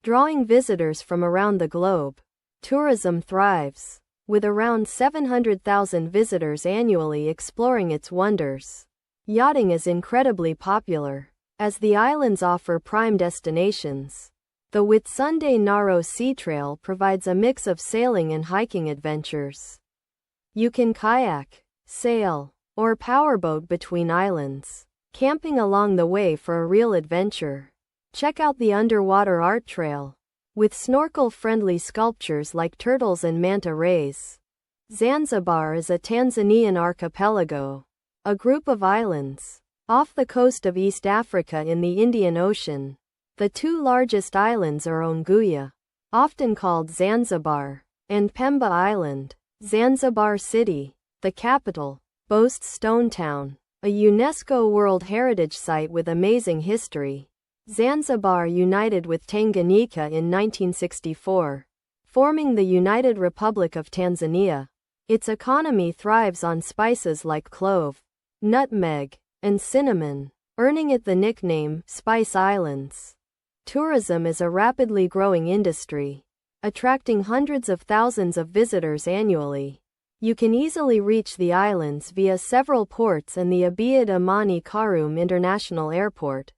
drawing visitors from around the globe. Tourism thrives, with around 700,000 visitors annually exploring its wonders. Yachting is incredibly popular, as the islands offer prime destinations. The Whitsunday Naro Sea Trail provides a mix of sailing and hiking adventures. You can kayak, sail, or powerboat between islands, camping along the way for a real adventure. Check out the underwater art trail, with snorkel-friendly sculptures like turtles and manta rays. Zanzibar is a Tanzanian archipelago, a group of islands, off the coast of East Africa in the Indian Ocean. The two largest islands are Unguja, often called Zanzibar, and Pemba Island. Zanzibar City, the capital, boasts Stone Town, a UNESCO World Heritage Site with amazing history. Zanzibar united with Tanganyika in 1964, forming the United Republic of Tanzania. Its economy thrives on spices like clove, nutmeg, and cinnamon, earning it the nickname Spice Islands. Tourism is a rapidly growing industry, attracting hundreds of thousands of visitors annually. You can easily reach the islands via several ports and the Abeid Amani Karume International Airport.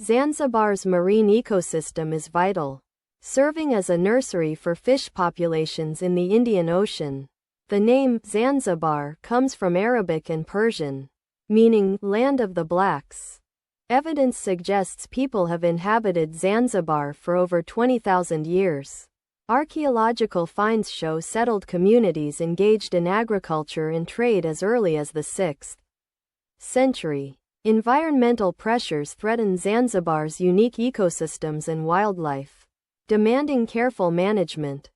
Zanzibar's marine ecosystem is vital, serving as a nursery for fish populations in the Indian Ocean. The name Zanzibar comes from Arabic and Persian, meaning land of the blacks, Evidence suggests people have inhabited Zanzibar for over 20,000 years. Archaeological finds show settled communities engaged in agriculture and trade as early as the 6th century. Environmental pressures threaten Zanzibar's unique ecosystems and wildlife, demanding careful management.